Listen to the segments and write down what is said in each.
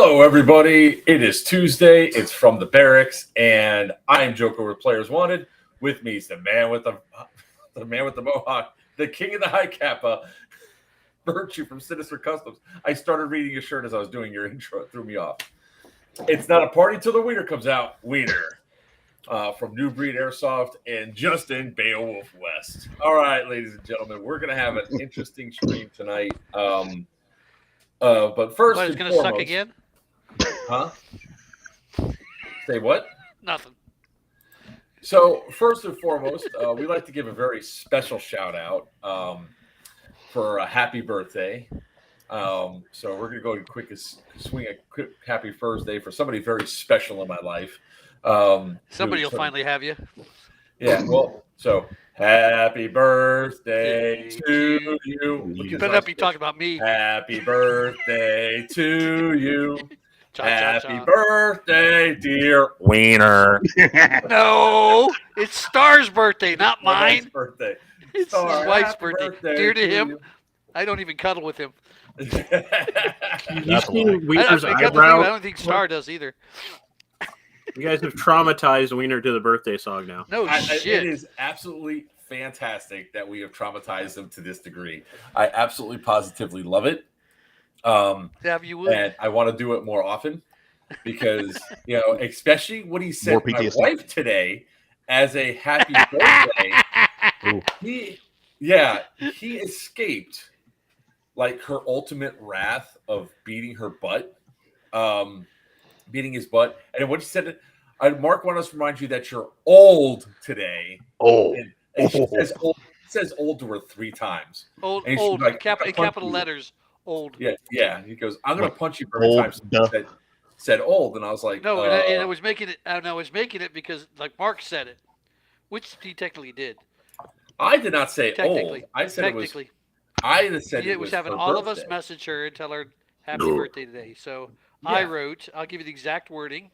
Hello, everybody. It is Tuesday. It's from the barracks, and I am Joker with Players Wanted. With me is the man with the mohawk, the king of the high kappa, Virtue from Sinister Customs. I started reading your shirt as I was doing your intro. It threw me off. It's not a party till the wiener comes out. Wiener from Nu Breed Airsoft and Justin Beowulf West. All right, ladies and gentlemen, we're going to have an interesting stream tonight. But first, what, it's going to suck again? Huh? Say what? Nothing. So first and foremost, we'd like to give a very special shout out for a happy birthday. So we're gonna go swing a quick happy birthday for somebody very special in my life. Somebody will finally have you. Yeah. Well, so happy birthday to you. You better not be talking about me. Happy birthday to you. Happy birthday, dear Wiener. No, it's Star's birthday, not mine. His birthday. It's his wife's birthday. Dear to him. I don't even cuddle with him. You've seen Wiener's eyebrow? I don't think Star does either. You guys have traumatized Wiener to the birthday song now. No shit. It is absolutely fantastic that we have traumatized him to this degree. I absolutely positively love it. And I want to do it more often because, especially what he said to my wife today as a happy birthday. He escaped like her ultimate wrath of beating her butt, beating his butt. And what she said, Mark wanted us to remind you that you're old today. And she says old to her 3 times. Old, like, capital letters. Old. Yeah. He goes, I'm gonna punch you every time someone said old, and I was like, no, and I was making it. And I was making it because, like, Mark said it, which he technically did. I did not say old. I said it was. I said it was having all of us message her and tell her happy birthday today. So I wrote, I'll give you the exact wording.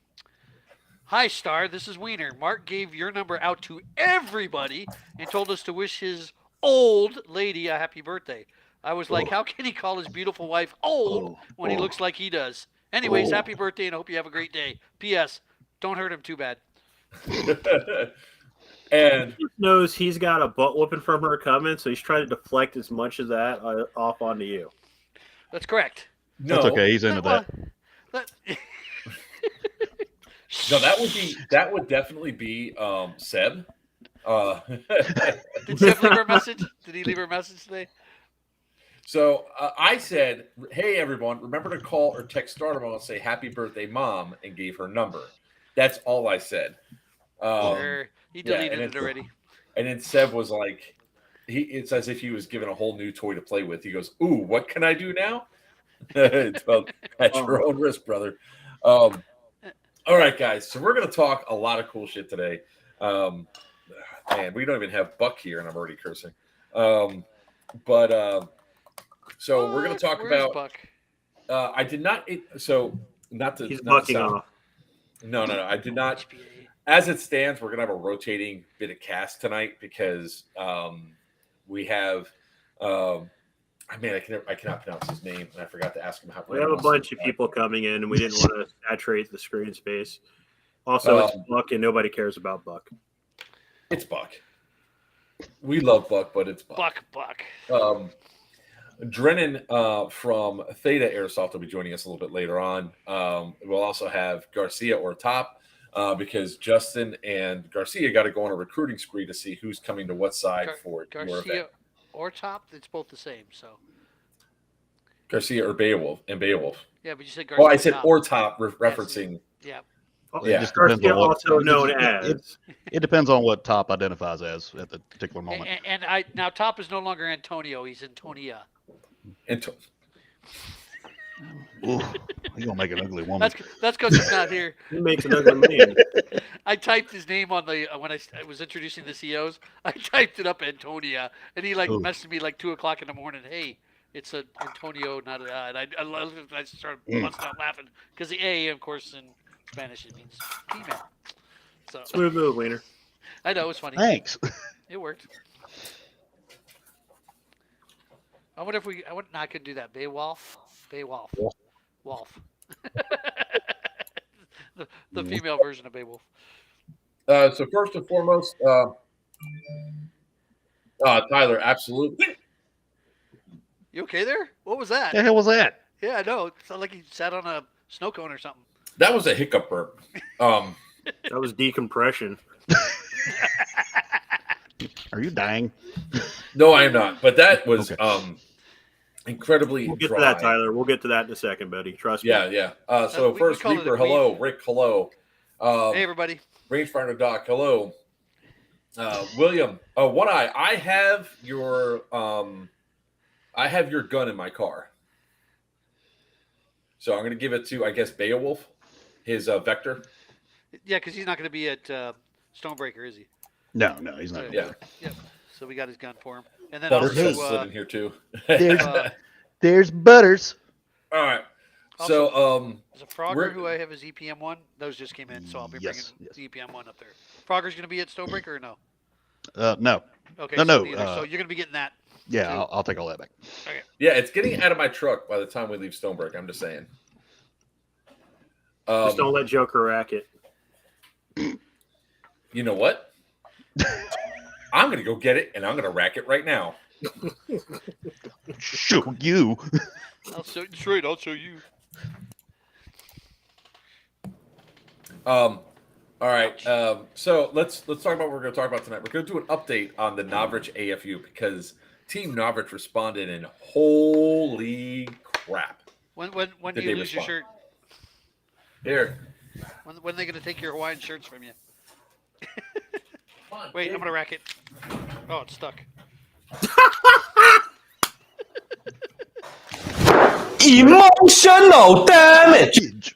Hi, Star. This is Wiener. Mark gave your number out to everybody and told us to wish his old lady a happy birthday. I was like, how can he call his beautiful wife old when he looks like he does? Anyways, happy birthday and hope you have a great day. P.S. Don't hurt him too bad. And he knows he's got a butt whooping from her coming, so he's trying to deflect as much of that off onto you. That's correct. No, that's okay. He's into that. No, that would definitely be Seb. Did Seb leave her a message? Did he leave her a message today? So I said, hey, everyone, remember to call or text Stardom and say happy birthday, Mom, and gave her number. That's all I said. Sure. He deleted it already. And then Seb was like, it's as if he was given a whole new toy to play with. He goes, ooh, what can I do now? Well, at your own risk, brother. All right, guys. So we're going to talk a lot of cool shit today. Man, we don't even have Buck here, and I'm already cursing. So we're going to talk about. Buck? I did not. Not to. He's not bucking to sound, off. No. I did not. As it stands, we're going to have a rotating bit of cast tonight because we have. I cannot pronounce his name, and I forgot to ask him how. We have a bunch of people coming in, and we didn't want to saturate the screen space. Also, it's Buck, and nobody cares about Buck. It's Buck. We love Buck, but it's Buck. Buck. Drennan from Theta Airsoft will be joining us a little bit later on. We'll also have Garcia or Top because Justin and Garcia got to go on a recruiting spree to see who's coming to what side for your event. Or Top, it's both the same. So Garcia or Beowulf and Beowulf. Yeah, but you said Garcia. Oh, I said or Top, referencing. Yeah. Yeah, just Garcia also known as. It depends on what Top identifies as at the particular moment. And now Top is no longer Antonio; he's Antonia. Ooh, you're gonna make an ugly woman. That's because he's not here. He makes an ugly man. I typed his name on the when I was introducing the COs. I typed it up Antonia, and he messaged me like 2:00 in the morning. Hey, it's Antonio, not a. And I started busting out laughing because the A, of course, in Spanish it means female. So smooth move, Wiener. I know, it's funny. Thanks. It worked. I wonder if I could do that. Beowulf. Wolf. The female version of Beowulf. So first and foremost, Tyler, absolutely. You okay there? What was that? The hell was that? Yeah, I know. It sounded like he sat on a snow cone or something. That was a hiccup burp. That was decompression. Are you dying? No, I am not. But that was incredibly We'll get dry. to that, Tyler. We'll get to that in a second, buddy. Trust me. Yeah. So We first, call it a Reaper, queen. hello. Rick, hello. Hey, everybody. Rangefinder Doc, hello. William, One Eye, I have your gun in my car. So I'm going to give it to, I guess, Beowulf, his Vector. Yeah, because he's not going to be at Stonebreaker, is he? No, he's not. Yeah. Yep. So we got his gun for him. And then Butters has also, slid in here too. There's Butters. All right. Also, So, there's a Frogger who I have his EPM one. Those just came in, so I'll be bringing the EPM one up there. Frogger's going to be at Stonebreaker or no? No. Okay. No. So you're going to be getting that. Yeah, I'll take all that back. Okay. yeah, it's getting out of my truck by the time we leave Stonebreaker. I'm just saying. Just don't let Joker rack it. You know what? I'm going to go get it, and I'm going to rack it right now. Show you. I'll show you. All right. So let's talk about what we're going to talk about tonight. We're going to do an update on the Novritsch AFU because Team Novritsch responded, and holy crap! When do Did you they lose your respond? shirt? Here. When are they going to take your Hawaiian shirts from you? Wait, I'm going to rack it. Oh, it's stuck. Emotional damage.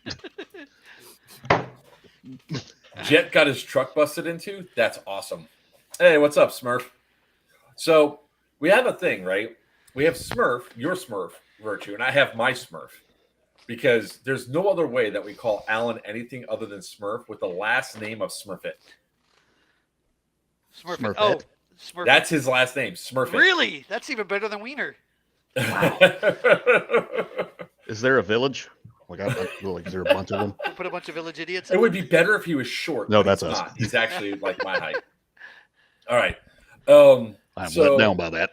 Jet got his truck busted into. That's awesome. Hey, what's up, Smurf? So we have a thing, right? We have Smurf, your Smurf Virtue, and I have my Smurf. Because there's no other way that we call Alan anything other than Smurf with the last name of Smurfit. Smurfit. Oh, Smurfit. That's his last name, Smurfit. Really? That's even better than Wiener. Is there a village? Like, is there a bunch of them? We'll put a bunch of village idiots. It would be better if he was short. No, but that's he's us. not. He's actually like my height. All right. I'm let down by that.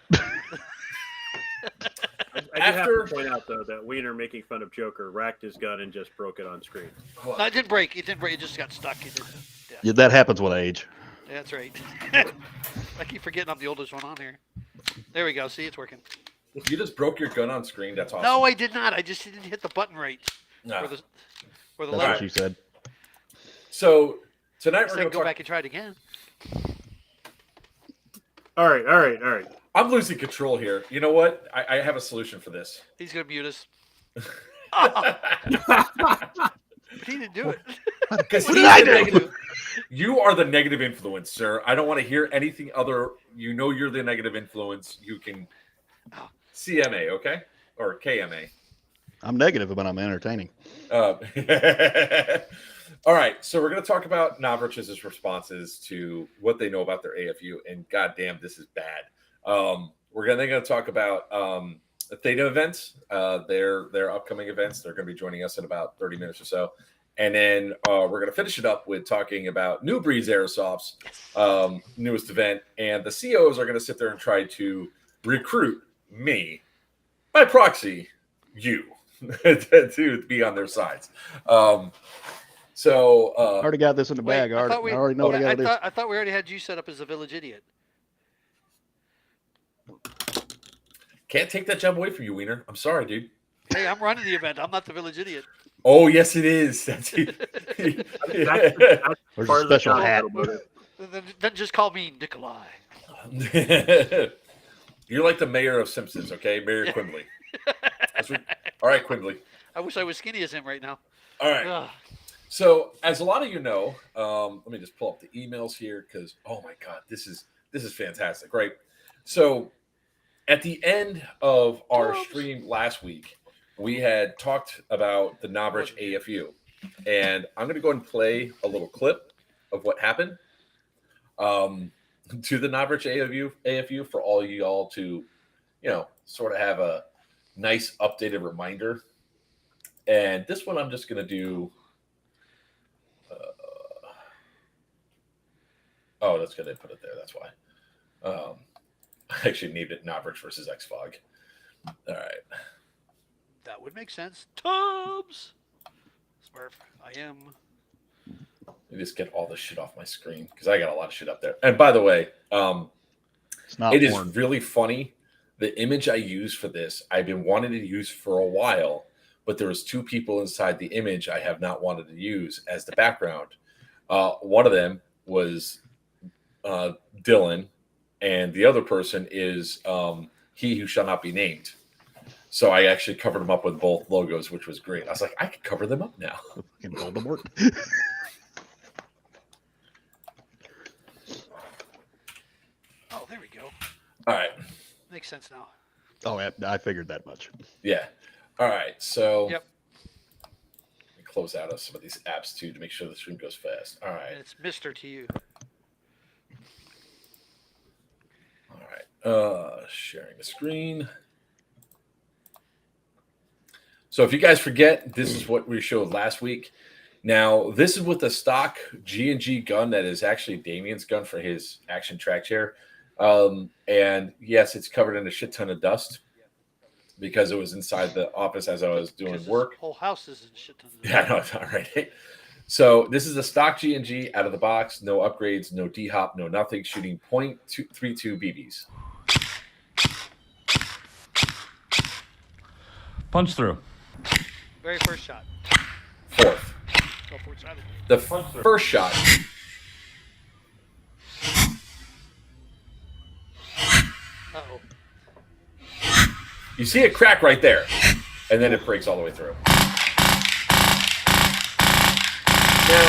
I do have to point out, though, that Wiener making fun of Joker racked his gun and just broke it on screen. No, it didn't break. It didn't break. It just got stuck. Yeah, that happens with age. Yeah, that's right. I keep forgetting I'm the oldest one on here. There we go. See, it's working. You just broke your gun on screen. That's awesome. No, I did not. I just didn't hit the button right. No. For the That's letter. what you said. So tonight we're So going to go talk. back and try it again. All right. I'm losing control here. You know what? I have a solution for this. He's gonna mute us. But he didn't do it. Because What did I do? You are the negative influence, sir. I don't want to hear anything other. You know you're the negative influence. You can CMA, okay? Or KMA. I'm negative, but I'm entertaining. All right, so we're going to talk about Novrich's responses to what they know about their AFU, and goddamn, this is bad. We're then going to talk about the Theta Events, their upcoming events. They're going to be joining us in about 30 minutes or so. And then we're going to finish it up with talking about Nu Breed Airsoft's newest event. And the COs are going to sit there and try to recruit me, by proxy, you, to be on their sides. I already got this in the bag. I already know what I got to do. I thought we already had you set up as a village idiot. Can't take that job away from you, Wiener. I'm sorry, dude. Hey, I'm running the event. I'm not the village idiot. Oh, yes, it is. That's That's There's part a of the special job, hat. but Then just call me Nikolai. You're like the mayor of Simpsons, okay? Mayor Quimbley. All right, Quimbley. I wish I was skinny as him right now. All right. Ugh. So, as a lot of you know, let me just pull up the emails here because, oh my God, this is fantastic, right? So, at the end of our stream last week, we had talked about the Novritsch AFU, and I'm going to go ahead and play a little clip of what happened to the Novritsch AFU for all you all to, sort of have a nice updated reminder. And this one I'm just going to do. Oh, that's good. They put it there. That's why. I actually named it Novritsch versus Xfog. All right. That would make sense. Tubbs. Smurf. I am. Let me just get all this shit off my screen because I got a lot of shit up there. And by the way, it is really funny. The image I use for this, I've been wanting to use for a while, but there was 2 people inside the image I have not wanted to use as the background. One of them was Dylan, and the other person is he who shall not be named. So I actually covered them up with both logos, which was great. I was like, I can cover them up now. Voldemort. Oh, there we go. All right. Makes sense now. Oh, I figured that much. Yeah. All right. So yep. Let me close out of some of these apps too to make sure the stream goes fast. All right. And it's Mr. to you. All right. Sharing the screen. So if you guys forget, this is what we showed last week. Now, this is with the stock G&G gun that is actually Damien's gun for his action track chair. And yes, it's covered in a shit ton of dust because it was inside the office as I was doing work. Whole house is in shit ton of dust. Yeah, I know, it's all right. So this is a stock G&G out of the box, no upgrades, no D-hop, no nothing, shooting .32 BBs. Punch through. Very first shot. Fourth. Oh, fourth shot. The first shot. Uh-oh. You see it crack right there, and then it breaks all the way through. Now,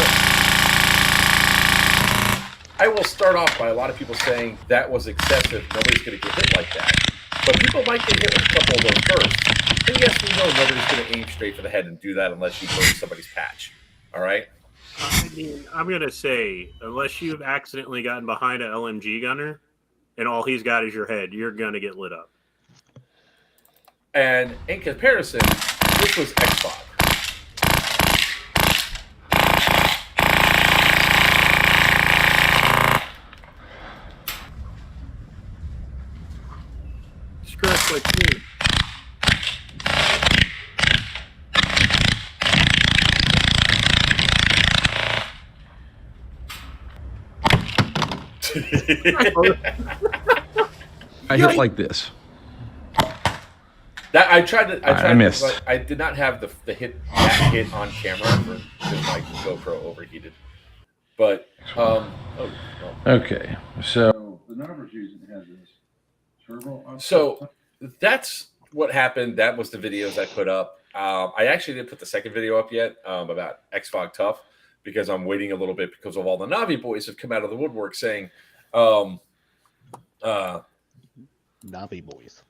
I will start off by a lot of people saying that was excessive. Nobody's going to get hit like that. But people might get hit with a couple of those bursts. And yes, we know nobody's going to aim straight for the head and do that unless you burn somebody's patch. All right? I mean, I'm going to say, unless you've accidentally gotten behind an LMG gunner and all he's got is your head, you're going to get lit up. And in comparison, this was Xbox. Stress like me. I hit like this. That I tried to. I missed. But I did not have the hit that hit on camera because my GoPro overheated. But okay, so the Novrisch using has this turbo. So that's what happened. That was the videos I put up. I actually didn't put the second video up yet about Xfog Tough because I'm waiting a little bit because of all the Navi boys have come out of the woodwork saying, Navi boys.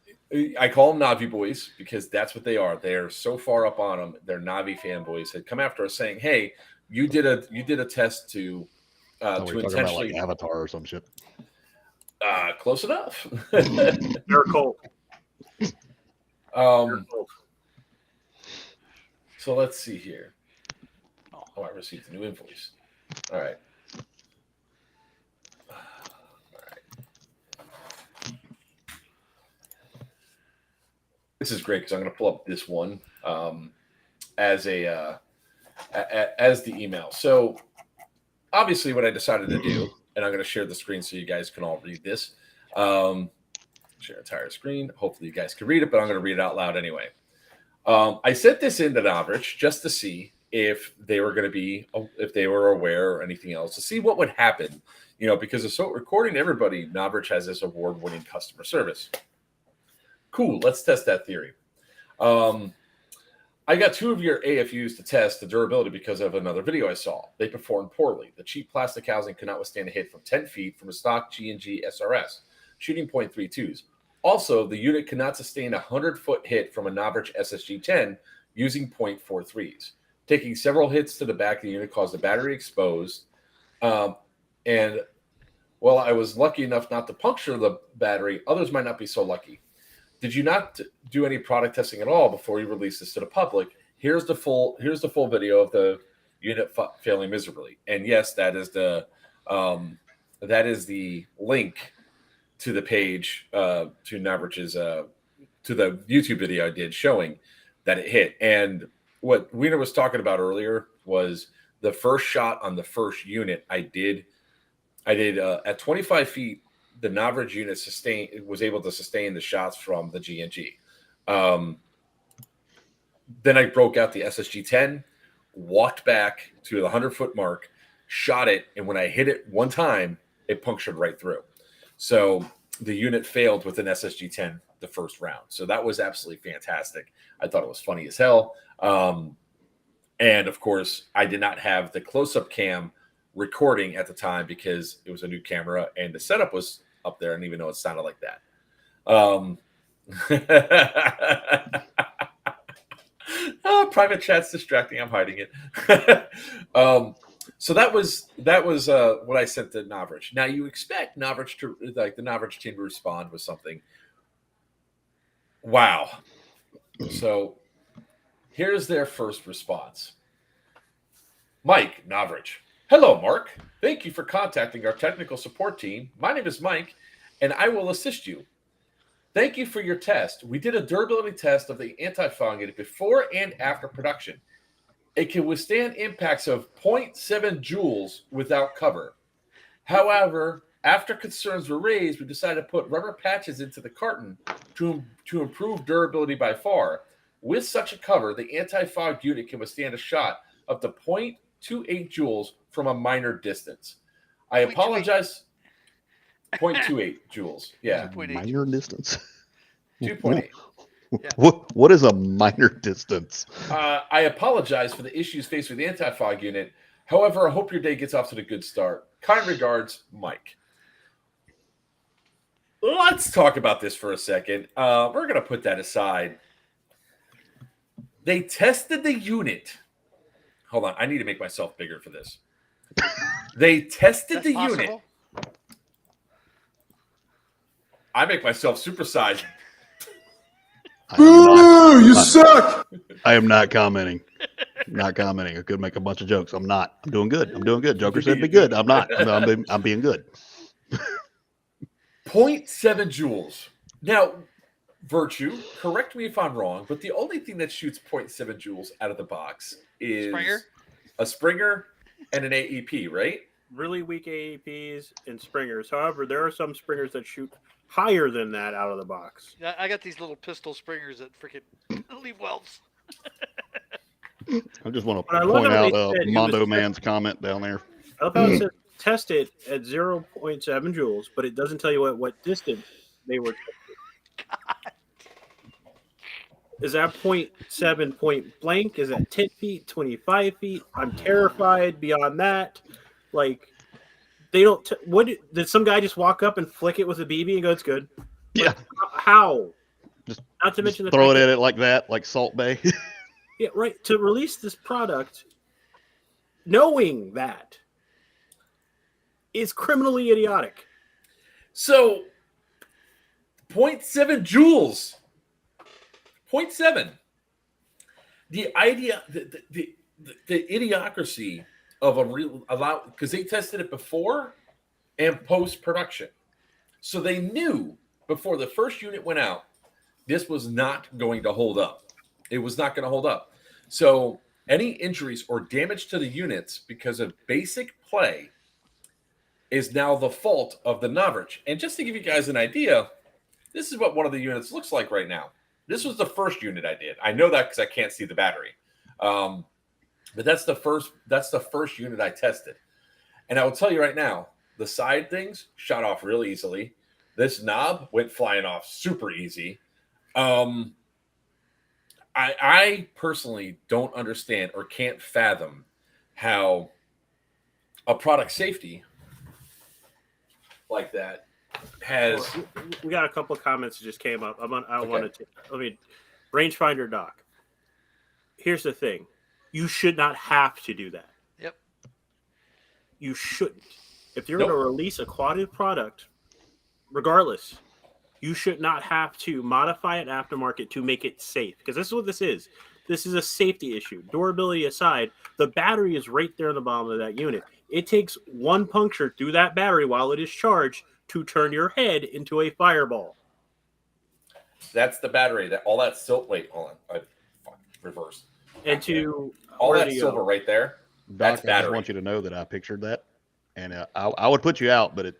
I call them Navi boys because that's what they are. They are so far up on them. They're Navi fanboys had come after us saying, "Hey, you did a test to intentionally like Avatar or some shit." Close enough. They're cold. So let's see here. Oh, I received a new invoice. All right. This is great because I'm going to pull up this one as the email. So obviously what I decided to do, and I'm going to share the screen so you guys can all read this. Share entire screen. Hopefully you guys can read it, but I'm going to read it out loud anyway. I sent this into Novrisch just to see if they were going to be, if they were aware or anything else, to see what would happen, because of so recording to everybody, Novrisch has this award-winning customer service. Cool. Let's test that theory. I got 2 of your AFUs to test the durability because of another video I saw. They performed poorly. The cheap plastic housing could not withstand a hit from 10 feet from a stock G&G SRS, shooting .32s. Also, the unit could not sustain a 100-foot hit from a Novrisch SSG-10 using .43s. Taking several hits to the back of the unit caused the battery exposed. And while I was lucky enough not to puncture the battery, others might not be so lucky. Did you not do any product testing at all before you released this to the public? Here's the full video of the unit failing miserably. And yes, that is the that is the link to the page to Novrich's to the YouTube video I did showing that it hit. And what Wiener was talking about earlier was the first shot on the first unit I did at 25 feet. The Novrisch unit was able to sustain the shots from the GNG. Then I broke out the SSG-10, walked back to the 100-foot mark, shot it, and when I hit it one time, it punctured right through. So the unit failed with an SSG-10 the first round. So that was absolutely fantastic. I thought it was funny as hell. And of course, I did not have the close-up cam recording at the time because it was a new camera and the setup was up there. I didn't even know it sounded like that. Oh, private chat's distracting. I'm hiding it. So that was what I sent to Novrisch. Now you expect Novrisch to the Novrisch team to respond with something. Wow. So here's their first response. Mike Novrisch. Hello, Mark. Thank you for contacting our technical support team. My name is Mike, and I will assist you. Thank you for your test. We did a durability test of the anti-fog unit before and after production. It can withstand impacts of 0.7 joules without cover. However, after concerns were raised, we decided to put rubber patches into the carton to improve durability by far. With such a cover, the anti-fog unit can withstand a shot up to 0.28 joules from a minor distance. I apologize. 0.28 joules. Yeah. Minor distance. 2.8. Yeah. What is a minor distance? I apologize for the issues faced with the anti-fog unit. However, I hope your day gets off to a good start. Kind regards, Mike. Let's talk about this for a second. We're going to put that aside. They tested the unit. Hold on. I need to make myself bigger for this. They tested the unit. I make myself supersized. Boo! You suck. I am not commenting. Not commenting. I could make a bunch of jokes. I'm not. I'm doing good. I'm doing good. Joker said be good. I'm not. I'm being good. 0.7 joules. Now, Virtue, correct me if I'm wrong, but the only thing that shoots 0.7 joules out of the box is a Springer and an AEP, right? Really weak AEPs and Springers. However, there are some Springers that shoot higher than that out of the box. I got these little pistol Springers that freaking leave welds. I just want to point out Mondo Man's comment down there. I love how it says test it at 0.7 joules, but it doesn't tell you what distance they were tested. Is that 0.7 point blank? Is that 10 feet, 25 feet? I'm terrified beyond that. Like, they don't. What did some guy just walk up and flick it with a BB and go, it's good? Yeah. Like, how? Not to mention throw it at it like that, like Salt Bay. Yeah, right. To release this product, knowing that, is criminally idiotic. So, 0.7 joules. 0.7. The idea, the idiocracy of a real because they tested it before and post production, so they knew before the first unit went out, this was not going to hold up. It was not going to hold up. So any injuries or damage to the units because of basic play is now the fault of the Novrisch. And just to give you guys an idea, this is what one of the units looks like right now. This was the first unit I did. I know that because I can't see the battery. But that's the first unit I tested. And I will tell you right now, the side things shot off real easily. This knob went flying off super easy. I personally don't understand or can't fathom how a product safety like that has. We got a couple of comments that just came up. Rangefinder Doc. Here's the thing. You should not have to do that. Yep. You shouldn't. If you're going to release a quality product, regardless, you should not have to modify it aftermarket to make it safe. Because this is what this is. This is a safety issue. Durability aside, the battery is right there in the bottom of that unit. It takes one puncture through that battery while it is charged to turn your head into a fireball. That's the battery. That all that silver. Wait, hold on. Reverse. And to all where that do you silver go? right there. Doc, That's I just battery. want you to know that I pictured that, and I would put you out, but it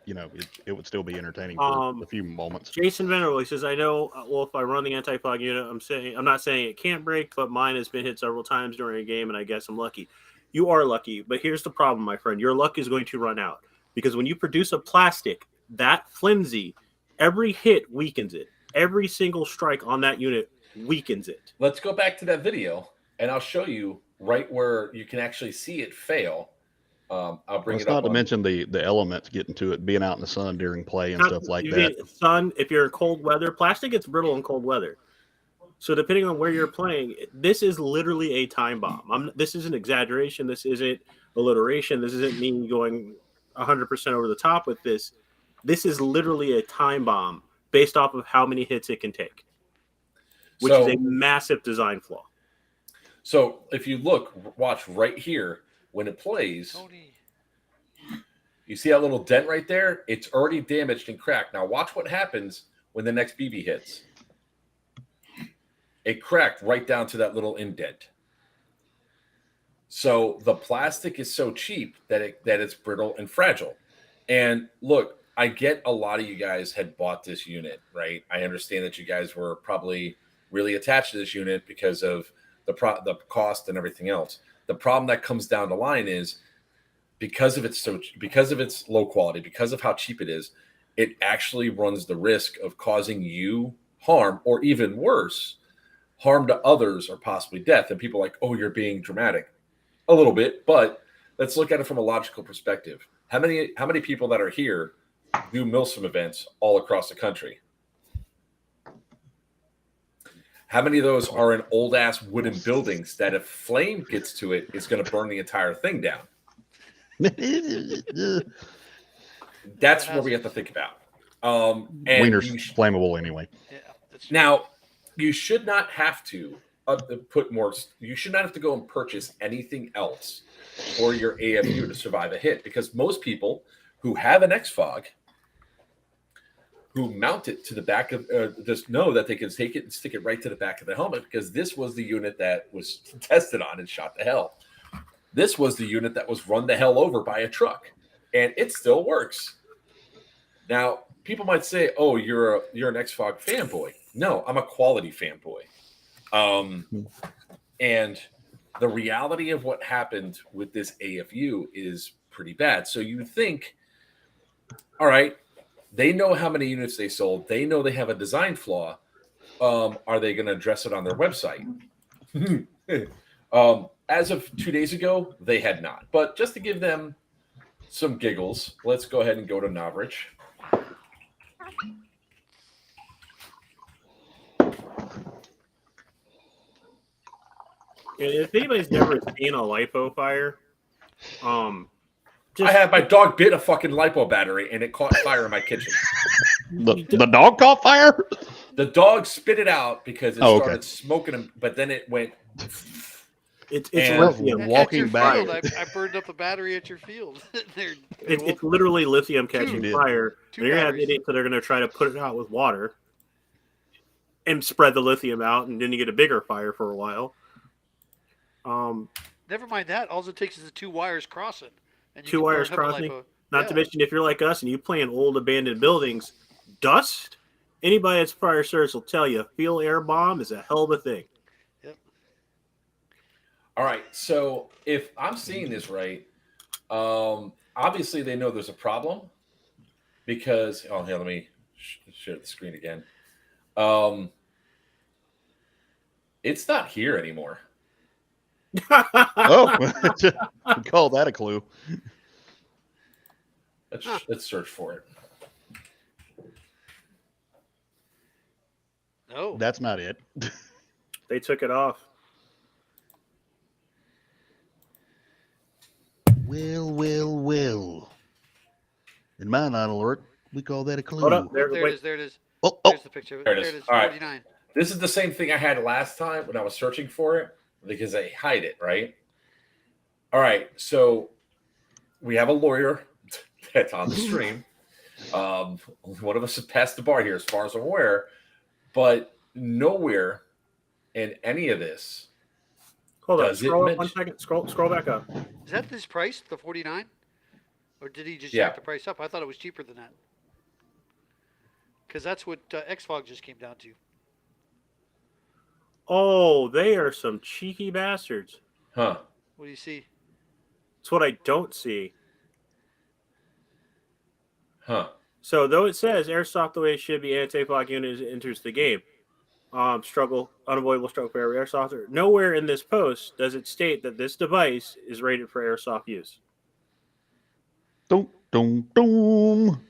would still be entertaining for a few moments. Jason Venerable says, "I know. Well, if I run the anti-fog unit, I'm not saying it can't break, but mine has been hit several times during a game, and I guess I'm lucky. You are lucky, but here's the problem, my friend. Your luck is going to run out because when you produce a plastic that flimsy, every hit weakens it. Every single strike on that unit weakens it. Let's go back to that video, and I'll show you right where you can actually see it fail. I'll bring it up. Not to mention the elements getting to it, being out in the sun during play and stuff like that. Sun, if you're in cold weather, plastic gets brittle in cold weather. So depending on where you're playing, this is literally a time bomb. This isn't exaggeration. This isn't alliteration. This isn't me going 100% over the top with this. This is literally a time bomb based off of how many hits it can take, which is a massive design flaw. So if you watch right here, when it plays, you see that little dent right there? It's already damaged and cracked. Now watch what happens when the next BB hits. It cracked right down to that little indent. So the plastic is so cheap that it's brittle and fragile. And look, I get a lot of you guys had bought this unit, right? I understand that you guys were probably really attached to this unit because of the cost and everything else. The problem that comes down the line is because of its low quality, because of how cheap it is, it actually runs the risk of causing you harm, or even worse, harm to others or possibly death. And people are like, oh, you're being dramatic. A little bit, but let's look at it from a logical perspective. How many people that are here do Milsim events all across the country? How many of those are in old ass wooden buildings that if flame gets to it, it's going to burn the entire thing down? That's what we have to think about. Wiener's flammable anyway. Yeah, now, you should not have to put more. You should not have to go and purchase anything else for your AFU to survive a hit, because most people who have an XFOG, who mount it to the back of, just know that they can take it and stick it right to the back of the helmet, because this was the unit that was tested on and shot to hell. This was the unit that was run the hell over by a truck, and it still works. Now, people might say, "Oh, you're an XFOG fanboy." No, I'm a quality fanboy. And the reality of what happened with this AFU is pretty bad. So you think, all right, they know how many units they sold. They know they have a design flaw. Are they going to address it on their website? As of 2 days ago, they had not. But just to give them some giggles, let's go ahead and go to Novritsch. If anybody's never seen a LiPo fire, I had my dog bit a fucking LiPo battery and it caught fire in my kitchen. The dog caught fire? The dog spit it out because it started smoking, but then it went. It's lithium walking back. I burned up a battery at your field. It's literally lithium catching fire. You're gonna have idiots that are gonna try to put it out with water and spread the lithium out, and then you get a bigger fire for a while. Never mind that. All it takes is the two wires crossing. And you two wires crossing. Not to mention, if you're like us and you play in old abandoned buildings, dust. Anybody that's fire service will tell you, field air bomb is a hell of a thing. Yep. All right. So if I'm seeing this right, obviously they know there's a problem because let me share the screen again. It's not here anymore. Call that a clue. Let's search for it. No, that's not it. They took it off. Well. In my line alert, we call that a clue. Hold up. there it is. Oh. There's the picture of it. There it is. All right. 49. This is the same thing I had last time when I was searching for it because they hide it, right? All right, so we have a lawyer that's on the stream. One of us has passed the bar here, as far as I'm aware, but nowhere in any of this. Hold on, Does it scroll up mention- 1 second. Scroll back up. Is that this price, the 49? Or did he just Yeah. jack the price up? I thought it was cheaper than that. Because that's what XFOG just came down to. Oh, they are some cheeky bastards. Huh? What do you see? It's what I don't see. Huh? So though it says airsoft the way it should be, anti-fog unit enters the game. Unavoidable struggle for every airsoft. Nowhere in this post does it state that this device is rated for airsoft use. Dum, dum, dum.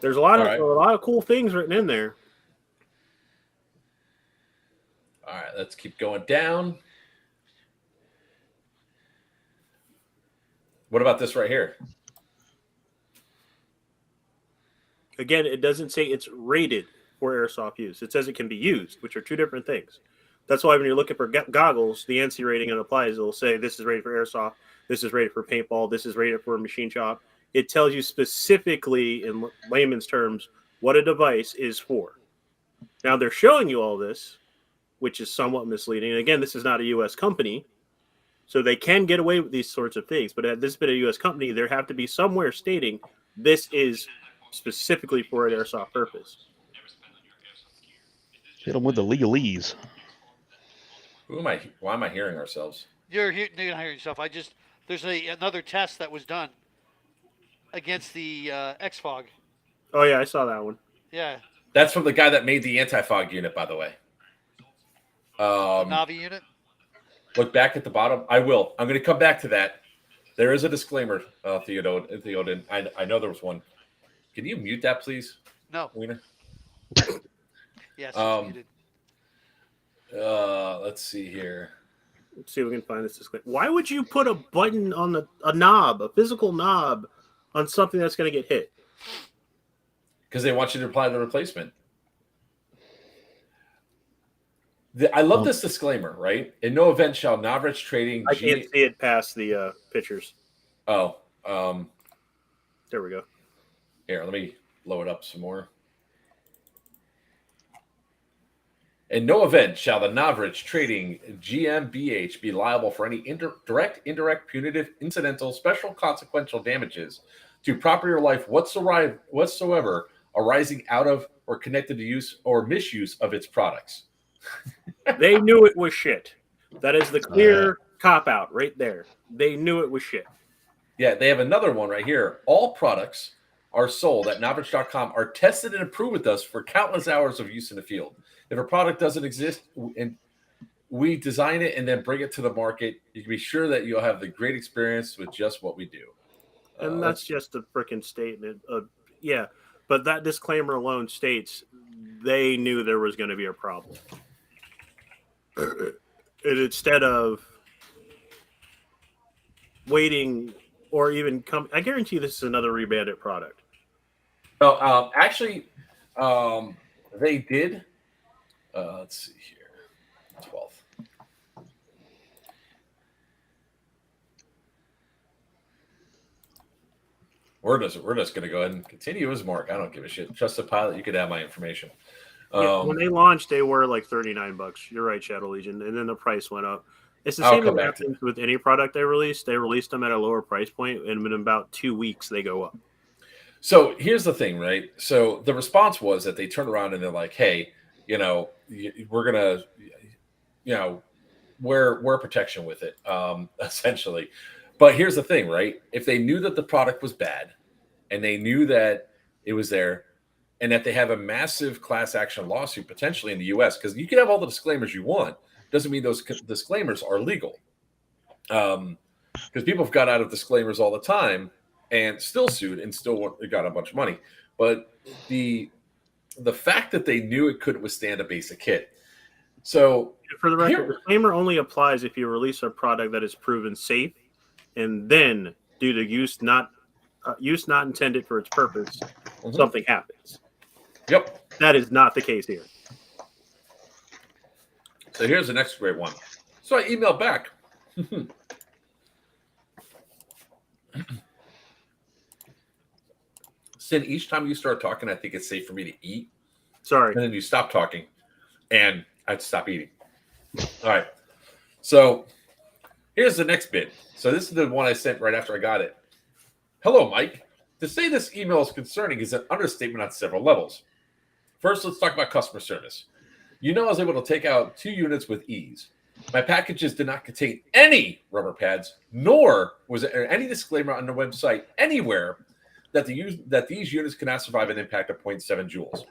There's a lot All of cool things written in there. All right, let's keep going down. What about this right here? Again, it doesn't say it's rated for airsoft use. It says it can be used, which are two different things. That's why when you're looking for goggles, the ANSI rating it applies. It'll say this is rated for airsoft, this is rated for paintball, this is rated for machine shop. It tells you specifically in layman's terms what a device is for. Now they're showing you all this, which is somewhat misleading. And again, this is not a U.S. company, so they can get away with these sorts of things. But at this bit of a U.S. company, there have to be somewhere stating this is specifically for an airsoft purpose. Hit them with the legalese. Why am I hearing ourselves? You're not hearing yourself. There's another test that was done against the XFOG. Oh yeah, I saw that one. Yeah. That's from the guy that made the anti-fog unit, by the way. The Navi unit. Look back at the bottom. I will. I'm going to come back to that. There is a disclaimer, Theoden. I know there was one. Can you mute that, please, No. Wiener? Yes, it's muted. Let's see here. Let's see if we can find this disclaimer. Why would you put a button on a knob, a physical knob, on something that's going to get hit? Because they want you to apply the replacement. I love this disclaimer, right? In no event shall Novritsch Trading. I can't see it past the pictures. Oh, there we go. Here, let me blow it up some more. In no event shall the Novritsch Trading GmbH be liable for any direct, indirect, punitive, incidental, special, consequential damages to property or life whatsoever arising out of or connected to use or misuse of its products. They knew it was shit. That is the clear cop-out right there. They knew it was shit. Yeah, they have another one right here. All products are sold at Novritsch.com are tested and approved with us for countless hours of use in the field. If a product doesn't exist and we design it and then bring it to the market, you can be sure that you'll have the great experience with just what we do. And that's just a freaking statement. Yeah, but that disclaimer alone states they knew there was going to be a problem. And instead of waiting or even come, I guarantee you this is another rebanded product. No, actually, they did. Let's see here. 12th. We're just going to go ahead and continue as Mark. I don't give a shit. Trust the pilot. You could have my information. When they launched, they were like $39. You're right, Shadow Legion, and then the price went up. It's the same that happens with any product they release. They released them at a lower price point, and in about 2 weeks, they go up. So here's the thing, right? So the response was that they turned around and they're like, hey, we're going to, wear protection with it, essentially. But here's the thing, right? If they knew that the product was bad and they knew that it was there and that they have a massive class action lawsuit potentially in the U.S., because you can have all the disclaimers you want, doesn't mean those disclaimers are legal. Because people have got out of disclaimers all the time and still sued and still got a bunch of money. But the fact that they knew it couldn't withstand a basic hit. So for the record, disclaimer only applies if you release a product that is proven safe, and then due to use not intended for its purpose, something happens. Yep. That is not the case here. So here's the next great one. So I emailed back. Sin, each time you start talking, I think it's safe for me to eat. Sorry. And then you stop talking, and I'd stop eating. All right. So here's the next bit. So this is the one I sent right after I got it. Hello, Mike. To say this email is concerning is an understatement on several levels. First, let's talk about customer service. You know, I was able to take out 2 units with ease. My packages did not contain any rubber pads, nor was there any disclaimer on the website anywhere that these units cannot survive an impact of 0.7 joules.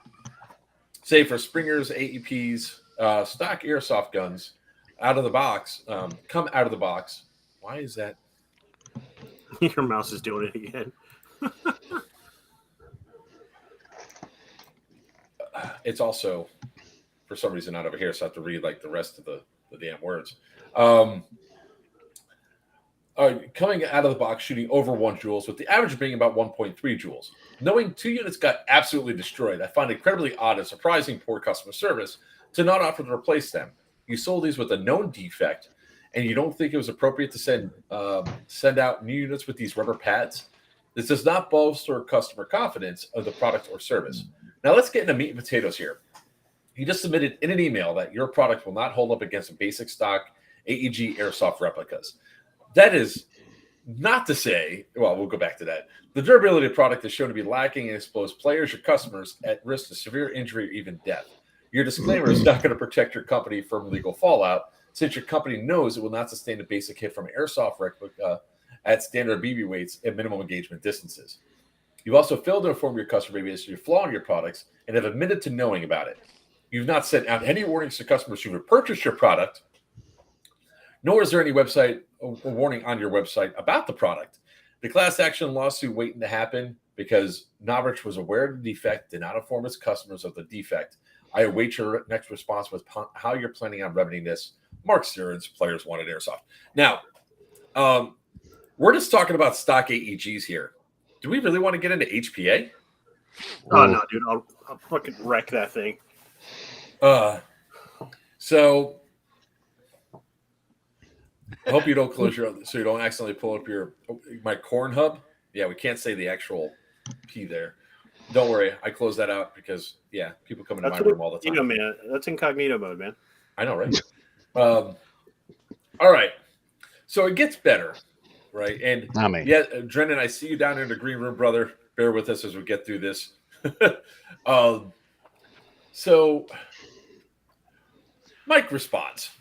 Say for Springer's AEPs, stock airsoft guns out of the box, come out of the box. Why is that? Your mouse is doing it again. It's also, for some reason, not over here, so I have to read like the rest of the damn words. Coming out of the box, shooting over 1 joules, with the average being about 1.3 joules. Knowing 2 units got absolutely destroyed, I find it incredibly odd and surprising poor customer service to not offer to replace them. You sold these with a known defect, and you don't think it was appropriate to send out new units with these rubber pads? This does not bolster customer confidence of the product or service. Now let's get into meat and potatoes here. You just submitted in an email that your product will not hold up against basic stock AEG airsoft replicas. That is not to say, well, we'll go back to that. The durability of the product is shown to be lacking and expose players or customers at risk of severe injury or even death. Your disclaimer is not going to protect your company from legal fallout, since your company knows it will not sustain a basic hit from an airsoft replica at standard BB weights and minimum engagement distances. You've also failed to inform your customer base of your flaw in your products and have admitted to knowing about it. You've not sent out any warnings to customers who have purchased your product, nor is there any website warning on your website about the product. The class action lawsuit waiting to happen because Novritsch was aware of the defect, did not inform its customers of the defect. I await your next response with how you're planning on remedying this. Mark Stearns, Players Wanted Airsoft. Now, we're just talking about stock AEGs here. Do we really want to get into HPA? Oh, no, dude. I'll fucking wreck that thing. So I hope you don't close so you don't accidentally pull up my corn hub. Yeah, we can't say the actual P there. Don't worry, I close that out because people come into my room all the time. Man, that's incognito mode, man. I know, right? All right, so it gets better, right? And Drennan, I see you down in the green room, brother. Bear with us as we get through this. So Mike responds.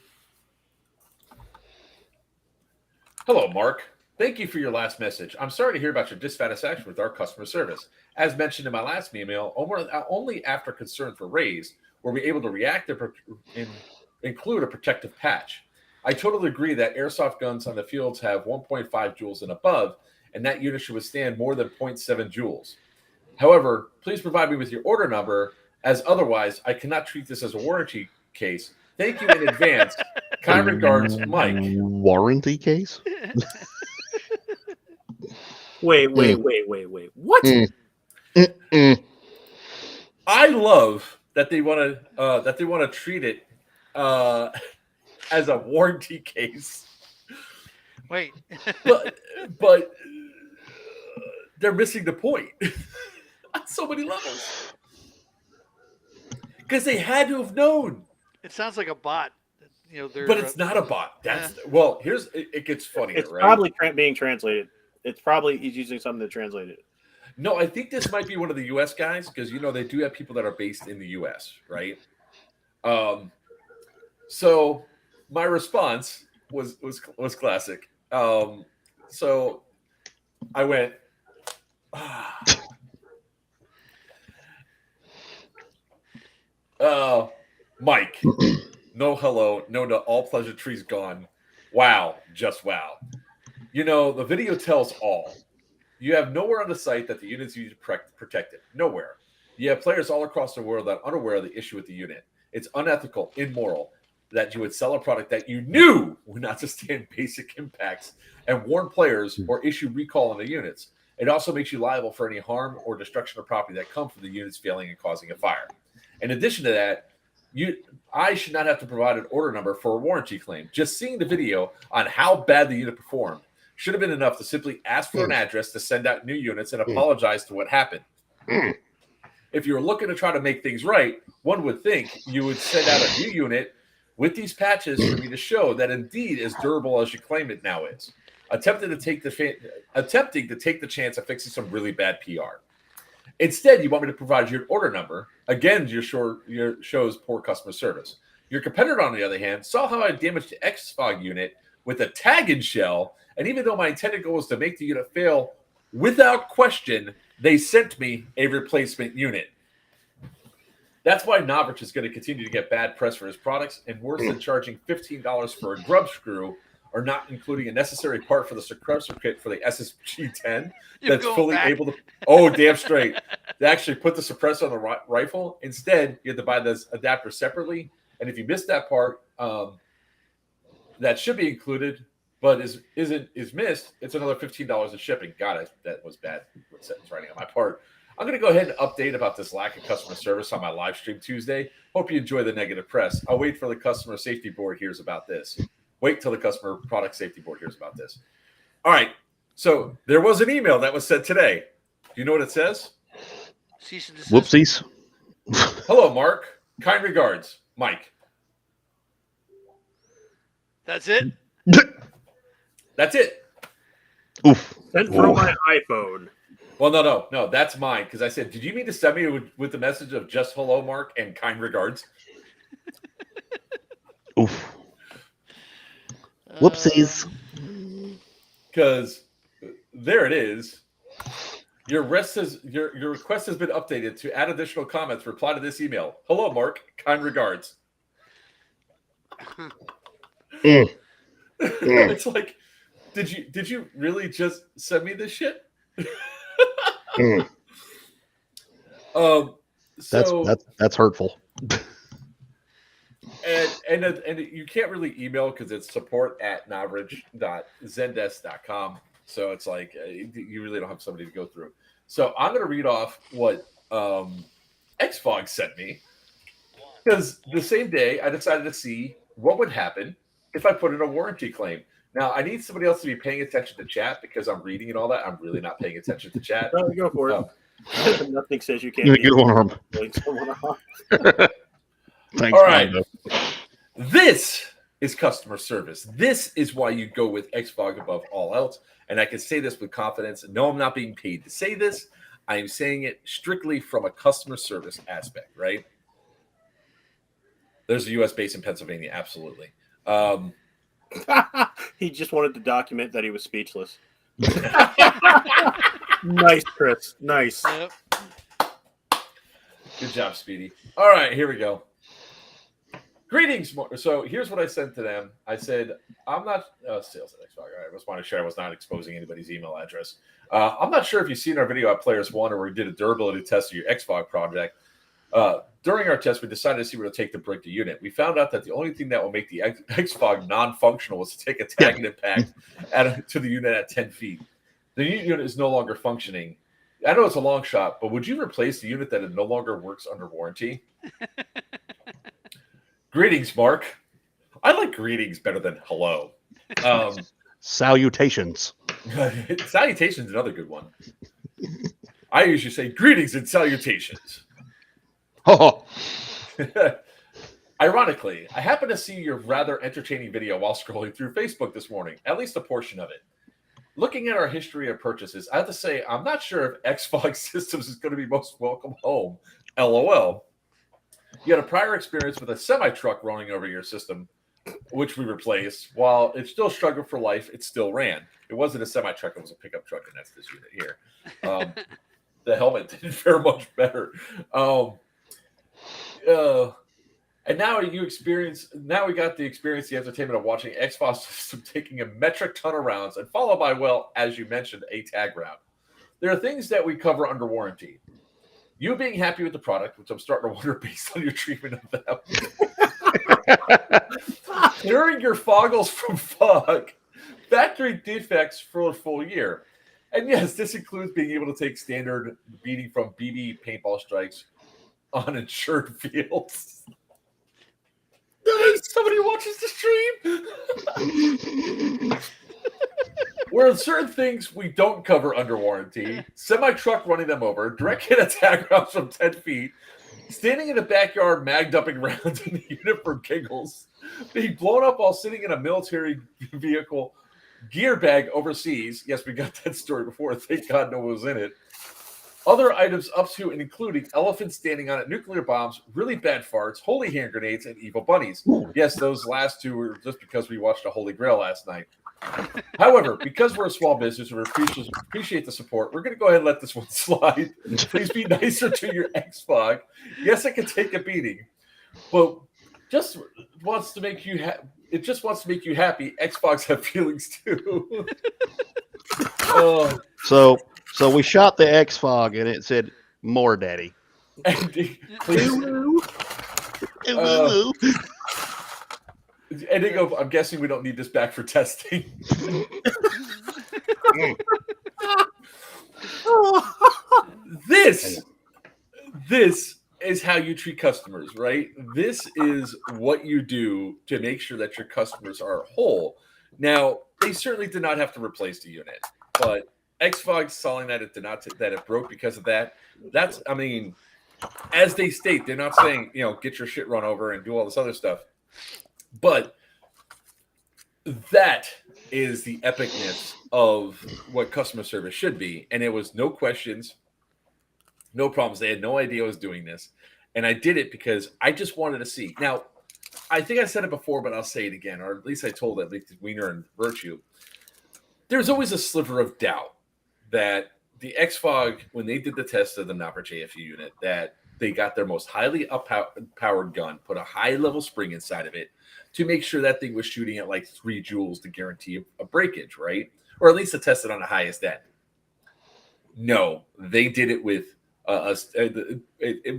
Hello, Mark. Thank you for your last message. I'm sorry to hear about your dissatisfaction with our customer service. As mentioned in my last email, only after concerns were raised were we able to react and include a protective patch. I totally agree that airsoft guns on the fields have 1.5 joules and above, and that unit should withstand more than 0.7 joules. However, please provide me with your order number, as otherwise I cannot treat this as a warranty case. Thank you in advance. Kind regards, Mike. Warranty case? Wait. What? I love that they want to treat it as a warranty case. Wait, but they're missing the point on so many levels because they had to have known. it sounds like a bot. But it's not a bot. Well, it gets funnier. It's right? probably being translated. It's probably he's using something to translate it. No, I think this might be one of the U.S. guys because they do have people that are based in the U.S. Right? So my response was classic. So I went. Mike. No hello. No, all pleasantries gone. Wow. Just wow. The video tells all. You have nowhere on the site that the units used to protect it. Nowhere. You have players all across the world that are unaware of the issue with the unit. It's unethical, immoral that you would sell a product that you knew would not sustain basic impacts and warn players or issue recall on the units. It also makes you liable for any harm or destruction of property that come from the units failing and causing a fire. In addition to that, I should not have to provide an order number for a warranty claim. Just seeing the video on how bad the unit performed should have been enough to simply ask for an address to send out new units and apologize to what happened. If you're looking to try to make things right, one would think you would send out a new unit with these patches for me to show that indeed as durable as you claim it now is. Attempting to take the chance of fixing some really bad PR. Instead, you want me to provide you an order number. Again, your shows poor customer service. Your competitor, on the other hand, saw how I damaged the X-Fog unit with a tag and shell, and even though my intended goal was to make the unit fail without question, they sent me a replacement unit. That's why Novritsch is going to continue to get bad press for his products, and worse than charging $15 for a grub screw or not including a necessary part for the suppressor kit for the SSG-10 that's fully able to... Oh, damn straight. They actually put the suppressor on the rifle. Instead, you have to buy this adapter separately, and if you miss that part, that should be included, but is missed, it's another $15 in shipping. God, that was bad sentence writing on my part. I'm going to go ahead and update about this lack of customer service on my live stream Tuesday. Hope you enjoy the negative press. I'll wait for the customer safety board hears about this. Wait till the customer product safety board hears about this. All right. So there was an email that was sent today. Do you know what it says? Cease and desist. Whoopsies. Hello, Mark. Kind regards, Mike. That's it? That's it. Oof. Sent from my iPhone. Well, no. That's mine because I said, did you mean to send me with the message of just hello, Mark, and kind regards? Oof. Whoopsies. Because there it is. Your request has been updated to add additional comments. Reply to this email. Hello, Mark. Kind regards. It's like, did you really just send me this shit? That's hurtful. And you can't really email because it's support@novrisch.zendesk.com. So it's like you really don't have somebody to go through. So I'm going to read off what Xfog sent me because the same day I decided to see what would happen if I put in a warranty claim. Now I need somebody else to be paying attention to chat because I'm reading and all that. I'm really not paying attention to chat. No, go for it. Nothing says you can't. Good one, Thanks, all right. Mondo. This is customer service. This is why you go with Xfog above all else. And I can say this with confidence. No, I'm not being paid to say this. I am saying it strictly from a customer service aspect, right? There's a U.S. base in Pennsylvania. Absolutely. He just wanted to document that he was speechless. Nice, Chris. Nice. Yep. Good job, Speedy. All right, here we go. Greetings. So here's what I sent to them. I said, I'm not sales at Xbox. I just want to share I was not exposing anybody's email address. I'm not sure if you've seen our video at Players One or we did a durability test of your Xbox project. During our test, we decided to see where to take the brick to unit. We found out that the only thing that will make the Xbox non-functional was to take a tag and impact to the unit at 10 feet. The unit is no longer functioning. I know it's a long shot, but would you replace the unit that it no longer works under warranty? Greetings, Mark. I like greetings better than hello. Salutations. Salutations is another good one. I usually say greetings and salutations. Oh. Ironically, I happened to see your rather entertaining video while scrolling through Facebook this morning, at least a portion of it. Looking at our history of purchases, I have to say I'm not sure if Xfog Systems is going to be most welcome home. LOL. You had a prior experience with a semi-truck running over your system, which we replaced. While it still struggled for life, it still ran. It wasn't a semi-truck, it was a pickup truck, and that's this unit here. The helmet didn't fare much better. And now we got the experience, the entertainment of watching Xbox System taking a metric ton of rounds and followed by, well, as you mentioned, a tag round. There are things that we cover under warranty. You being happy with the product, which I'm starting to wonder based on your treatment of them. Clearing your foggles from fog, factory defects for a full year. And yes, this includes being able to take standard beating from BB paintball strikes on insured fields. Somebody watches the stream. Where certain things we don't cover under warranty, semi-truck running them over, direct hit attack rounds from 10 feet, standing in the backyard mag-dumping rounds in the unit for giggles, being blown up while sitting in a military vehicle gear bag overseas. Yes, we got that story before. Thank God no one was in it. Other items up to and including elephants standing on it, nuclear bombs, really bad farts, holy hand grenades, and evil bunnies. Yes, those last two were just because we watched a Holy Grail last night. However, because we're a small business and we appreciate the support, we're going to go ahead and let this one slide. Please be nicer to your Xbox. Yes, it can take a beating, but just wants to make you it just wants to make you happy. Xbox have feelings too. So we shot the Xfog and it said more daddy. Please. And they go, I'm guessing we don't need this back for testing. This is how you treat customers, right? This is what you do to make sure that your customers are whole. Now, they certainly did not have to replace the unit, but Xfog selling that it broke because of that. That's, I mean, as they state, they're not saying, get your shit run over and do all this other stuff. But that is the epicness of what customer service should be. And it was no questions, no problems. They had no idea I was doing this. And I did it because I just wanted to see. Now, I think I said it before, but I'll say it again, or at least I told at least Wiener and Virtue. There's always a sliver of doubt that the Xfog, when they did the test of the Novritsch AFU unit, that they got their most highly powered gun, put a high-level spring inside of it to make sure that thing was shooting at like 3 joules to guarantee a breakage, right? Or at least to test it on the highest end. No, they did it with,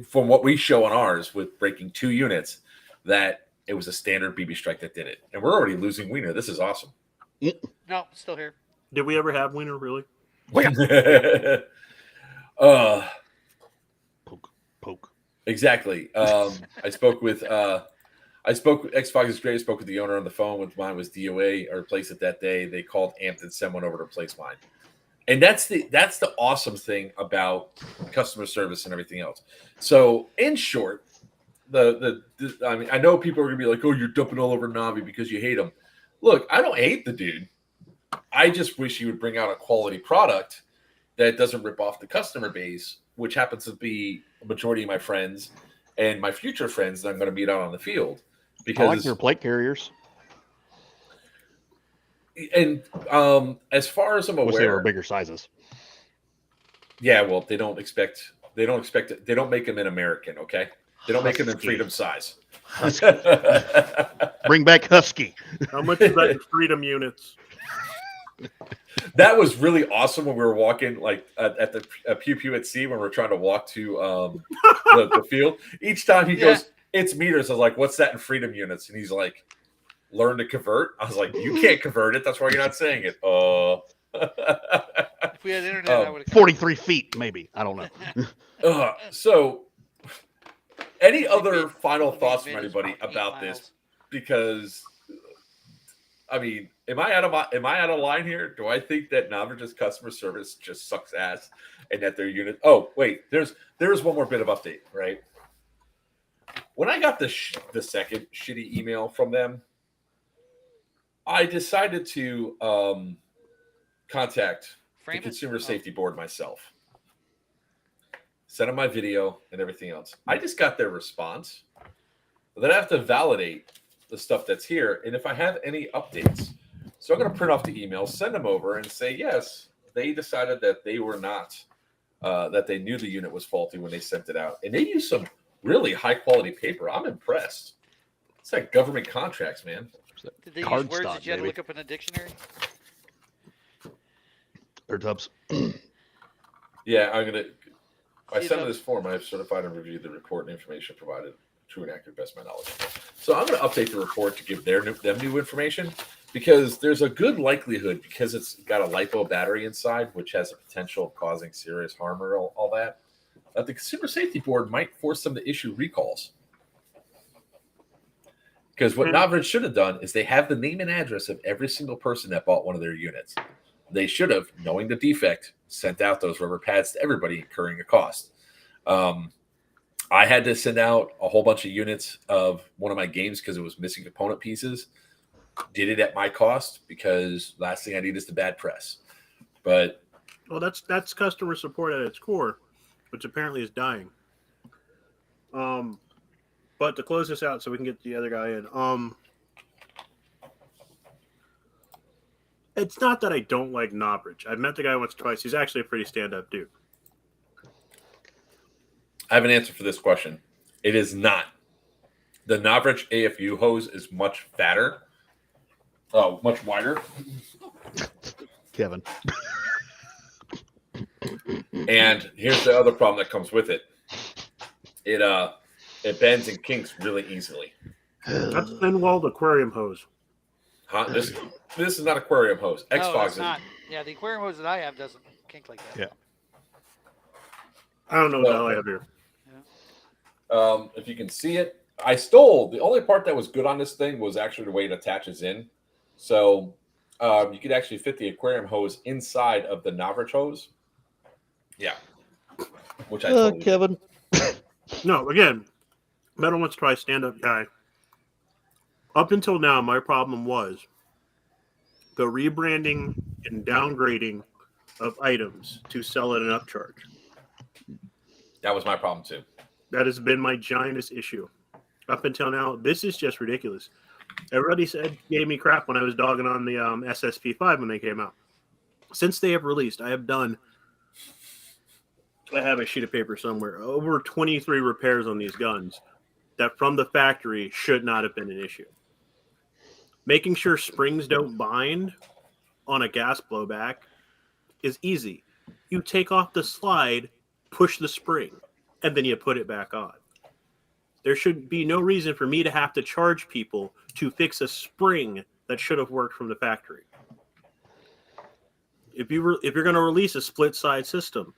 from what we show on ours, with breaking 2 units, that it was a standard BB strike that did it. And we're already losing Wiener. This is awesome. No, still here. Did we ever have Wiener, really? Poke. Exactly. I spoke with Xbox is great. I spoke with the owner on the phone. With mine was DOA or replaced it that day. They called Amped and sent one over to replace mine. And that's the awesome thing about customer service and everything else. So in short, I mean, I know people are gonna be like, "Oh, you're dumping all over Navi because you hate him." Look, I don't hate the dude. I just wish he would bring out a quality product that doesn't rip off the customer base, which happens to be a majority of my friends and my future friends that I'm going to meet out on the field. Because I like your plate carriers. And as far as I'm aware, they were bigger sizes. Yeah, well, they don't make them in American, okay? They don't make them in freedom size. Bring back Husky. How much is that in freedom units? That was really awesome when we were walking, like at the Pew Pew at Sea, when we are trying to walk to the field. Each time he goes, "It's meters." I was like, "What's that in freedom units?" And he's like, "Learn to convert." I was like, "You can't convert it. That's why you're not saying it." If we had internet, I would have 43 feet, maybe. I don't know. So, any other final thoughts from anybody about this? Because, I mean, am I out of line here? Do I think that Novrisch's customer service just sucks ass, and that their unit? Oh, wait, there's one more bit of update, right? When I got the second shitty email from them, I decided to contact the Consumer Safety Board myself. Send them my video and everything else. I just got their response. Then I have to validate the stuff that's here, and if I have any updates. So I'm going to print off the emails, send them over, and say, yes, they decided that they were not, that they knew the unit was faulty when they sent it out. And they used some really high-quality paper. I'm impressed. It's like government contracts, man. Did they use words that you had to look up in a dictionary? Or tubs. Yeah, I sent this form. I have certified and reviewed the report and information provided. true and accurate, best of my knowledge. So I'm going to update the report to give them new information because there's a good likelihood, because it's got a LiPo battery inside, which has a potential of causing serious harm or all that the Consumer Safety Board might force them to issue recalls. Because what Novrisch should have done is they have the name and address of every single person that bought one of their units. They should have, knowing the defect, sent out those rubber pads to everybody, incurring a cost. I had to send out a whole bunch of units of one of my games because it was missing component pieces. Did it at my cost because last thing I need is the bad press. But well, that's customer support at its core, which apparently is dying. But to close this out so we can get the other guy in, it's not that I don't like Novritsch. I've met the guy once or twice. He's actually a pretty stand-up dude. I have an answer for this question. It is not. The Novritsch AFU hose is much fatter. Oh, much wider. Kevin. And here's the other problem that comes with it. It bends and kinks really easily. That's thin-walled aquarium hose. Huh? This is not aquarium hose. No, X-Fogs it's is not. Yeah, the aquarium hose that I have doesn't kink like that. Yeah. I don't know what the hell I have here. If you can see it, I stole the only part that was good on this thing was actually the way it attaches in. So you could actually fit the aquarium hose inside of the Novrisch hose. Yeah. Which I totally Kevin. No, again, metal once twice, stand-up guy. Up until now, my problem was the rebranding and downgrading of items to sell at an upcharge. That was my problem too. That has been my giantest issue. Up until now, this is just ridiculous. Everybody gave me crap when I was dogging on the SSP5 when they came out. Since they have released, I have a sheet of paper somewhere, over 23 repairs on these guns that from the factory should not have been an issue. Making sure springs don't bind on a gas blowback is easy. You take off the slide, push the spring, and then you put it back on. There should be no reason for me to have to charge people to fix a spring that should have worked from the factory. If you're going to release a split side system,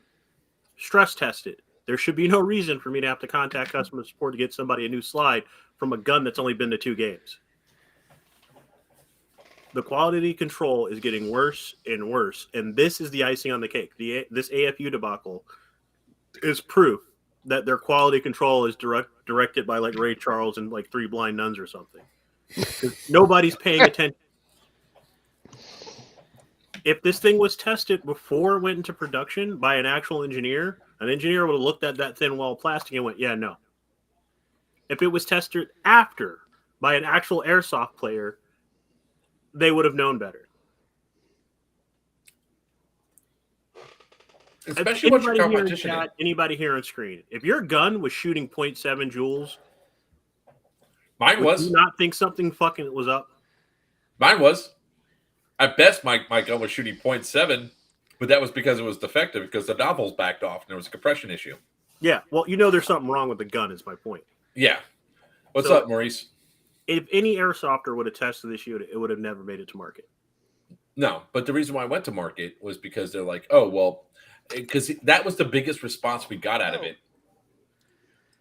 stress test it. There should be no reason for me to have to contact customer support to get somebody a new slide from a gun that's only been to 2 games. The quality control is getting worse and worse, and this is the icing on the cake. This AFU debacle is proof that their quality control is directed by like Ray Charles and like 3 Blind Nuns or something. Nobody's paying attention. If this thing was tested before it went into production by an actual engineer, an engineer would have looked at that thin wall plastic and went, yeah, no. If it was tested after by an actual airsoft player, they would have known better. Especially what your competition is. Anybody here on screen, if your gun was shooting 0.7 joules, mine was. Would you not think something fucking was up? Mine was. At best, my gun was shooting 0.7, but that was because it was defective because the nozzles backed off and there was a compression issue. Yeah, well, there's something wrong with the gun is my point. Yeah. What's up, Maurice? If any airsofter would have tested this unit, it would have never made it to market. No, but the reason why I went to market was because they're like, oh, well, because that was the biggest response we got out of it.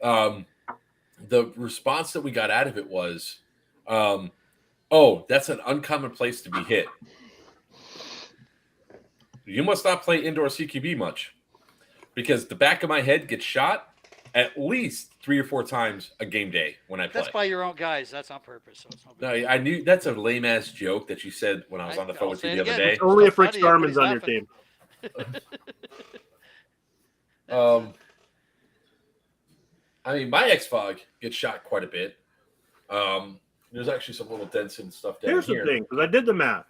The response that we got out of it was, oh, that's an uncommon place to be hit. You must not play indoor CQB much because the back of my head gets shot at least 3 or 4 times a game day when I play. That's by your own guys. That's on purpose. So it's no, I knew that's a lame ass joke that you said when I was on the phone with you the other day. It's only if Rick Starman's on your team. I mean, my X-Fog gets shot quite a bit. There's actually some little dents and stuff down here. Here's the thing, because I did the math.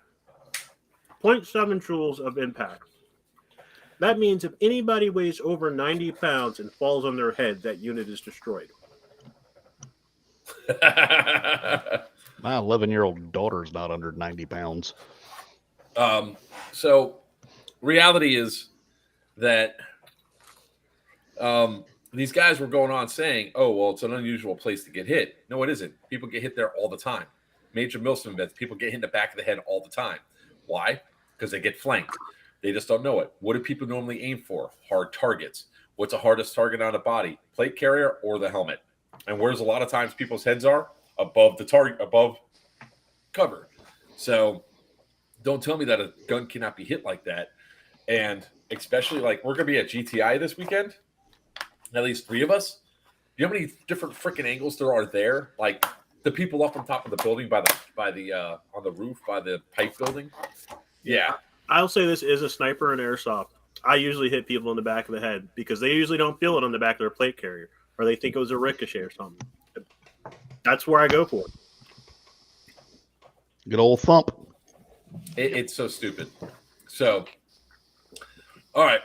0.7 joules of impact. That means if anybody weighs over 90 pounds and falls on their head, that unit is destroyed. My 11-year-old daughter is not under 90 pounds. So reality is that these guys were going on saying, oh, well, it's an unusual place to get hit. No, it isn't. People get hit there all the time. Major Milsim events, people get hit in the back of the head all the time. Why? Because they get flanked. They just don't know it. What do people normally aim for? Hard targets. What's the hardest target on a body? Plate carrier or the helmet? And where's a lot of times people's heads are? Above the target, above cover. So don't tell me that a gun cannot be hit like that. And especially like we're going to be at GTI this weekend. At least 3 of us. You know how many different freaking angles there are there? Like the people up on top of the building by the on the roof by the pipe building. Yeah. I'll say this is a sniper and airsoft. I usually hit people in the back of the head because they usually don't feel it on the back of their plate carrier, or they think it was a ricochet or something. That's where I go for it. Good old thump. It's so stupid. So, all right.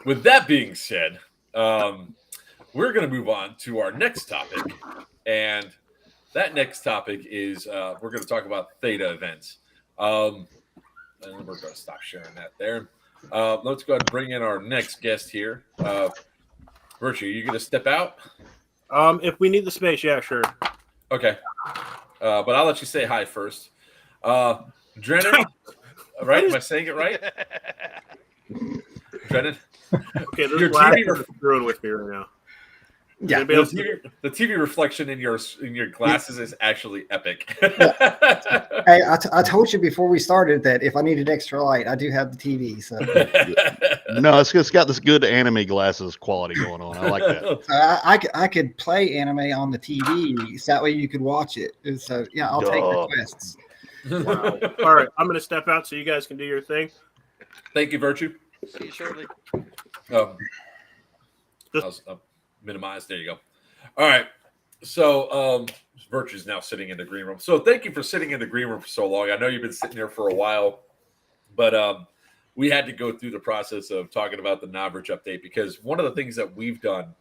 With that being said, we're going to move on to our next topic. And that next topic is we're going to talk about Theta Events. And we're going to stop sharing that there. Let's go ahead and bring in our next guest here. Virtue, you going to step out? If we need the space, yeah, sure. Okay. But I'll let you say hi first. Drennan, right? Am I saying it right? Drennan? Okay, Your this last TV is screwing with me right now. Yeah, The TV reflection in your glasses is actually epic. Hey, I told you before we started that if I needed extra light, I do have the TV. So No, it's got this good anime glasses quality going on. I like that. I could play anime on the TV, so that way you could watch it. So yeah, I'll take requests. Wow. All right, I'm going to step out so you guys can do your thing. Thank you, Virtue. See you shortly. I'll minimize. There you go. All right. So Virtue's now sitting in the green room. So thank you for sitting in the green room for so long. I know you've been sitting there for a while, but we had to go through the process of talking about the Novritsch update because one of the things that we've done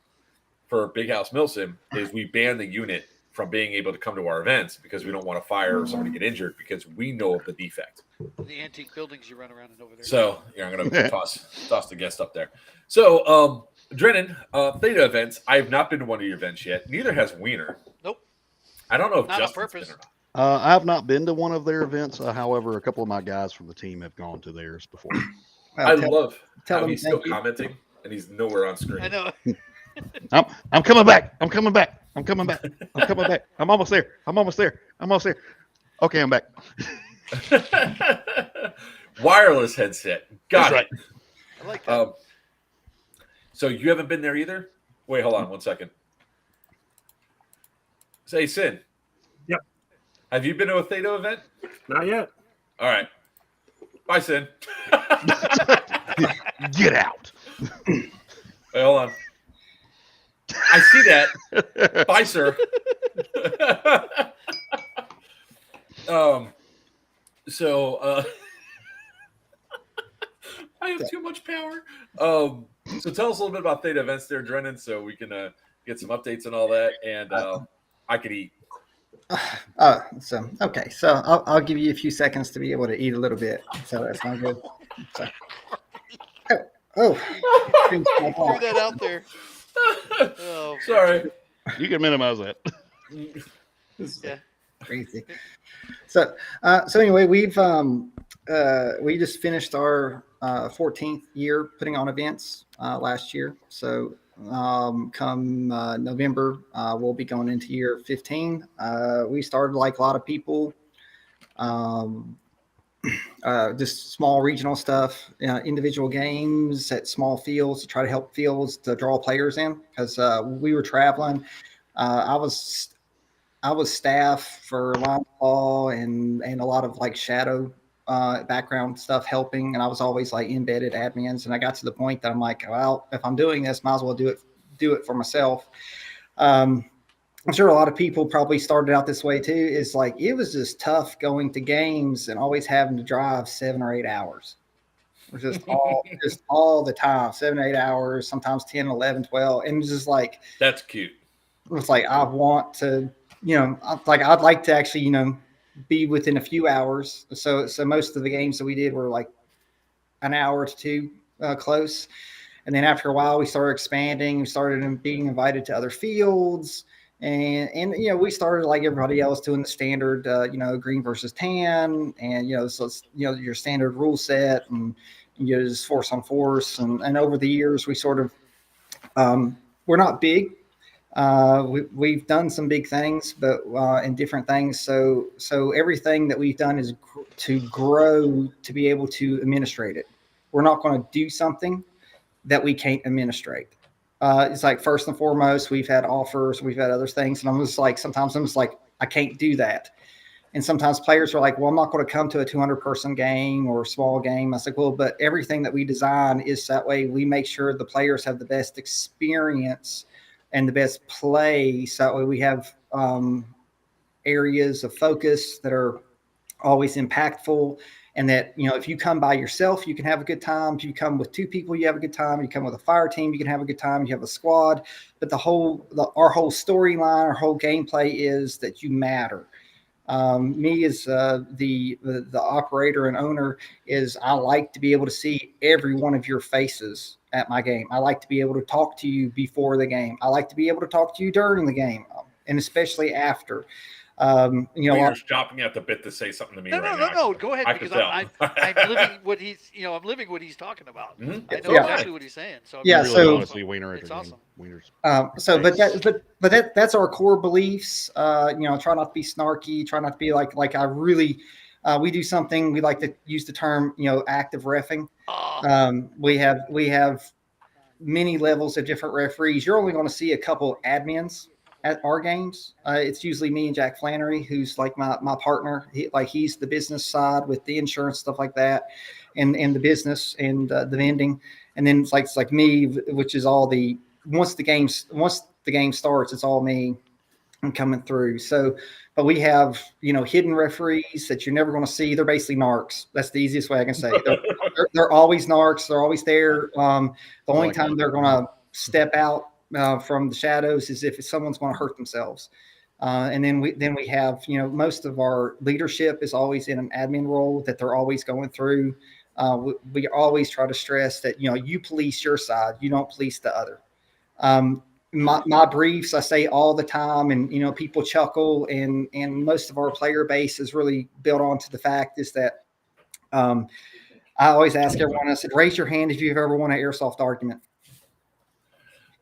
for Big House Milsim is we banned the unit from being able to come to our events because we don't want to fire or somebody get injured because we know of the defect. The antique buildings you run around in over there. So yeah, I'm gonna toss the guest up there. So Drennan, Theta Events. I have not been to one of your events yet. Neither has Wiener. Nope. I don't know if Not on Justin's purpose. been or not. I have not been to one of their events. However, a couple of my guys from the team have gone to theirs before. I love tell how him he's still thank you. commenting and he's nowhere on screen. I know. I'm coming back. I'm coming back. I'm coming back. I'm coming back. I'm almost there. I'm almost there. I'm almost there. Okay, I'm back. Wireless headset. Got That's it. I like that. So you haven't been there either? Wait, hold on 1 second. Say, Sin. Yep. Have you been to a Theta event? Not yet. All right. Bye, Sin. Get out. Wait, hold on. I see that. Bye, sir. I have too much power. So tell us a little bit about Theta Events there, Drennan, so we can get some updates and all that, and I could eat. So I'll give you a few seconds to be able to eat a little bit. So that's not good. So, Threw that out there. Oh, Sorry. You can minimize that. Yeah. crazy. So anyway, we just finished our 14th year putting on events last year. So come November, we'll be going into year 15. We started like a lot of people, just small regional stuff, individual games at small fields to try to help fields to draw players in because we were traveling. I was staff for line ball and a lot of like shadow background stuff helping, and I was always like embedded admins, and I got to the point that I'm like, well, if I'm doing this, might as well do it for myself. I'm sure a lot of people probably started out this way too. It's like it was just tough going to games and always having to drive 7 or 8 hours. It was just all the time, 7 or 8 hours, sometimes 10, 11, 12. And it's just like, That's cute. it's like, I want to, I'd like to actually, be within a few hours. So most of the games that we did were like an hour to two close. And then after a while, we started expanding. We started being invited to other fields. And we started like everybody else doing the standard, green versus tan, and so it's your standard rule set, and just force on force. And over the years, we sort of we're not big. We've done some big things, but and different things. So everything that we've done is to grow to be able to administrate it. We're not going to do something that we can't administrate. It's like first and foremost, we've had offers, we've had other things, and sometimes I'm just like, I can't do that. And sometimes players are like, well, I'm not going to come to a 200-person game or a small game. I said, well, but everything that we design is that way. We make sure the players have the best experience and the best play. So that way we have areas of focus that are always impactful. And that, if you come by yourself, you can have a good time. If you come with 2 people, you have a good time. You come with a fire team, you can have a good time. You have a squad. But our whole storyline, our whole gameplay is that you matter. Me as the operator and owner is I like to be able to see every one of your faces at my game. I like to be able to talk to you before the game. I like to be able to talk to you during the game, and especially after. Wiener's chopping at the bit to say something to me right now. No. Go ahead, because I'm living what he's talking about. Mm-hmm. I know exactly what he's saying. So yeah, really so honestly, Wiener, it's awesome. Wiener's but that's our core beliefs. Try not to be snarky. Try not to be like I really. We do something. We like to use the term active reffing. We have many levels of different referees. You're only going to see a couple admins at our games. It's usually me and Jack Flannery, who's like my partner. He's the business side with the insurance, stuff like that, and the business and the vending. And then it's like me, which is all once the game starts, it's all me and coming through. So, but we have hidden referees that you're never going to see. They're basically narcs. That's the easiest way I can say it. They're always narcs. They're always there. The only time they're going to step out from the shadows is if someone's going to hurt themselves. And then we have, most of our leadership is always in an admin role that they're always going through. We always try to stress that, you police your side, you don't police the other. My briefs, I say all the time, and, people chuckle, and most of our player base is really built onto the fact is that I always ask everyone, I said, raise your hand if you've ever won an airsoft argument.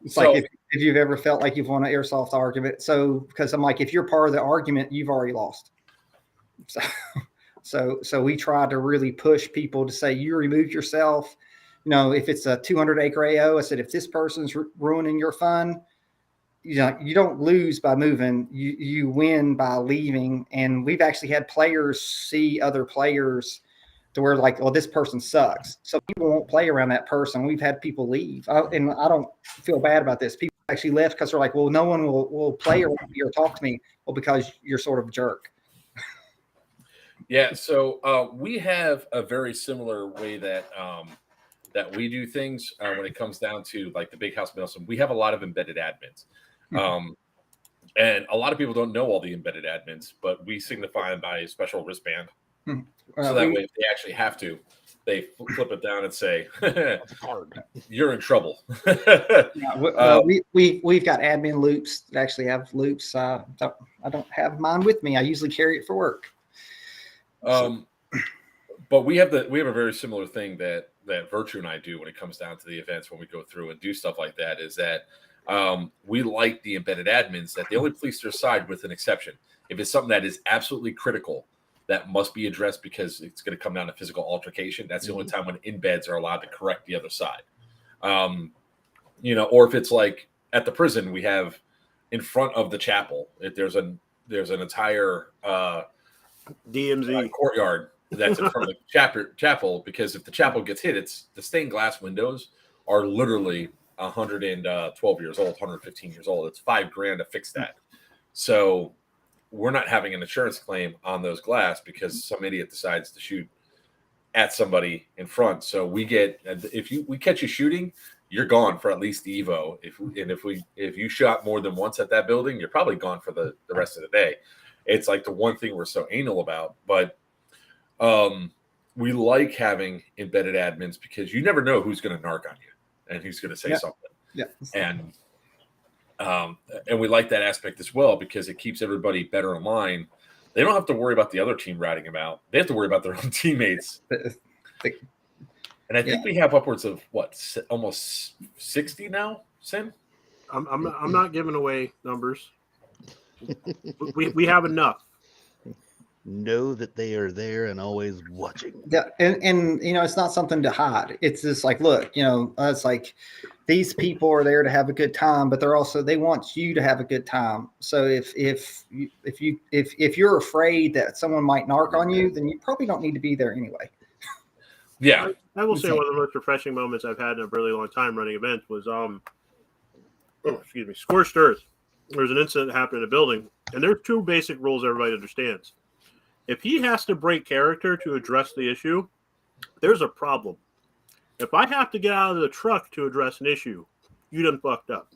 It's like if you've ever felt like you've won an airsoft argument. So, because I'm like, if you're part of the argument, you've already lost. So we try to really push people to say, you remove yourself. If it's a 200-acre AO, I said, if this person's ruining your fun, you don't lose by moving. You win by leaving. And we've actually had players see other players to where like, oh, this person sucks. So people won't play around that person. We've had people leave. And I don't feel bad about this. People actually left because they're like, well, no one will play around me or talk to me. Well, because you're sort of a jerk. Yeah. So we have a very similar way that we do things when it comes down to like the Big House Milsom. We have a lot of embedded admins. And a lot of people don't know all the embedded admins, but we signify them by a special wristband. So that way, if they actually have to, they flip it down and say, you're in trouble. We've got admin loops that actually have loops. I don't have mine with me. I usually carry it for work. But we have a very similar thing that Virtue and I do when it comes down to the events when we go through and do stuff like that is that we like the embedded admins that they only police their side with an exception. If it's something that is absolutely critical that must be addressed because it's going to come down to physical altercation, that's the only time when embeds are allowed to correct the other side. Or if it's like at the prison, we have in front of the chapel, if there's an entire DMZ courtyard that's in front of the chapel, because if the chapel gets hit, it's the stained glass windows are literally 112 years old, 115 years old. It's $5,000 to fix that. So we're not having an insurance claim on those glass because some idiot decides to shoot at somebody in front. So we catch you shooting, you're gone for at least the Evo. If you shot more than once at that building, you're probably gone for the rest of the day. It's like the one thing we're so anal about, but we like having embedded admins because you never know who's going to narc on you. and he's going to say Yeah. something. Yeah. And we like that aspect as well because it keeps everybody better in line. They don't have to worry about the other team ratting them out. They have to worry about their own teammates. And I think we have upwards of almost 60 now, Sim? I'm not giving away numbers. we have enough. Know that they are there and always watching. Yeah, and you know, it's not something to hide. It's just like, look, you know, it's like these people are there to have a good time, but they want you to have a good time. So if you're afraid that someone might narc on you, then you probably don't need to be there anyway. Yeah. I will say one of the most refreshing moments I've had in a really long time running events was Scorched Earth. There was an incident that happened in a building, and there's two basic rules everybody understands. If he has to break character to address the issue, there's a problem. If I have to get out of the truck to address an issue, you done fucked up.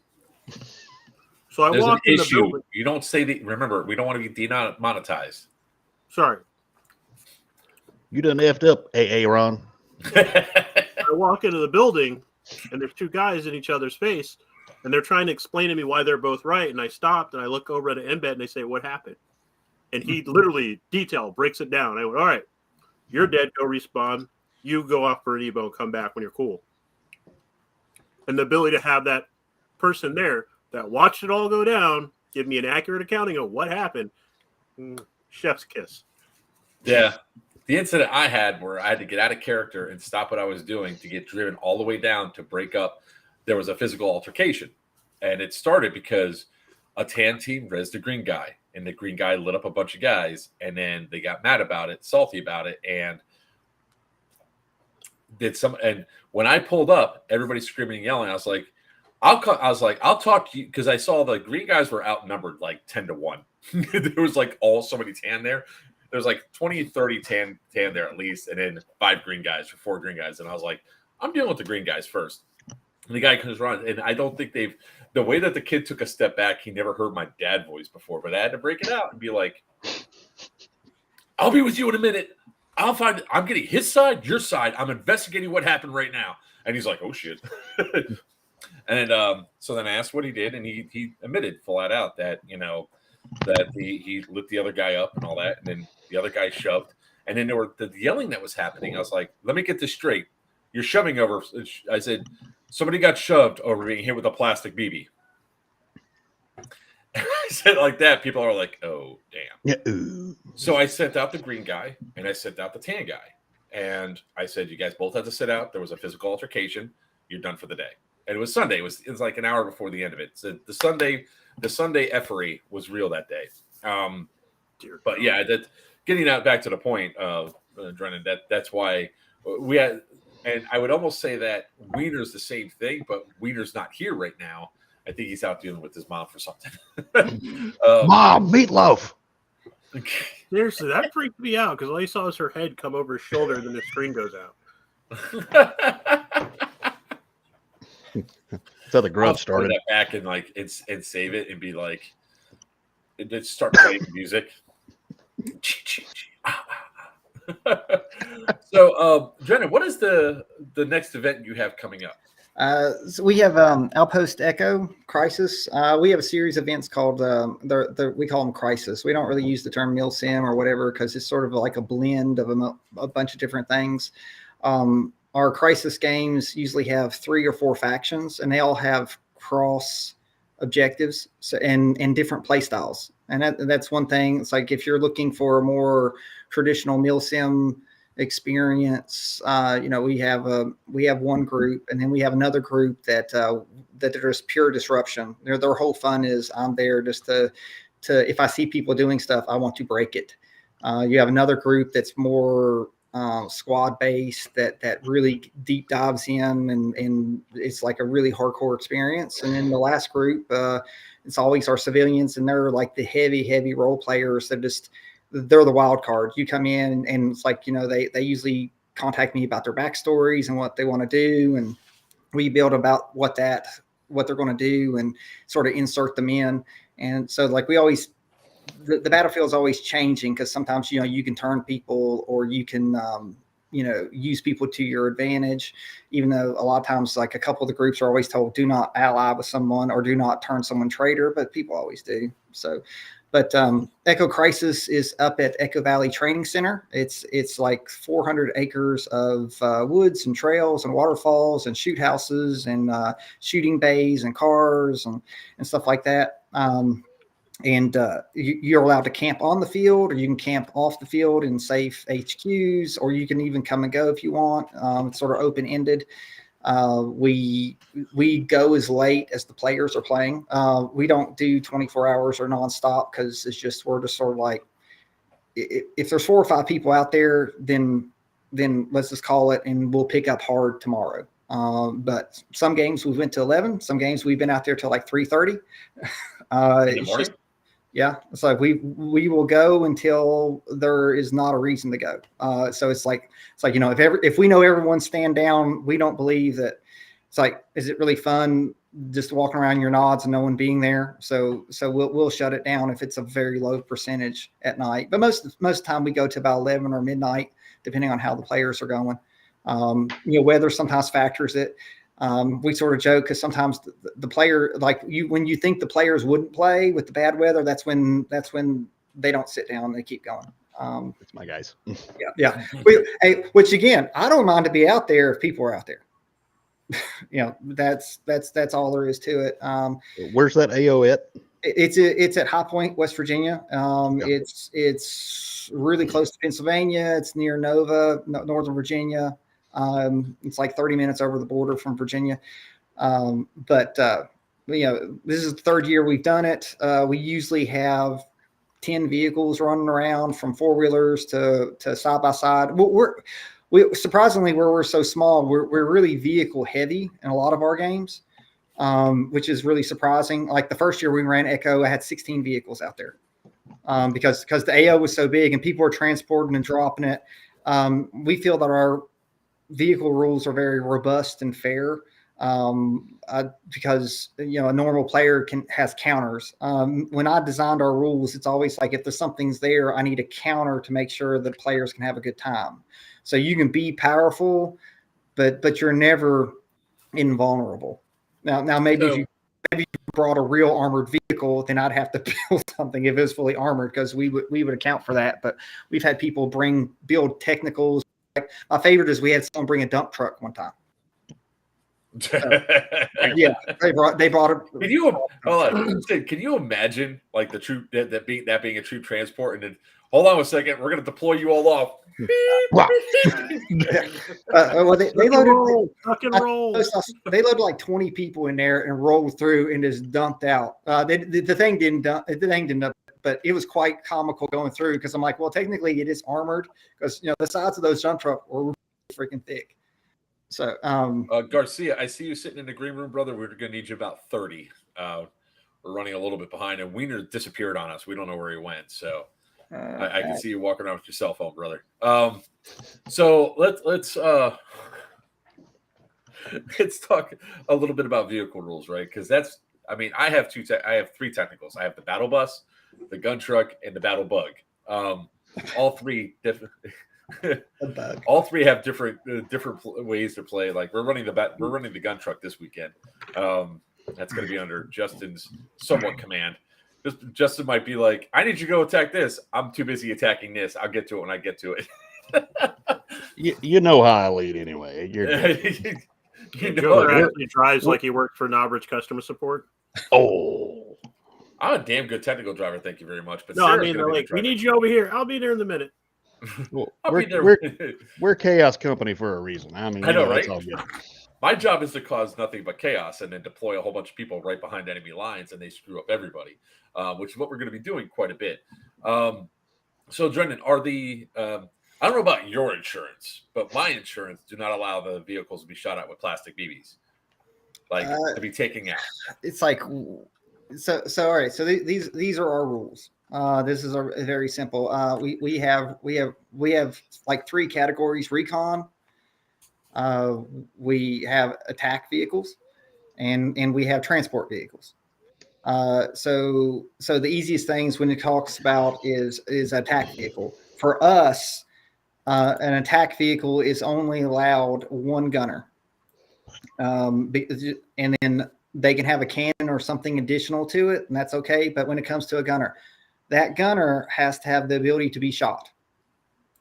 So I walked in the building. You don't say that. Remember, we don't want to be demonetized. Sorry. You done effed up, AA Ron. I walk into the building, and there's two guys in each other's face, and they're trying to explain to me why they're both right. And I stopped, and I look over at an embed, and they say, "What happened?" And he literally breaks it down. I went, "All right, you're dead. Go respawn. You go off for an Evo and come back when you're cool." And the ability to have that person there that watched it all go down, give me an accurate accounting of what happened. Chef's kiss. Yeah. The incident I had where I had to get out of character and stop what I was doing to get driven all the way down to break up, there was a physical altercation. And it started because a tan team rezzed the green guy, and the green guy lit up a bunch of guys, and then they got mad about it, salty about it, and and when I pulled up, everybody's screaming and yelling. I was like, I'll talk to you, because I saw the green guys were outnumbered like 10-1. There was like so many tan there. There's like 20, 30 tan there at least, and then 5 green guys or 4 green guys. And I was like, I'm dealing with the green guys first. And the guy comes around, and I don't think the way that the kid took a step back, he never heard my dad voice before, but I had to break it out and be like, I'll be with you in a minute. I'm getting his side, your side. I'm investigating what happened right now. And he's like, oh shit. And so then I asked what he did, and he admitted flat out that, you know, that he lit the other guy up and all that, and then the other guy shoved, and then there were the yelling that was happening. I was like, let me get this straight. You're shoving over. I said, somebody got shoved over being hit with a plastic BB. I said it like that. People are like, oh, damn. Yeah. So I sent out the green guy, and I sent out the tan guy. And I said, you guys both had to sit out. There was a physical altercation. You're done for the day. And it was Sunday. It was like an hour before the end of it. So the Sunday effery was real that day. But yeah, getting out back to the point of Drennan, that's why we had, and I would almost say that Wiener's the same thing, but Wiener's not here right now. I think he's out dealing with his mom for something. Mom, meatloaf. Seriously, that freaked me out because all you saw was her head come over his shoulder, and then the screen goes out. So the grub started. That back and like and save it and be like, and then start playing music. So, Jenna, what is the next event you have coming up? So we have Outpost Echo Crisis. We have a series of events called we call them Crisis. We don't really use the term MilSim or whatever because it's sort of like a blend of a bunch of different things. Our Crisis games usually have 3 or 4 factions, and they all have cross objectives and different play styles. And that's one thing. It's like if you're looking for a more traditional MilSim experience, we have one group, and then we have another group that there's pure disruption. Their whole fun is I'm there just to if I see people doing stuff, I want to break it. You have another group that's more squad based that really deep dives in and it's like a really hardcore experience. And then the last group, it's always our civilians, and they're like the heavy role players that they're the wild card. You come in and it's like, they usually contact me about their backstories and what they want to do. And we build about what they're going to do and sort of insert them in. And so like we always, the battlefield is always changing because sometimes, you can turn people or you can use people to your advantage, even though a lot of times, like a couple of the groups are always told, do not ally with someone or do not turn someone traitor, but people always do. So, but Echo Crisis is up at Echo Valley Training Center. It's like 400 acres of woods and trails and waterfalls and shoot houses and shooting bays and cars and stuff like that. And you're allowed to camp on the field, or you can camp off the field in safe HQs, or you can even come and go if you want. It's sort of open-ended. We go as late as the players are playing. We don't do 24 hours or nonstop because we're just sort of like, if there's 4 or 5 people out there, then let's just call it, and we'll pick up hard tomorrow. But some games we went to 11. Some games we've been out there till like 3:30. In the morning? Yeah, it's like we will go until there is not a reason to go. So it's like if we know everyone's stand down, we don't believe that. It's like, is it really fun just walking around your nods and no one being there? So we'll shut it down if it's a very low percentage at night. But most of the time we go to about 11 or midnight, depending on how the players are going. Weather sometimes factors it. We sort of joke because sometimes the player, when you think the players wouldn't play with the bad weather, that's when they don't sit down, they keep going. It's my guys. Yeah. Which again, I don't mind to be out there if people are out there. That's all there is to it. Where's that AO at? It's at High Point, West Virginia. It's really close to Pennsylvania. It's near Northern Virginia. It's like 30 minutes over the border from Virginia. But this is the 3rd year we've done it. We usually have 10 vehicles running around, from 4-wheelers to side by side. We surprisingly, where we're so small, we're really vehicle heavy in a lot of our games, which is really surprising. Like the first year we ran Echo, I had 16 vehicles out there because the AO was so big and people were transporting and dropping it. We feel that our vehicle rules are very robust and fair because a normal player has counters. When I designed our rules, it's always like, if there's something's there, I need a counter to make sure that players can have a good time. So you can be powerful, but you're never invulnerable. Now maybe if you brought a real armored vehicle, then I'd have to build something if it was fully armored, because we would account for that. But we've had people build technicals. My favorite is we had someone bring a dump truck one time. Yeah, they brought it. Can you imagine like the troop that being a troop transport, and then hold on a second, we're going to deploy you all off. Well, they loaded Tuck and roll. They loaded like 20 people in there and rolled through and just dumped out. The thing didn't dump, but it was quite comical going through, because I'm like, well, technically it is armored, because the sides of those dump trucks were freaking thick. So Garcia, I see you sitting in the green room, brother. We're going to need you about 30. We're running a little bit behind, and Wiener disappeared on us. We don't know where he went, so I can see you walking around with your cell phone, brother. So let's talk a little bit about vehicle rules, right? Because I have 3 technicals. I have the battle bus, the gun truck, and the battle bug. All 3 different. All 3 have different ways to play. Like we're running the gun truck this weekend. That's going to be under Justin's somewhat command. Justin might be like, I need you to go attack this. I'm too busy attacking this. I'll get to it when I get to it. you know how I lead anyway. You're Joe actually drives like he worked for Novritsch customer support. Oh, I'm a damn good technical driver. Thank you very much. But no, Sarah's I mean, they're like, we need you over here. I'll be there in a minute. well, I'll be there. we're chaos company for a reason. I mean, I know, right? That's all good. My job is to cause nothing but chaos and then deploy a whole bunch of people right behind enemy lines, and they screw up everybody, which is what we're going to be doing quite a bit. So, Brendan, I don't know about your insurance, but my insurance do not allow the vehicles to be shot at with plastic BBs, to be taken out. It's like, so all right. So these are our rules. This is very simple. We have like 3 categories: recon. We have attack vehicles, and we have transport vehicles. So the easiest things when it talks about is attack vehicle. For us, an attack vehicle is only allowed one gunner. And then they can have a cannon or something additional to it, and that's okay. But when it comes to a gunner, that gunner has to have the ability to be shot.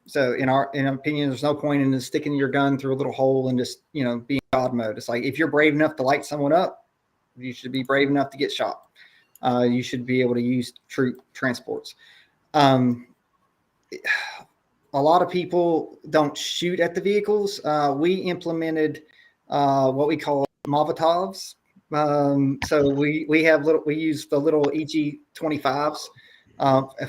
So in our opinion, there's no point in just sticking your gun through a little hole and just, you know, being God mode. It's like, if you're brave enough to light someone up, you should be brave enough to get shot. You should be able to use troop transports. A lot of people don't shoot at the vehicles. We implemented what we call Molotovs. So we use the little EG-25s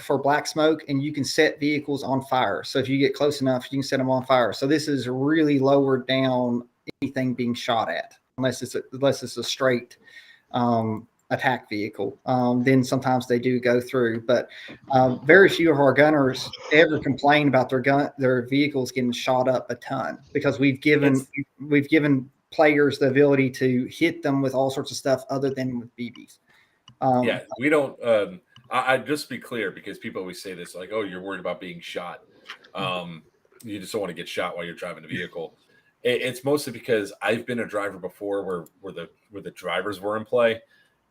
for black smoke, and you can set vehicles on fire. So if you get close enough, you can set them on fire. So this is really lowered down anything being shot at, unless it's a straight attack vehicle. Then sometimes they do go through, but very few of our gunners ever complain about their vehicles getting shot up a ton, because we've given players the ability to hit them with all sorts of stuff other than with BBs. Yeah, we don't. I just be clear, because people always say this, like, "Oh, you're worried about being shot. You just don't want to get shot while you're driving the vehicle." It's mostly because I've been a driver before where the drivers were in play,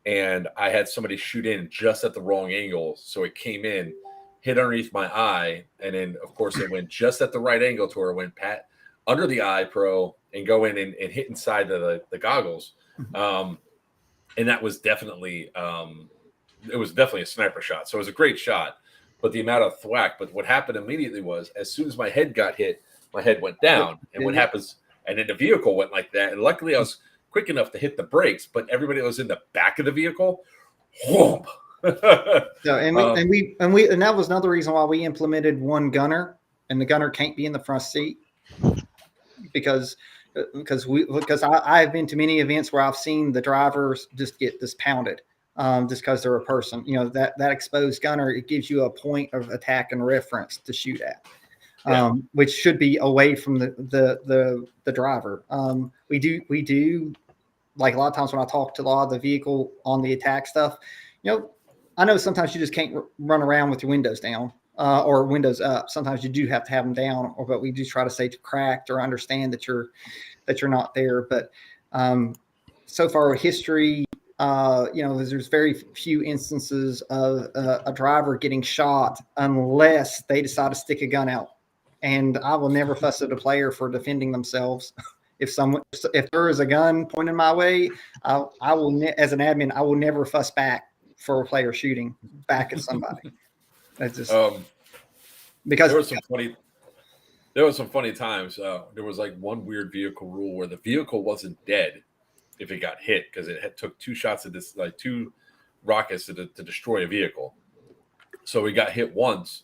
and I had somebody shoot in just at the wrong angle, so it came in, hit underneath my eye, and then of course it went just at the right angle to where it went pat under the eye pro and go in and hit inside the goggles, and that was definitely it was definitely a sniper shot. So it was a great shot, but the amount of thwack. But what happened immediately was, as soon as my head got hit, my head went down. And what happens, and then the vehicle went like that. And luckily I was quick enough to hit the brakes, but everybody that was in the back of the vehicle, whoomp. So, and that was another reason why we implemented one gunner, and the gunner can't be in the front seat, because I've been to many events where I've seen the drivers just get this pounded. Just because they're a person, you know, that exposed gunner, it gives you a point of attack and reference to shoot at, which should be away from the driver. We do like a lot of times when I talk to a lot of the vehicle on the attack stuff, you know, I know sometimes you just can't run around with your windows down or windows up. Sometimes you do have to have them down, but we do try to say to cracked or understand that you're not there. But so far history, you know, there's very few instances of a driver getting shot unless they decide to stick a gun out. And I will never fuss at a player for defending themselves. If there is a gun pointed my way, I will, as an admin, I will never fuss back for a player shooting back at somebody. That's just because there was some funny times. There was like one weird vehicle rule where the vehicle wasn't dead if it got hit, because it took two shots of this, like two rockets to destroy a vehicle. So we got hit once,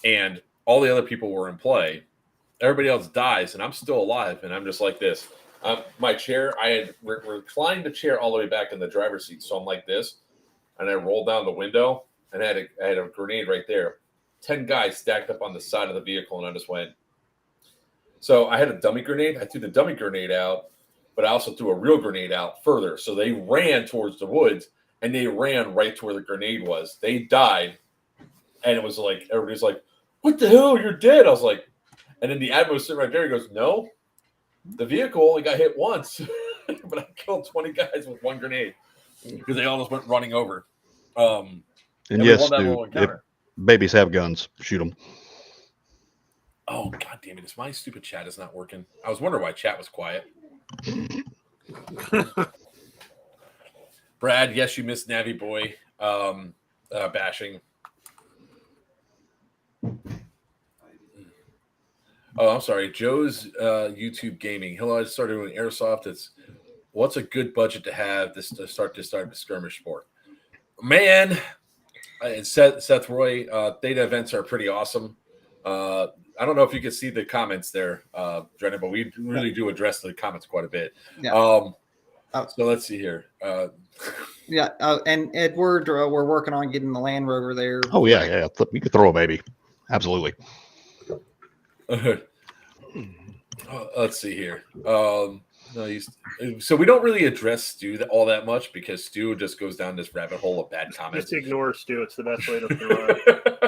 and all the other people were in play. Everybody else dies, and I'm still alive, and I'm just like this. My chair, I had reclined the chair all the way back in the driver's seat, so I'm like this, and I rolled down the window, and I had a grenade right there. 10 guys stacked up on the side of the vehicle, and I just went. So I had a dummy grenade. I threw the dummy grenade out, but I also threw a real grenade out further. So they ran towards the woods, and they ran right to where the grenade was. They died, and it was like, everybody's like, "What the hell? You're dead." I was like, and then the admin was sitting right there. He goes, "No, the vehicle only got hit once, but I killed 20 guys with one grenade because they all just went running over." And yes, dude, if babies have guns, shoot them. Oh, God damn it. My stupid chat is not working. I was wondering why chat was quiet. Brad, yes, you missed Navy Boy bashing. Oh, I'm sorry. Joe's YouTube gaming. He'll start doing airsoft. It's what's a good budget to have to start the skirmish sport? Man, and Seth Roy, Theta Events are pretty awesome. I don't know if you can see the comments there, Drennan, but we really do address the comments quite a bit. Yeah. So let's see here. And Edward, we're working on getting the Land Rover there. Oh yeah. You could throw a baby. Absolutely. Let's see here. So we don't really address Stu all that much because Stu just goes down this rabbit hole of bad comments. Just ignore Stu. It's the best way to throw it.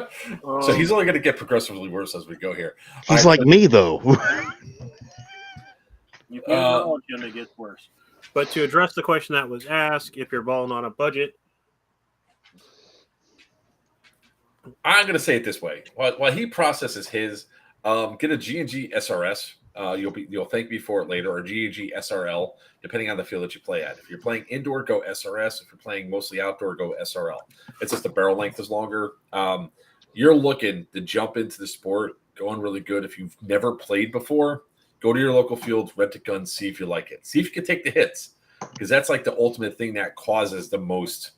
So he's only going to get progressively worse as we go here. He's like me, though. You can't acknowledge him, it gets worse. But to address the question that was asked, if you're balling on a budget, I'm going to say it this way: while he processes his, get a G&G SRS. You'll thank me for it later, or G&G SRL, depending on the field that you play at. If you're playing indoor, go SRS. If you're playing mostly outdoor, go SRL. It's just the barrel length is longer. You're looking to jump into the sport, going really good. If you've never played before, go to your local field, rent a gun, see if you like it. See if you can take the hits, because that's like the ultimate thing that causes the most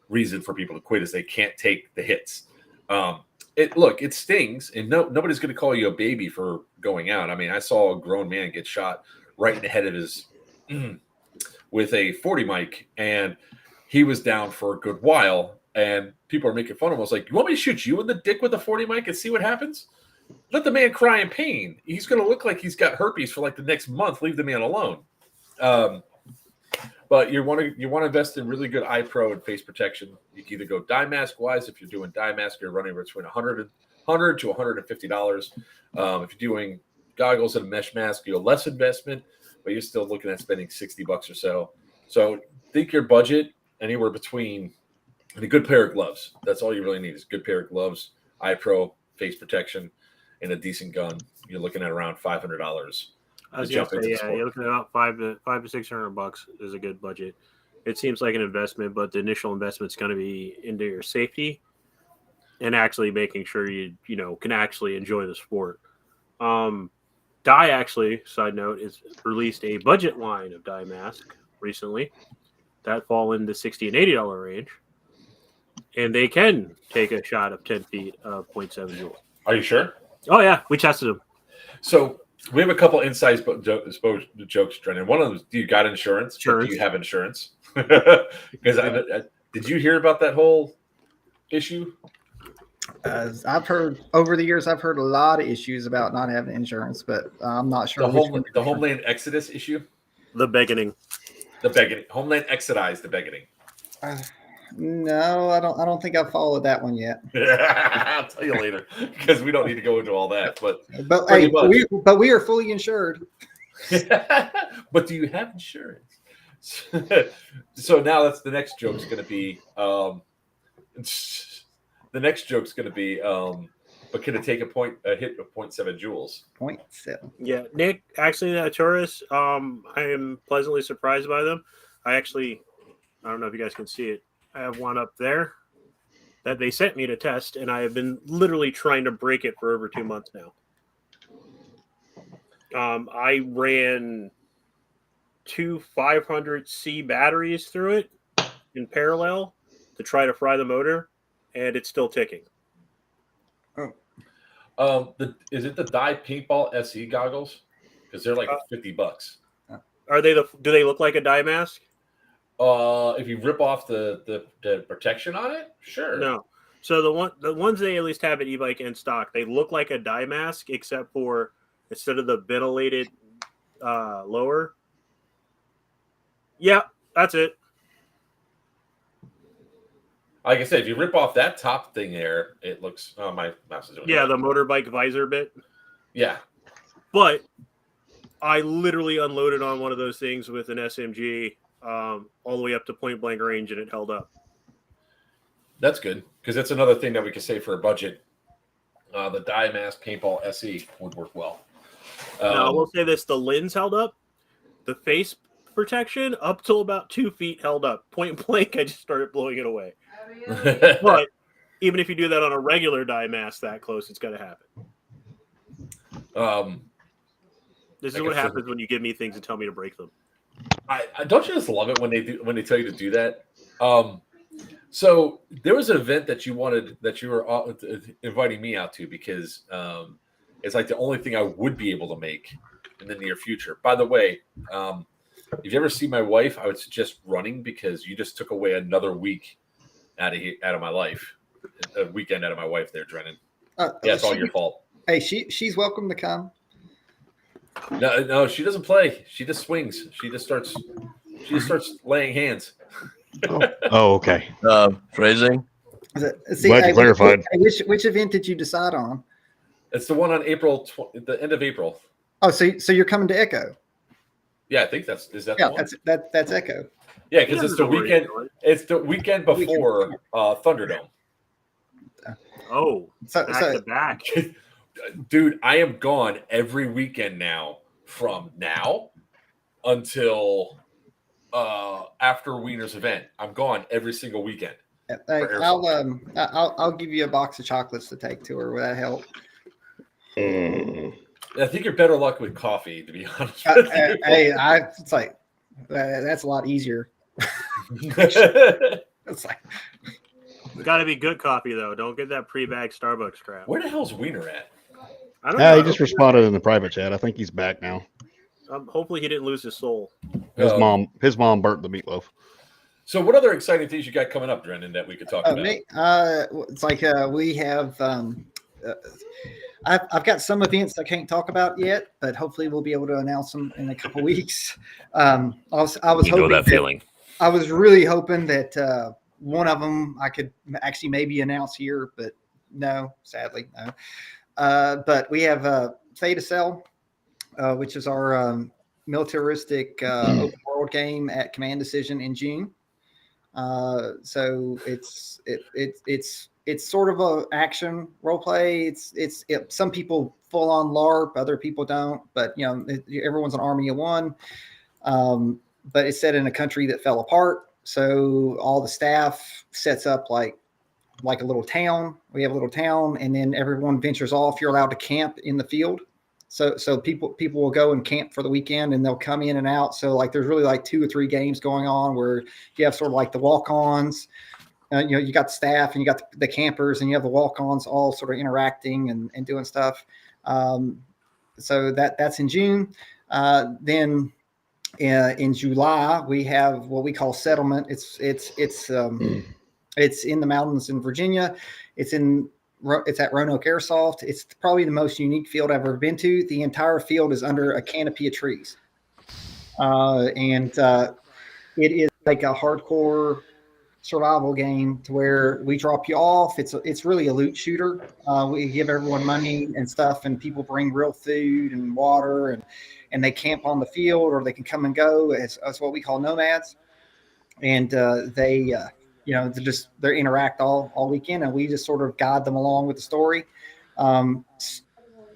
reason for people to quit is they can't take the hits. It stings, and nobody's going to call you a baby for going out. I mean, I saw a grown man get shot right in the head of his with a 40 mic, and he was down for a good while, and people are making fun of him. I was like, you want me to shoot you in the dick with a 40 mic and see what happens? Let the man cry in pain. He's going to look like he's got herpes for like the next month. Leave the man alone. But you want to invest in really good eye pro and face protection. You can either go dye mask wise. If you're doing dye mask, you're running between $100 to $150. If you're doing goggles and a mesh mask, you're less investment, but you're still looking at spending $60 or so. So think your budget anywhere between, and a good pair of gloves. That's all you really need is a good pair of gloves, eye pro, face protection, and a decent gun. You're looking at around $500. I was going to say, yeah, you're looking at about $500 to $600 is a good budget. It seems like an investment, but the initial investment is going to be into your safety and actually making sure you can actually enjoy the sport. Dye actually, side note, is released a budget line of dye mask recently that fall in the $60 and $80 range, and they can take a shot of 10 feet of 0.7 joules. Are you sure? Oh yeah, we tested them. So we have a couple inside jokes, Drennan. One of them is, do you got insurance? Do you have insurance? Because did you hear about that whole issue? As I've heard over the years, I've heard a lot of issues about not having insurance, but I'm not sure. The Homeland Exodus issue? The begging. Homeland Exodize the begging. No, I don't think I've followed that one yet. I'll tell you later, because we don't need to go into all that. But hey, we are fully insured. But do you have insurance? So now that's the next joke's going to be. The next joke's going to be. But can it take a hit of 0.7 joules? 0.7. Yeah, Nick. Actually, that Taurus. I am pleasantly surprised by them. I don't know if you guys can see it. I have one up there that they sent me to test, and I have been literally trying to break it for over 2 months now. I ran 2 500C batteries through it in parallel to try to fry the motor, and it's still ticking. Is it the dye paintball SE goggles? Because they're like $50. Are they do they look like a dye mask? If you rip off the protection on it, sure. No. So the ones they at least have at e-bike in stock, they look like a dye mask, except for instead of the ventilated lower. Yeah, that's it. Like I said, if you rip off that top thing there, it looks. Oh, my mouse is doing. Yeah, the motorbike visor bit. Yeah, but I literally unloaded on one of those things with an SMG. All the way up to point blank range, and it held up. That's good, because that's another thing that we could say for a budget. The dye mask paintball SE would work well. Now, I will say this: the lens held up, the face protection up till about 2 feet held up. Point blank, I just started blowing it away. But even if you do that on a regular dye mask that close, it's going to happen. This is what happens when you give me things and tell me to break them. I don't you just love it when they tell you to do that. So there was an event that you were inviting me out to, because it's like the only thing I would be able to make in the near future. By the way, if you ever see my wife, I would suggest running, because you just took away another week out of my life, a weekend out of my wife there, Drennan. Yeah, it's all your fault. Hey, she's welcome to come. No, she doesn't play. She just swings. She just starts laying hands. Oh, okay. Phrasing. See, Glad you clarified. Which event did you decide on? It's the one on the end of April. Oh, so you're coming to Echo? Yeah, I think is that Yeah, the one? that's Echo. Yeah, because it's the weekend. It's the weekend before Thunderdome. Oh, So back to back. Dude, I am gone every weekend now from now until after Wiener's event. I'm gone every single weekend. I'll give you a box of chocolates to take to her. Will that help? I think you're better luck with coffee, to be honest with you. It's like that's a lot easier. It's like It's got to be good coffee though. Don't get that pre-bagged Starbucks crap. Where the hell's Wiener at? I don't know. He just responded in the private chat. I think he's back now. Hopefully he didn't lose his soul. His mom burnt the meatloaf. So, what other exciting things you got coming up, Brendan, that we could talk about? It's like we have. I've got some events I can't talk about yet, but hopefully we'll be able to announce them in a couple weeks. I was hoping that feeling. I was really hoping that one of them I could actually maybe announce here, but no, sadly no. But we have Theta Cell, which is our militaristic open world game at Command Decision in June. So it's sort of a action role play. It's some people full on LARP, other people don't. But everyone's an army of one. But it's set in a country that fell apart. So all the staff sets up like a little town. We have a little town, and then everyone ventures off. You're allowed to camp in the field. So people will go and camp for the weekend, and they'll come in and out. So like there's really like 2 or 3 games going on where you have sort of like the walk-ons. You got the staff and you got the campers and you have the walk-ons all sort of interacting and doing stuff. So that's in June. Then in July we have what we call settlement. It's in the mountains in Virginia. It's at Roanoke Airsoft. It's probably the most unique field I've ever been to. The entire field is under a canopy of trees. And it is like a hardcore survival game to where we drop you off. It's really a loot shooter. We give everyone money and stuff, and people bring real food and water, and they camp on the field, or they can come and go as what we call nomads. And they interact all weekend, and we just sort of guide them along with the story.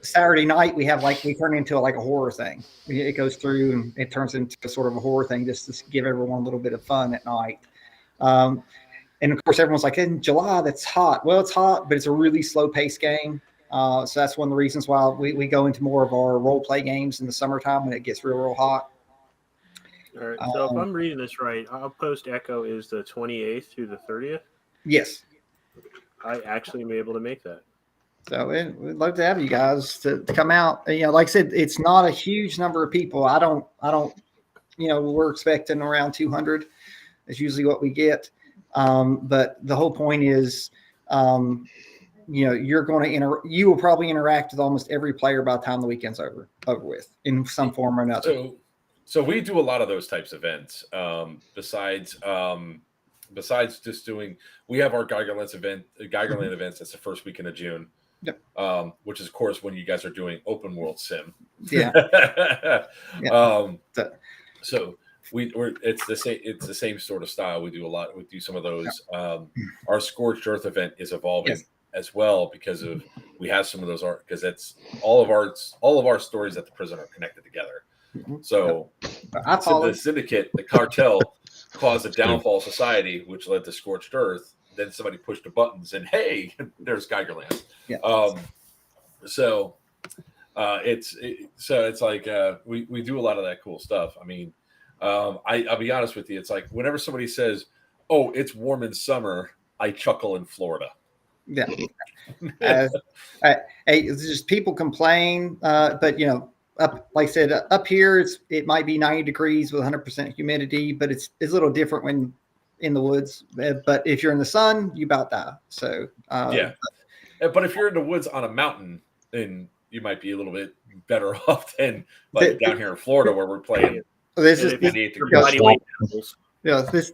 Saturday night we turn into a horror thing. It goes through and it turns into sort of a horror thing just to give everyone a little bit of fun at night. And of course everyone's like, in July that's hot. Well, it's hot, but it's a really slow paced game. So that's one of the reasons why we go into more of our role play games in the summertime when it gets real hot. All right. So if I'm reading this right, Outpost Echo is the 28th through the 30th. Yes. I actually am able to make that. So we'd love to have you guys to come out. Like I said, it's not a huge number of people. I don't. We're expecting around 200. Is usually what we get. But the whole point is, you're going to you will probably interact with almost every player by the time the weekend's over with in some form or another. So we do a lot of those types of events. Besides just doing, we have our Geigerland events. That's the first weekend of June. Yep. Which is of course when you guys are doing open world sim. Yeah. So it's the same sort of style. We do some of those. Our Scorched Earth event is evolving as well because we have some of those art, because it's all of our stories at the prison are connected together. So the syndicate, the cartel caused a downfall of society, which led to Scorched Earth. Then somebody pushed the buttons and hey, there's Geigerland. Yeah. So it's like we do a lot of that cool stuff. I mean, I'll be honest with you. It's like whenever somebody says, "Oh, it's warm in summer," I chuckle in Florida. Yeah. It's just people complain, but up, like I said, up here it might be 90 degrees with 100% humidity, but it's a little different when in the woods. But if you're in the sun, you about die. So but if you're in the woods on a mountain, then you might be a little bit better off than down here in Florida where we're playing. This is Yeah, this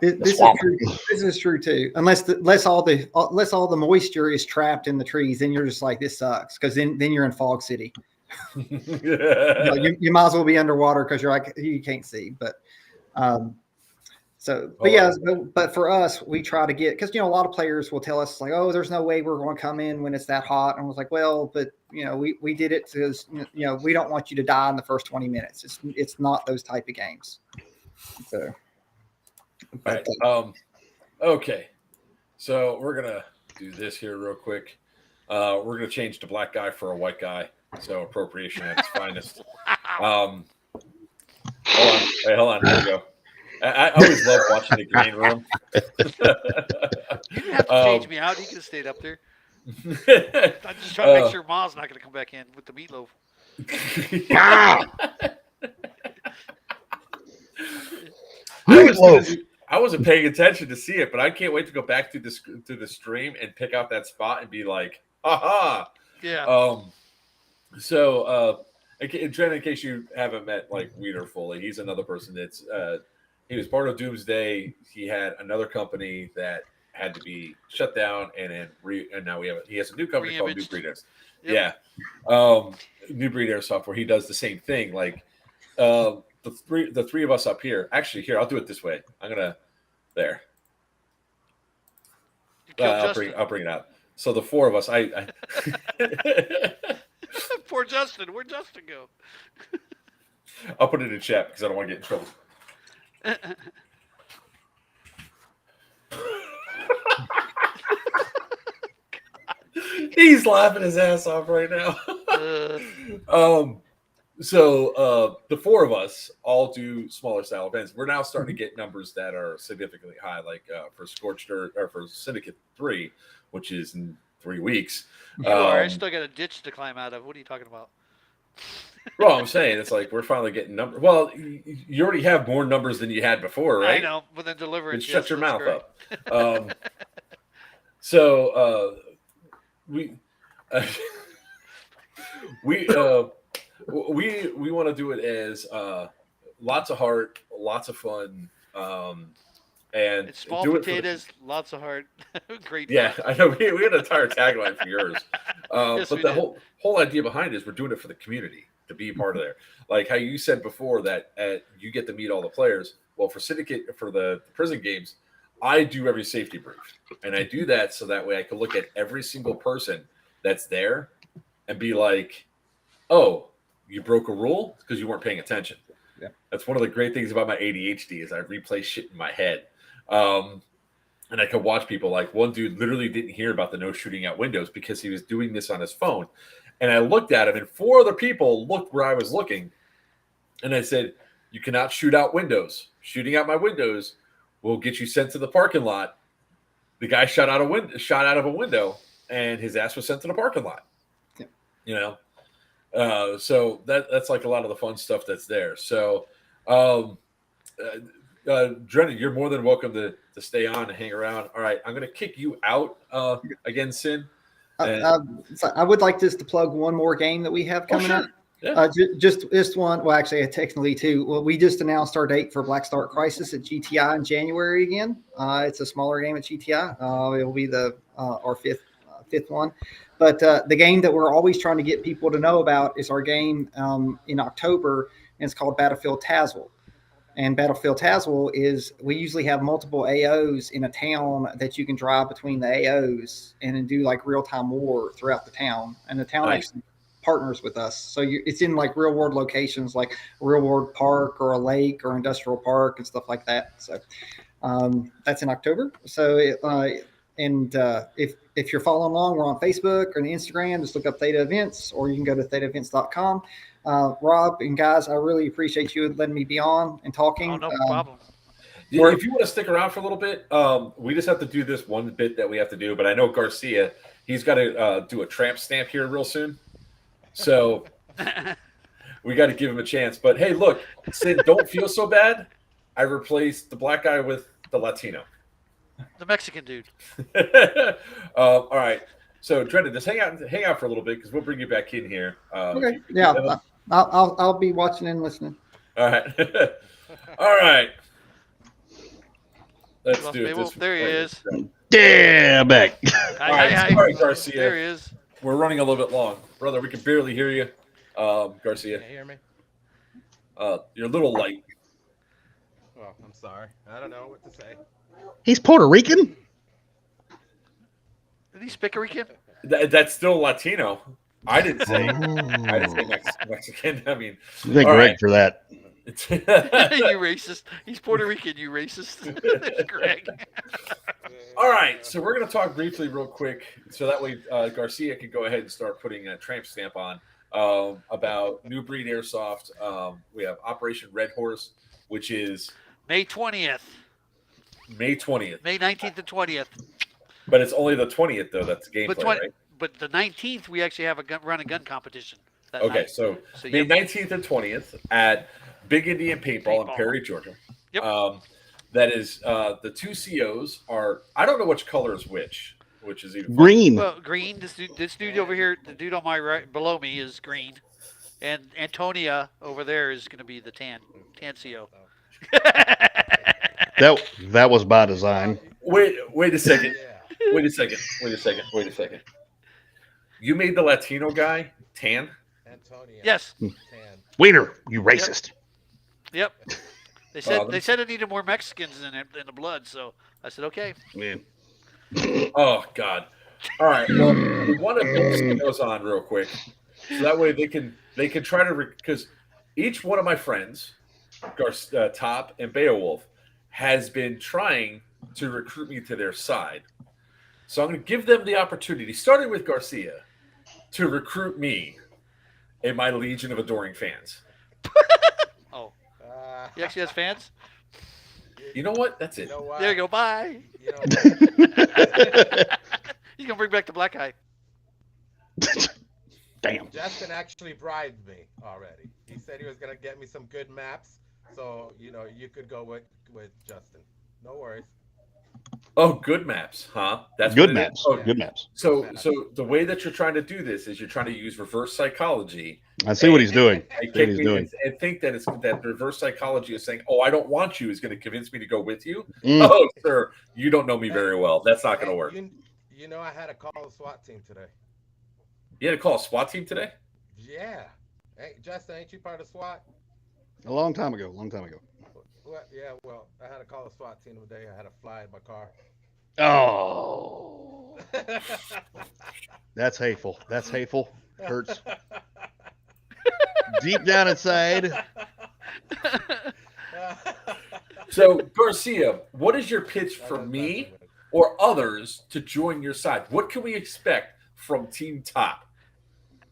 is true. This is true too. Unless all the moisture is trapped in the trees, then you're just like, this sucks, because then you're in fog city. You might as well be underwater because you're like, you can't see. But but for us, we try to get, because a lot of players will tell us like, oh, there's no way we're going to come in when it's that hot, and I was like, well, but we did it because we don't want you to die in the first 20 minutes. It's not those type of games. So. Right. Okay. So we're gonna do this here real quick. We're gonna change the black guy for a white guy. So appropriation at its finest. Hold on. Hey, hold on. Here we go. I always love watching the green room. You didn't have to change me out. You could have stayed up there. I'm just trying to make sure Ma's not going to come back in with the meatloaf. I wasn't paying attention to see it, but I can't wait to go back to the stream and pick out that spot and be like, "Aha!" Yeah. So, in case you haven't met like Weeder fully, he's another person that's he was part of Doomsday. He had another company that had to be shut down, and now he has a new company called Nu Breed Airsoft. Yep. Yeah, Nu Breed Airsoft, where he does the same thing. Like the three of us up here. Actually, here I'll do it this way. I'm gonna there. I'll bring it out. So the four of us. I Poor Justin. Where'd Justin go? I'll put it in chat because I don't want to get in trouble. He's laughing his ass off right now. So the four of us all do smaller style events. We're now starting to get numbers that are significantly high, like for Scorched Earth or for Syndicate 3, which is in 3 weeks. I still got a ditch to climb out of. What are you talking about? Well, I'm saying it's like we're finally getting numbers. Well, you already have more numbers than you had before, right? I know, but then delivering. Shut your mouth up. So we want to do it as lots of heart, lots of fun, and it's small potatoes, lots of heart. Great. Yeah, fun. I know. We had an entire tagline for yours, yes, but the whole idea behind it is we're doing it for the community to be part of there. Like how you said before that you get to meet all the players. Well, for Syndicate, for the prison games, I do every safety brief, and I do that so that way I can look at every single person that's there and be like, "Oh, you broke a rule because you weren't paying attention." Yeah, that's one of the great things about my ADHD is I replay shit in my head. And I could watch people, like one dude literally didn't hear about the no shooting out windows because he was doing this on his phone. And I looked at him and 4 other people looked where I was looking. And I said, you cannot shoot out windows. Shooting out my windows will get you sent to the parking lot. The guy shot out of a window and his ass was sent to the parking lot. Yeah. So that's like a lot of the fun stuff that's there. So, Drennan, you're more than welcome to stay on and hang around. All right, I'm going to kick you out again, Sin. So I would like just to plug one more game that we have coming up. Yeah. Just this one. Well, actually, technically two. Well, we just announced our date for Black Start Crisis at GTI in January again. It's a smaller game at GTI. It will be our fifth one. But the game that we're always trying to get people to know about is our game in October, and it's called Battlefield Tazewell. And Battlefield Tazewell is, we usually have multiple AOs in a town that you can drive between the AOs and then do like real-time war throughout the town. And the town actually partners with us. So it's in like real world locations, like a real world park or a lake or industrial park and stuff like that. So that's in October. So if you're following along, we're on Facebook or on Instagram, just look up Theta Events, or you can go to thetaevents.com. Rob and guys, I really appreciate you letting me be on and talking. Oh, no problem. If you want to stick around for a little bit, we just have to do this one bit that we have to do. But I know Garcia, he's got to do a tramp stamp here real soon. So we got to give him a chance. But hey, look, Sid, don't feel so bad. I replaced the black guy with the Latino. The Mexican dude. All right. So, Drennan, just hang out for a little bit because we'll bring you back in here. Okay. Yeah. I'll be watching and listening. All right. All right. Let's Lost do it. Beowulf. This There he is. Yeah, back. All right, sorry, Garcia. There he is. We're running a little bit long, brother. We can barely hear you, Garcia. Can't hear me? You're a little light. Oh, I'm sorry. I don't know what to say. He's Puerto Rican. Is he Puerto Rican? That's still Latino. I didn't say. Oh. I didn't say Mexican. I mean, Thank all Greg right. for that. You racist. He's Puerto Rican, you racist. There's Greg. All right, so we're going to talk briefly, real quick, so that way Garcia can go ahead and start putting a tramp stamp on about Nu Breed Airsoft. We have Operation Red Horse, which is May 20th. May 20th. May 19th and 20th. But it's only the 20th, though. That's gameplay, right? But the 19th, we actually have a run and gun competition. That Okay, night. so May 19th and 20th at Big Indian Paintball in Perry, Georgia. Yep. That is the two COs are, I don't know which color is which is even Green. Well, green. This dude over here, the dude on my right below me is green, and Antonia over there is going to be the tan CO. That was by design. Wait a second. Yeah. Wait a second. You made the Latino guy tan? Antonia. Yes. Tan. Wiener, you racist. Yep. They said it needed more Mexicans in the blood, so I said okay. Man. Oh God! All right. Well, we want to put those on real quick, so that way they can try to because each one of my friends, Top and Beowulf, has been trying to recruit me to their side. So I'm going to give them the opportunity, starting with Garcia, to recruit me and my legion of adoring fans. Oh, he actually has fans. You know what? That's it. You know what? There you go. Bye. You know what? He's gonna bring back the black eye. Damn. Justin actually bribed me already. He said he was gonna get me some good maps, so you could go with Justin. No worries. Oh, good maps, huh? That's Good what it is? maps. Oh, Good maps. So the way that you're trying to do this is you're trying to use reverse psychology. I see what he's doing. I See what he's doing. think that it's that reverse psychology is saying, "Oh, I don't want you," is going to convince me to go with you. Mm. Oh, sir, you don't know me very well. That's not going to work. You know, I had to call the SWAT team today. You had to call a SWAT team today? Yeah. Hey, Justin, ain't you part of SWAT? A long time ago. Well, yeah. Well, I had to call the SWAT team today. I had to fly in my car. Oh. That's hateful. Hurts deep down inside. So, Garcia, what is your pitch for me or others to join your side? What can we expect from Team Top?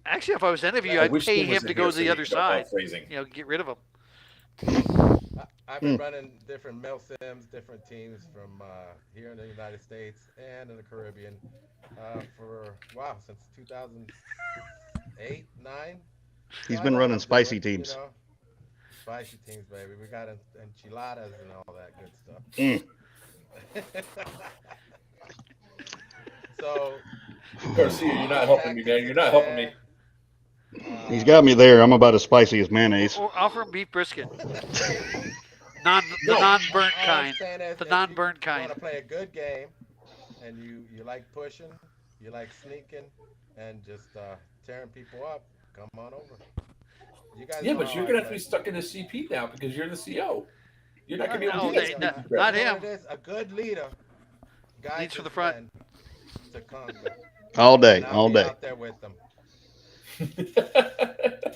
Actually, if I was any of you, I I'd wish pay Tim was him to in go here to so the he other could talk about side. phrasing. Get rid of him. I've been running different Mel Sims, different teams from here in the United States and in the Caribbean since 2008, 9. He's So been I know running how to do spicy it, teams. Spicy teams, baby. We got enchiladas and all that good stuff. Mm. So, Garcia, you're not helping me, man. You're not helping me. He's got me there. I'm about as spicy as mayonnaise. Or offer him beef brisket. Non-burnt kind. The non-burnt You kind. want to play a good game, and you like pushing, you like sneaking, and just tearing people up. Come on over. You guys. Yeah, know but how you're I going to have to play. be stuck in the CP now because you're the CO. You're not going to be able No, to do that. not You know him. what it is? A good leader guides Leads from the his front. men to conquer. All day, And I'll all be day. out there with them.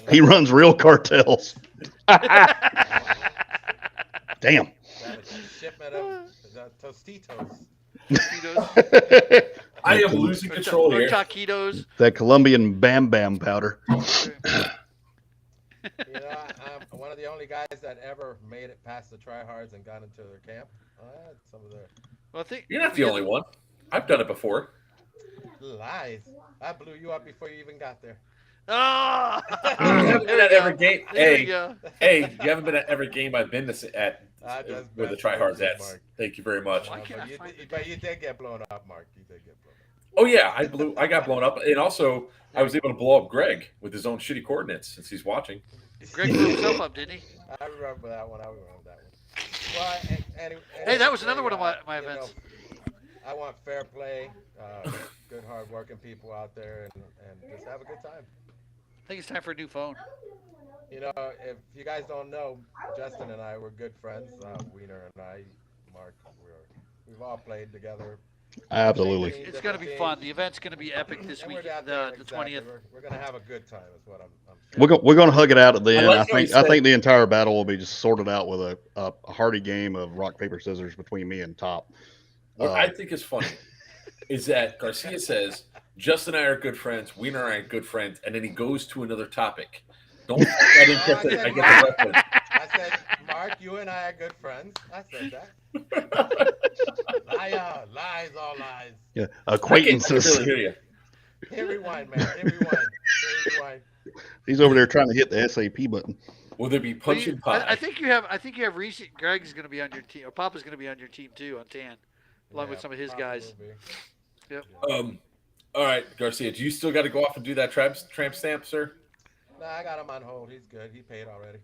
He runs real cartels. Damn. Got a shipment of Tostitos. I am losing control Or here. taquitos. That Colombian Bam Bam powder. I'm one of the only guys that ever made it past the tryhards and got into their camp. I had some of their Well, I think You're not the only one. I've done it before. lies. I blew you up before you even got there. Oh! You haven't been at every game. There we Hey, go. hey, you haven't been at every game I've been at I just where the messed tryhards with you, at. Mark. Thank you very much. Why can't I find But you did get blown up, Mark. You did get blown up. Oh yeah, I got blown up, and also I was able to blow up Greg with his own shitty coordinates since he's watching. Greg blew himself up, didn't he? I remember that one. I remember that one. Well, Hey, that was another one of my you know, events. I want fair play, good, hard-working people out there, and just have a good time. I think it's time for a new phone. You know, if you guys don't know, Justin and I were good friends. Wiener and I, Mark, we've all played together. Absolutely. It's going to be fun. The event's going to be epic this And week, we're out there, the exactly. 20th. We're going to have a good time. Is what I'm saying. We're going to hug it out at the end. like how he I said- think the entire battle will be just sorted out with a hearty game of rock paper scissors between me and Top. What I think is funny is that Garcia says, Justin and I are good friends, Wiener and I are good friends, and then he goes to another topic. Don't I didn't get the, I get the reference. I said, Mark, you and I are good friends. I said that. Lies, all lies. Yeah, I acquaintances. can't really hear you. Hit rewind, man. Hit rewind. Hit rewind. He's over there trying to hit the SAP button. Will there be punching I pie? think you have Reese. Greg's going to be on your team, or Papa's going to be on your team too on tan, along with some of his guys. Yep. All right, Garcia, do you still got to go off and do that tramp stamp, sir? Nah, I got him on hold. He's good. He paid already.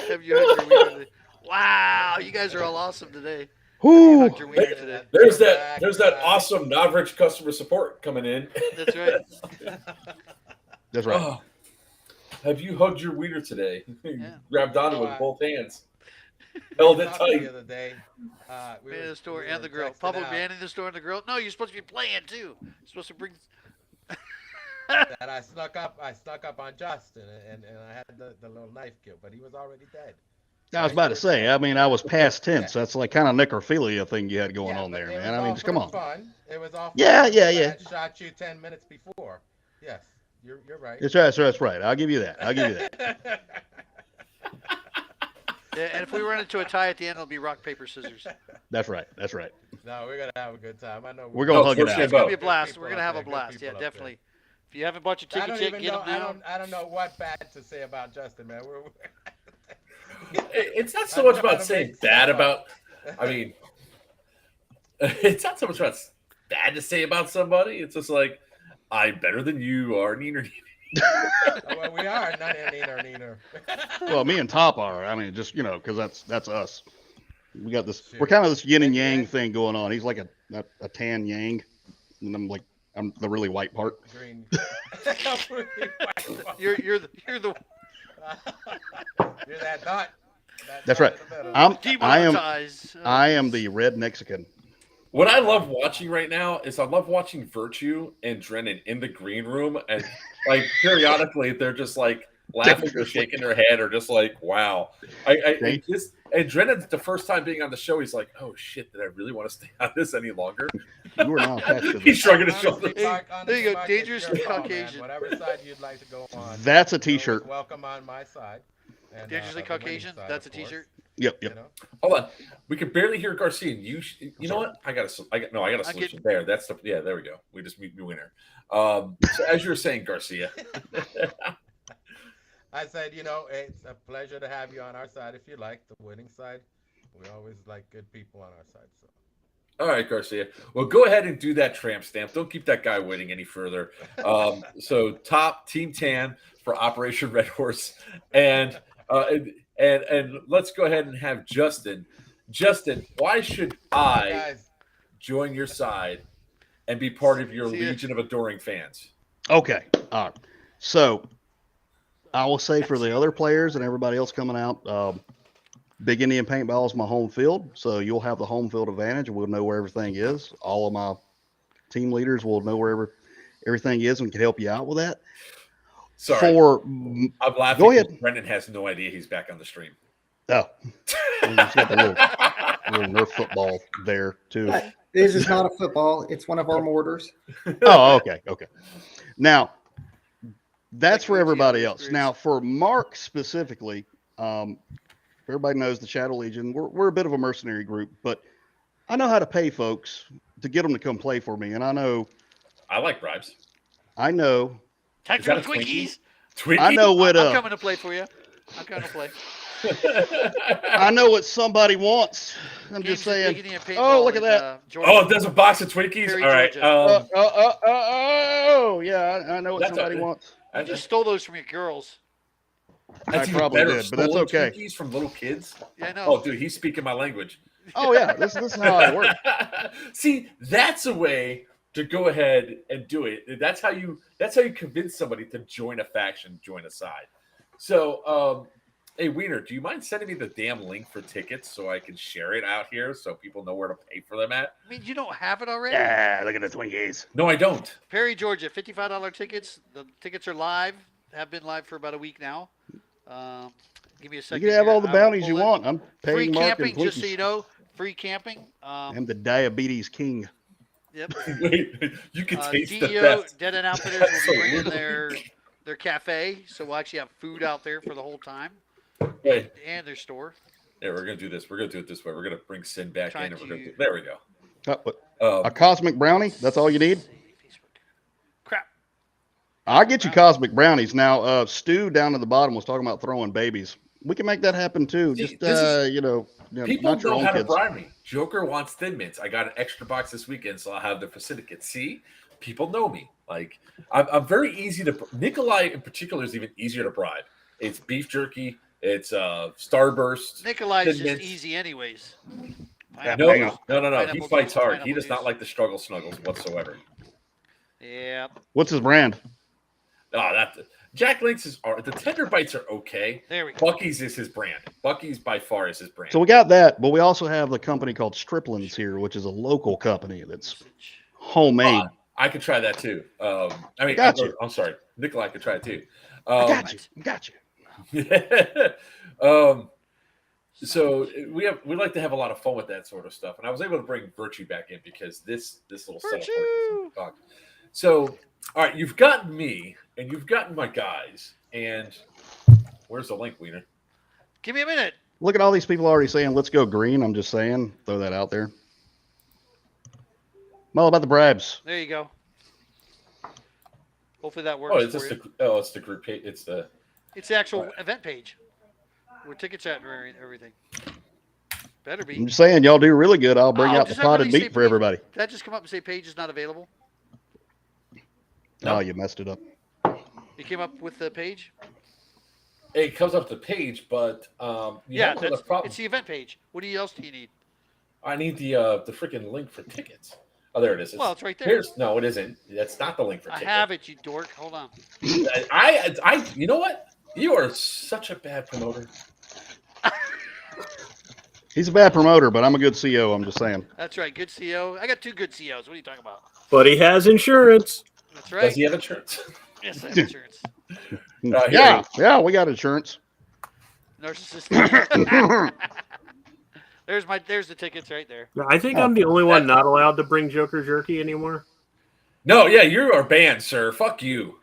Have you hugged your wiener today? Wow, you guys are all awesome today. Whoo! Hugged your wiener today. There's that awesome Novritsch customer support coming in. That's right. That's right. Oh, have you hugged your wiener today? Yeah. Grabbed onto it Oh, with both hands. Held it The tight. other day, Man in the store we and were the girl. texting Papa out man in the store and the girl. No, you're supposed to be playing too. You're supposed to bring. that I snuck up on Justin, and I had the little knife kill, but he was already dead. I was about to say, I mean, I was past tense. That's like kind of necrophilia thing you had going on but there, it man. was I mean, all just for come on. Fun. It was all. Yeah, fun. yeah, I yeah. had shot you 10 minutes before. Yes, you're right. That's right. I'll give you that. I'll give you that. Yeah, and if we run into a tie at the end, it'll be rock paper scissors. That's right. That's right. No, we're gonna have a good time. I know We're gonna hug it first out. game It's gonna vote. be a blast. People We're gonna up have a there, good blast. people Yeah, up there. definitely. If you haven't bought your I tickets don't yet, even get know. them now. I don't know what bad to say about Justin, man. It's not so much about saying bad about. I mean, it's not so much about bad to say about somebody. It's just like I'm better than you are. Neener. Well, we are not neener. Well, me and Top are. I mean, just because that's us. We got this. Shoot. We're kind of this yin and yang And- thing going on. He's like a tan yang, and I'm the really white part. Green. You're the You're that dot. That's dot right. in the middle. demonetized. I am the red Mexican. What I love watching right now is I love watching Virtue and Drennan in the green room, and like periodically they're just like laughing or shaking their head or just like, wow. And Drennan's the first time being on the show. He's like, oh shit, did I really want to stay on this any longer? You are now attached to He's this. shrugging his Honestly, shoulders. Mark, There you go, Mark, it's dangerously your call, man. Caucasian. Whatever side you'd like to go on. That's a you're always T-shirt. welcome on my side. And, Dangerously the winning Caucasian. side, That's a of course, T-shirt. Yep. You know? Hold on, we can barely hear Garcia. You know what? I got a solution there. That's the there we go. We just meet the winner. So as you're saying, Garcia. I said, it's a pleasure to have you on our side if you like the winning side. We always like good people on our side. So All right, Garcia. Well, go ahead and do that tramp stamp. Don't keep that guy waiting any further. So top Team Tan for Operation Red Horse, and let's go ahead and have Justin. Justin, why should I guys, join your side and be part of your See ya. legion of adoring fans? Okay. All right. So I will say for the other players and everybody else coming out, Big Indian Paintball is my home field, so you'll have the home field advantage. We'll know where everything is. All of my team leaders will know where everything is and can help you out with that. Sorry, I'm laughing. Go ahead. Brendan has no idea he's back on the stream. Oh, he's got the little Nerf football there too. This is not a football. It's one of our mortars. Oh, okay. Now, that's Like for Richie everybody on the else. streets. Now, for Mark specifically, everybody knows the Shadow Legion. We're a bit of a mercenary group, but I know how to pay folks to get them to come play for me, and I know. I like bribes. I know Tactical that a Twinkie? Twinkies. Twinkie? I know what I'm coming to play for you. I'm coming to play. I know what somebody wants. I'm Games just at saying. Big Indian Paintball Oh, look at in, that. Georgia. Oh, there's a box of Twinkies. Perry, All right. Georgia. Oh, yeah, I know what That's somebody wants. I just stole those from your girls. That's I even probably better. did, but that's Stolen okay. Twinkies from little kids. Yeah, I know. Oh, dude, he's speaking my language. Oh yeah, this is how it works. See, that's a way to go ahead and do it. That's how you convince somebody to join a faction, join a side. So, hey Wiener, do you mind sending me the damn link for tickets so I can share it out here so people know where to pay for them at? I mean, you don't have it already? Yeah, look at the Twinkies. No, I don't. Perry, Georgia, $55 tickets. The tickets are live. Have been live for about a week now. Give me a You second. can have here. all the I will bounties you pull it. want. I'm Free paying Mark and camping, just so Twinkies. you know. Free camping. I'm the diabetes king. Yep. Wait, you can taste the DEO, best. Dead End Outfitters, will be bringing their cafe, so we'll actually have food out there for the whole time, Wait. and their store. Yeah, we're gonna do this. We're gonna do it this way. We're gonna bring Sin back Trying in, and we're to- gonna do. There we go. A cosmic brownie? That's all you need? Facebook. Crap. I'll get you cosmic brownies. Now, Stu down at the bottom was talking about throwing babies. We can make that happen too. See, Just this is- People not your know own how to kids. bribe me. Joker wants Thin Mints. I got an extra box this weekend, so I'll have the for syndicates. See, people know me. Like I'm very easy to. Nikolai in particular is even easier to bribe. It's beef jerky. It's Starburst. Nikolai's Thin just Mints. easy anyways. Yeah, No, hang no, on. no, no. He Pineapple fights juice, hard. He pineapple does not juice. like the struggle snuggles whatsoever. Yeah. What's his brand? Oh, Jack Link's the tender bites are okay. There we go. Bucky's is his brand. Bucky's by far is his brand. So we got that, but we also have the company called Striplins here, which is a local company that's homemade. I could try that too. Got you. I'm sorry, Nikolai could try it too. I got you. I got you. So we like to have a lot of fun with that sort of stuff, and I was able to bring Virtue back in because this little setup Virtue! works. So, all right, you've gotten me, and you've gotten my guys, and where's the link, Wiener? Give me a minute. Look at all these people already saying, let's go green. I'm just saying, throw that out there. I'm all about the bribes. There you go. Hopefully that works Oh, it's for just you. it's the group page. It's the It's the actual event page where tickets at and everything. Better be. I'm just saying, y'all do really good. I'll bring Oh, out the does that potted really say meat for page? everybody. Did that just come up and say page is not available? No. Oh, you messed it up. You came up with the page? it comes up the page, but you Yeah, have another problem. it's the event page. What else do you need? I need the freaking link for tickets. Oh, there it is. Well, it's right there. No, it isn't. That's not the link for I tickets. have it, you dork. Hold on. I you know what? You are such a bad promoter. He's a bad promoter, but I'm a good CO. I'm just saying. That's right. Good CO. I got 2 good COs. What are you talking about? But he has insurance. That's right. Does he have insurance? Yes, I have insurance. Yeah, we got insurance. Narcissist. There's the tickets right there. I think I'm the only one not allowed to bring Joker jerky anymore. No, yeah, you are banned, sir. Fuck you.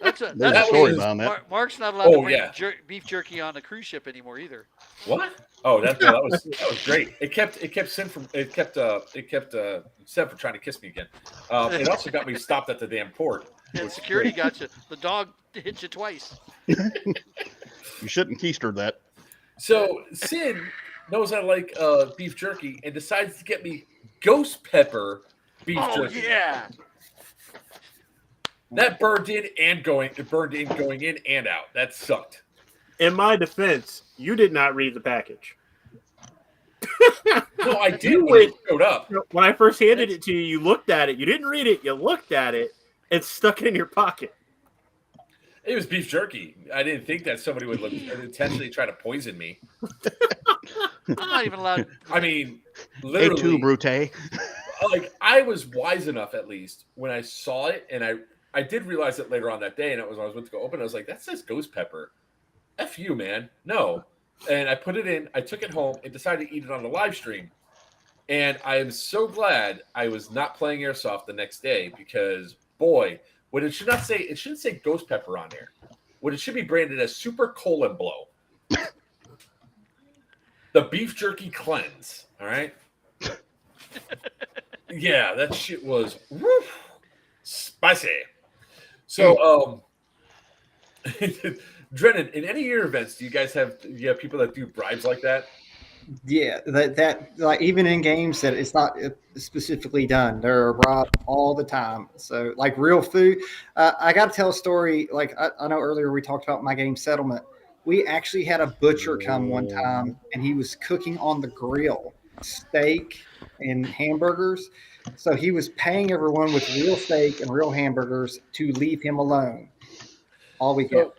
That's There's a that's story was- behind that. Mark's not allowed to Oh, bring yeah. beef jerky on a cruise ship anymore either. What? Oh, that was great. It kept Seth from trying to kiss me again. It also got me stopped at the damn port. And security got you. The dog hit you twice. You shouldn't keister that. So Sin knows I like beef jerky and decides to get me ghost pepper beef jerky. Yeah. That burned in going in and out. That sucked. In my defense, you did not read the package. No, I did when it showed up. When I first handed it to you, you looked at it. You didn't read it. You looked at it and stuck it in your pocket. It was beef jerky. I didn't think that somebody would intentionally try to poison me. I'm not even allowed. I mean, Hey, literally, too, Brute. like I was wise enough at least when I saw it, and I did realize it later on that day, and it was when I was went to go open. I was like, that says ghost pepper. F you, man. No. And I put it in. I took it home and decided to eat it on the live stream. And I am so glad I was not playing airsoft the next day because boy, what it should not say, it shouldn't say ghost pepper on there. What it should be branded as super colon blow. The beef jerky cleanse. All right. Yeah, that shit was woof, spicy. So, Drennan, in any of your events, do you have people that do bribes like that? Yeah, that like even in games that it's not specifically done, they're robbed all the time. So like real food, I got to tell a story. Like I know earlier we talked about my game Settlement. We actually had a butcher come one time, and he was cooking on the grill steak and hamburgers. So he was paying everyone with real steak and real hamburgers to leave him alone all weekend.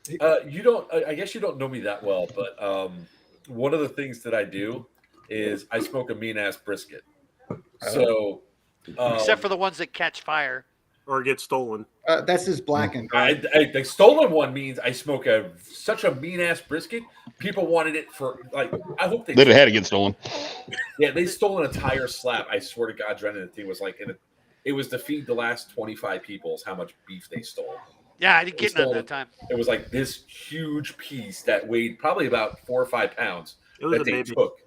You don't. I guess you don't know me that well, but one of the things that I do is I smoke a mean ass brisket. So, Except for the ones that catch fire. Or get stolen. That's his blackened. the stolen one means I smoke such a mean ass brisket. People wanted it for like. I hope That it had to get stolen. Yeah, they stole an entire slab. I swear to God, Drennan, the thing was like, it was to feed the last 25 people is how much beef they stole. Yeah, I didn't get none that time. It was like this huge piece that weighed probably about 4 or 5 pounds. It was that a they baby. took.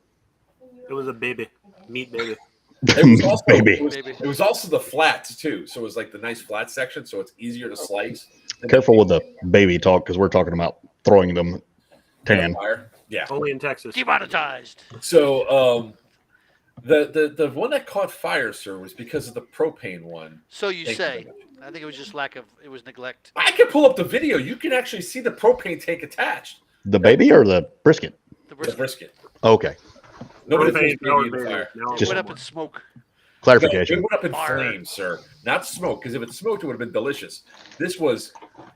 It was a baby. Meat baby. It was also, Baby. It was also the flats too. So it was like the nice flat section, so it's easier to slice. Careful with the baby talk because we're talking about throwing them tan. Fire. Yeah. Only in Texas. Demonetized. So the one that caught fire, sir, was because of the propane one. So you Thank say. very much. I think it was just it was neglect. I can pull up the video. You can actually see the propane tank attached. The baby or the brisket? The The brisket. Okay. Nobody Propane throws baby in the powered fire. baby. Now It Just- went up in smoke. No, it Clarification. went up in Fire. flames, sir. Not smoke, because if it smoked, it would have been delicious. This was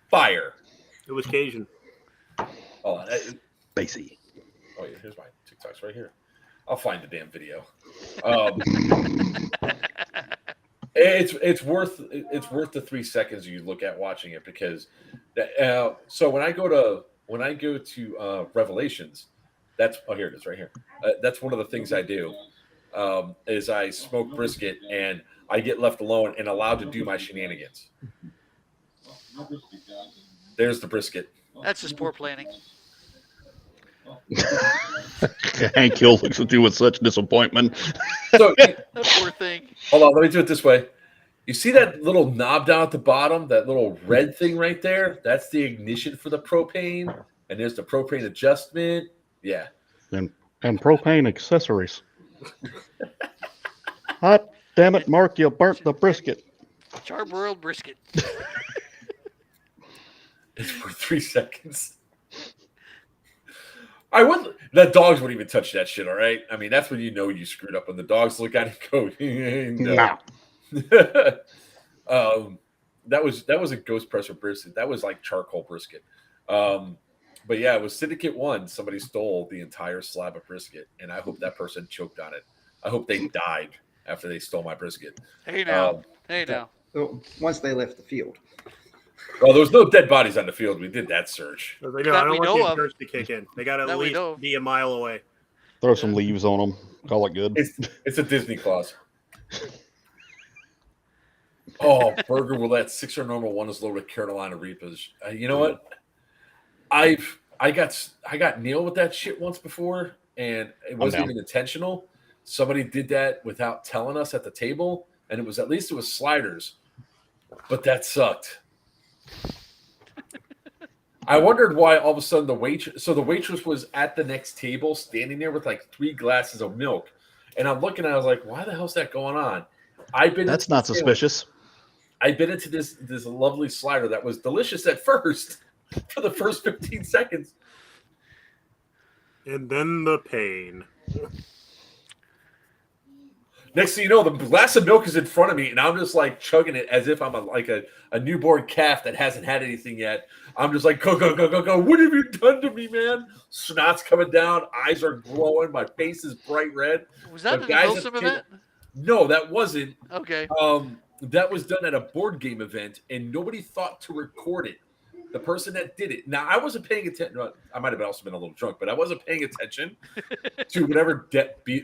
fire. it was Cajun. Oh, Basie. yeah, here's my TikToks right here. I'll find the damn video. It's worth the 3 seconds you look at watching it because so when I go to Revelations, here it is right here. That's one of the things I do is I smoke brisket and I get left alone and allowed to do my shenanigans. There's the brisket. That's just poor planning. Hank Hill looks at you with such disappointment. So That poor thing. hold on, let me do it this way. You see that little knob down at the bottom, that little red thing right there? That's the ignition for the propane. And there's the propane adjustment. Yeah. And propane accessories. Hot damn it, Mark, you burnt the brisket. Charbroiled brisket. It's for 3 seconds. The dogs wouldn't even touch that shit, all right? I mean, that's when you know you screwed up when the dogs look at it and go, Nah. that was a ghost pressure brisket. That was like charcoal brisket. But yeah, it was Syndicate 1. Somebody stole the entire slab of brisket, and I hope that person choked on it. I hope they died after they stole my brisket. Hey now. Hey now. Once they left the field. Well, there was no dead bodies on the field. We did that search. I was like, no, That I we don't know want the of. insurance to kick in. They got to That at we know least of. be a mile away. Throw some leaves on them. Call it good. It's a Disney clause. Oh, burger roulette, 6 normal, 1 is loaded with Carolina Reapers. You know what? I got nailed with that shit once before, and it wasn't down. even intentional. Somebody did that without telling us at the table, and it was sliders, but that sucked. I wondered why all of a sudden the waitress was at the next table standing there with like 3 glasses of milk, and I'm looking at it, I was like, why the hell's that going on? That's not suspicious. I've been into this lovely slider that was delicious at first for the first 15 seconds. And then the pain. Next thing you know, the glass of milk is in front of me, and I'm just like chugging it as if I'm a newborn calf that hasn't had anything yet. I'm just like, go, go, go, go, go. What have you done to me, man? Snot's coming down. Eyes are glowing. My face is bright red. Was that The an guys at Wilson the table- event? No, that wasn't. Okay. That was done at a board game event, and nobody thought to record it. The person that did it. Now, I wasn't paying attention. I might have also been a little drunk, but I wasn't paying attention to whatever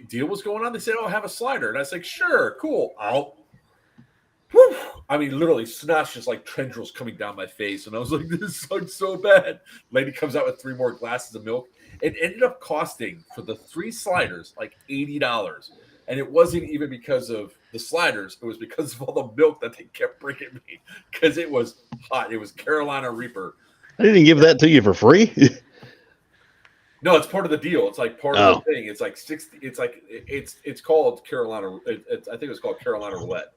deal was going on. They said, "Oh, have a slider," and I was like, "Sure, cool." Whew. I mean, literally, snot's just like tendrils coming down my face, and I was like, "This sucks so bad." Lady comes out with 3 more glasses of milk. It ended up costing for the 3 sliders like $80. And it wasn't even because of the sliders. It was because of all the milk that they kept bringing me because it was hot. It was Carolina Reaper. I didn't give that to you for free. No, it's part of the deal. It's like part of the thing. It's like 60. It's called Carolina. I think it was called Carolina Roulette,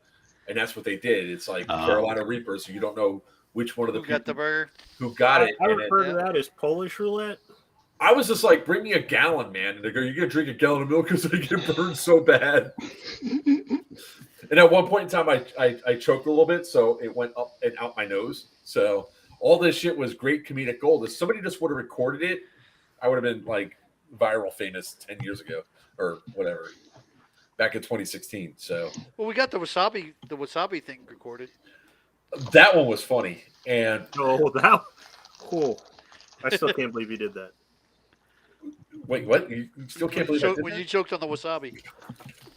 and that's what they did. It's like Carolina Reapers. So you don't know which one of the Who people got the burger? who got it. I and refer to that as Polish roulette. I was just like, bring me a gallon, man. And they go, you gonna drink a gallon of milk because I get burned so bad. And at one point in time, I choked a little bit, so it went up and out my nose. So all this shit was great comedic gold. If somebody just would have recorded it, I would have been like viral famous 10 years ago or whatever, back in 2016. So Well, we got the wasabi thing recorded. that one was funny. And Cool. I still can't believe you did that. wait, what? You still can't believe When you choked on the wasabi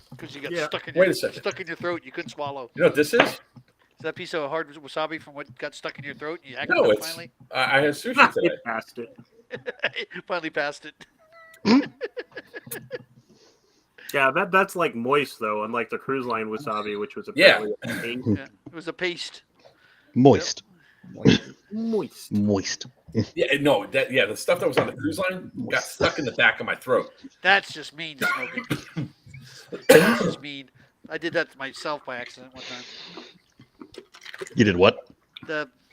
because you got stuck in Wait your a second. stuck in your throat, you couldn't swallow. You know what this is? Is that a piece of hard wasabi from what got stuck in your throat? And you acted No, up it's. finally. I had sushi today. It passed it. Finally passed it. Yeah, that's like moist though, unlike the cruise line wasabi, which was Yeah. apparently a pain. Yeah, it was a paste. Moist. Moist. Moist. Yeah, no, the stuff that was on the cruise line got stuck in the back of my throat. That's just mean, Smoking. That's just mean. I did that to myself by accident one time. You did what?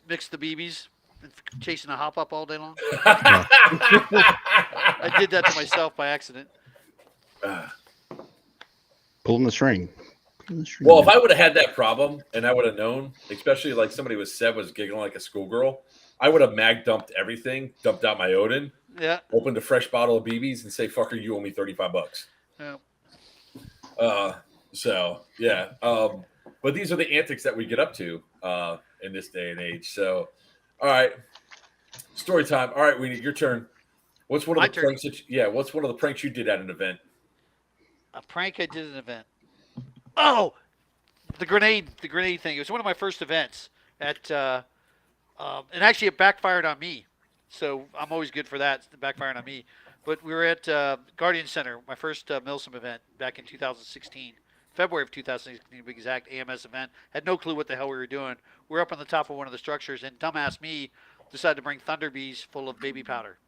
Mix the BBs and chasing a hop up all day long. I did that to myself by accident. Pulling the string. Well, if I would have had that problem and I would have known, especially like somebody was giggling like a schoolgirl, I would have mag dumped everything, dumped out my Odin, opened a fresh bottle of BBs, and say, "Fucker, you owe me $35." Yeah. So yeah. But these are the antics that we get up to in this day and age. So, all right, story time. All right, Weenie, your turn. What's one of the pranks what's one of the pranks you did at an event? A prank I did at an event. Oh, the grenade thing. It was one of my first events at, and actually it backfired on me. So I'm always good for that. It backfired on me. But we were at Guardian Center, my first Milsim event back in 2016, February of 2016 to be exact, AMS event. Had no clue what the hell we were doing. We were up on the top of one of the structures, and dumbass me decided to bring thunder bees full of baby powder.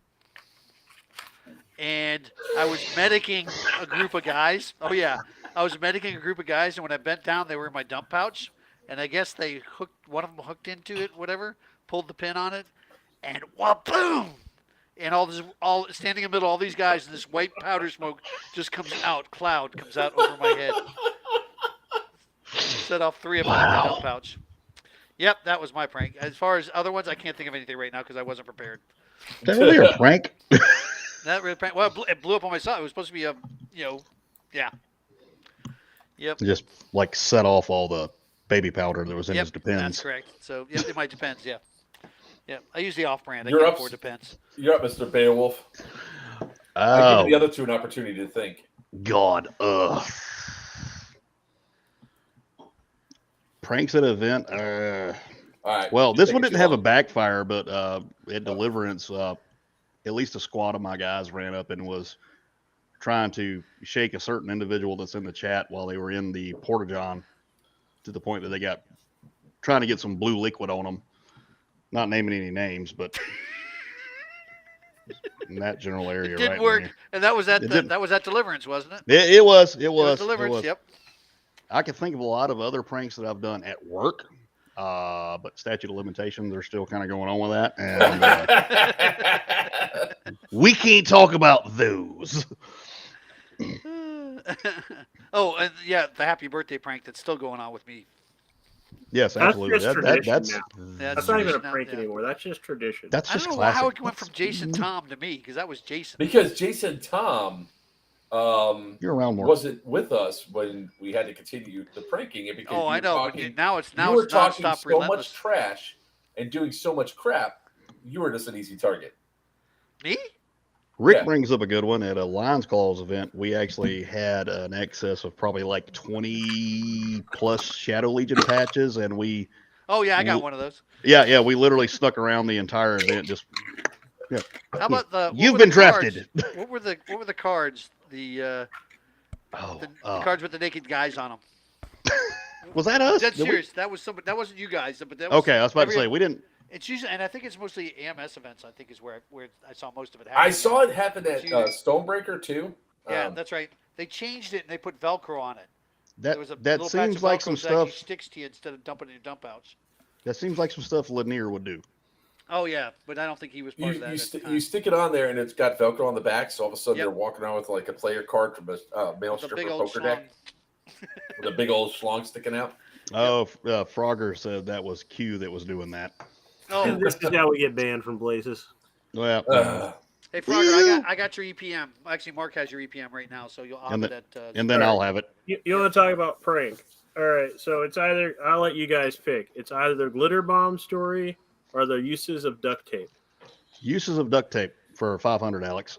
And I was medicing a group of guys. Oh, yeah. I was medicing a group of guys, and when I bent down, they were in my dump pouch. And I guess one of them hooked into it, whatever, pulled the pin on it, and boom! And all standing in the middle, all these guys, and this white powder smoke just comes out, cloud comes out over my head. Set off 3 of them in my dump pouch. Yep, that was my prank. As far as other ones, I can't think of anything right now because I wasn't prepared. Is that really a prank? Not really prank. Well, it blew up on myself. It was supposed to be yeah. Yep. Just like set off all the baby powder that was in his Depends. That's correct. So, yeah, it might Depends, yeah. Yeah, I use the off-brand. I You're can't up. afford Depends. You're up, Mr. Beowulf. Oh, I give the other two an opportunity to think. God. Pranks at an event. All right. Well, this one Take it didn't too have a long. backfire, but at Deliverance, at least a squad of my guys ran up and was trying to shake a certain individual that's in the chat while they were in the porta-john to the point that they got trying to get some blue liquid on them. Not naming any names, but in that general area. It didn't right work. there. And that was at Deliverance, wasn't it? It was. Deliverance, yep. I can think of a lot of other pranks that I've done at work, but statute of limitations are still kind of going on with that. And we can't talk about those. Oh, and yeah, the happy birthday prank that's still going on with me. Yes, absolutely. That's tradition now. That's not even a tradition prank now, yeah. anymore. That's just tradition. That's I just don't know classic. how it went from Jason Tom to me because that was Jason. Because Jason Tom You're around more. wasn't with us when we had to continue the pranking. And because Oh, I know. But now it's you were talking nonstop so relentless. much trash and doing so much crap, you were just an easy target. Me? Rick Yeah. brings up a good one. At a Lions Claws event, we actually had an excess of probably like 20 plus Shadow Legion patches, and we Oh yeah, I got one of those. yeah, we literally stuck around the entire event. Just How about the? You've been drafted. What were the cards? The cards with the naked guys on them. Was that us? That's Did we- serious. That was somebody. That wasn't you guys, but that was Okay, I was about to say we didn't. It's usually, and I think it's mostly AMS events. I think is where I saw most of it. I happening. saw it happen at It's usually- Stonebreaker too. Yeah, that's right. They changed it and they put Velcro on it. There was a That little patch seems of like Velcro some that actually stuff. sticks to you instead of dumping it in your dump outs. That seems like some stuff Lanier would do. Oh yeah, but I don't think he was part of that. You stick it on there and it's got Velcro on the back, so all of a sudden Yep. you're walking around with like a player card from a mail With a stripper big old poker schlong. deck with a big old schlong sticking out. Oh, Frogger said that was Q that was doing that. Oh, And this is how we get banned from places. Well, hey Frogger, I got your EPM. Actually, Mark has your EPM right now, so you'll have And it at. and then I'll have it. You want to talk about prank? All right, so it's either I'll let you guys pick. It's either the glitter bomb story or the uses of duct tape. Uses of duct tape for 500, Alex.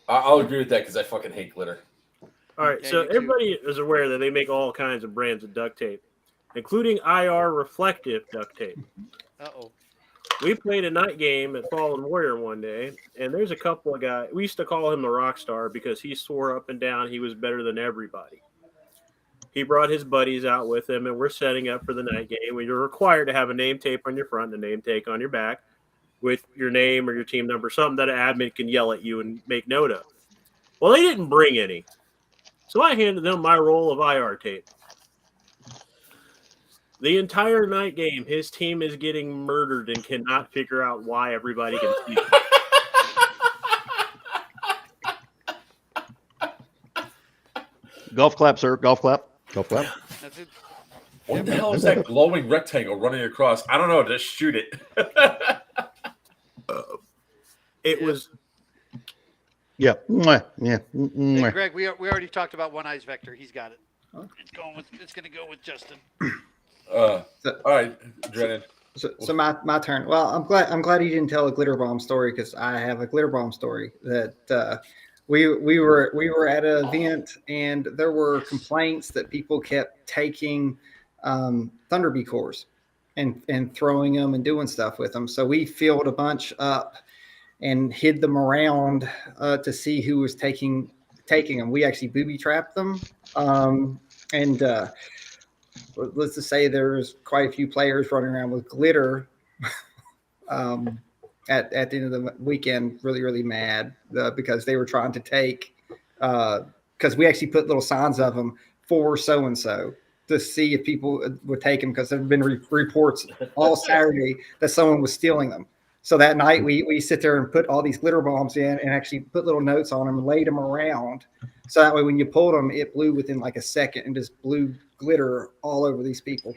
I'll agree with that because I fucking hate glitter. All right, Yeah, so you too. everybody is aware that they make all kinds of brands of duct tape, including IR reflective duct tape. Uh-oh. We played a night game at Fallen Warrior one day, and there's a couple of guys. We used to call him the rock star because he swore up and down he was better than everybody. He brought his buddies out with him, and we're setting up for the night game where you're required to have a name tape on your front and a name tape on your back with your name or your team number, something that an admin can yell at you and make note of. Well, they didn't bring any. So I handed them my roll of IR tape. The entire night game, his team is getting murdered and cannot figure out why everybody can see it. Golf clap, sir. Golf clap. Golf clap. That's it. What the hell is that glowing rectangle running across? I don't know. Just shoot it. It was Yeah. Mwah. Yeah. Hey, Mwah. Greg, we already talked about One Eyes Vector. He's got it. It's going to go with Justin. All right, Drennan. So my turn. Well, I'm glad you didn't tell a glitter bomb story because I have a glitter bomb story that we were at an event and there were complaints that people kept taking Thunderbee cores and throwing them and doing stuff with them. So we filled a bunch up and hid them around to see who was taking them. We actually booby trapped them, and let's just say there's quite a few players running around with glitter at the end of the weekend, really mad because they were trying to take because we actually put little signs of them for so and so to see if people would take them because there have been reports all Saturday that someone was stealing them. So that night we sit there and put all these glitter bombs in and actually put little notes on them and laid them around. So that way when you pulled them, it blew within like a second and just blew glitter all over these people.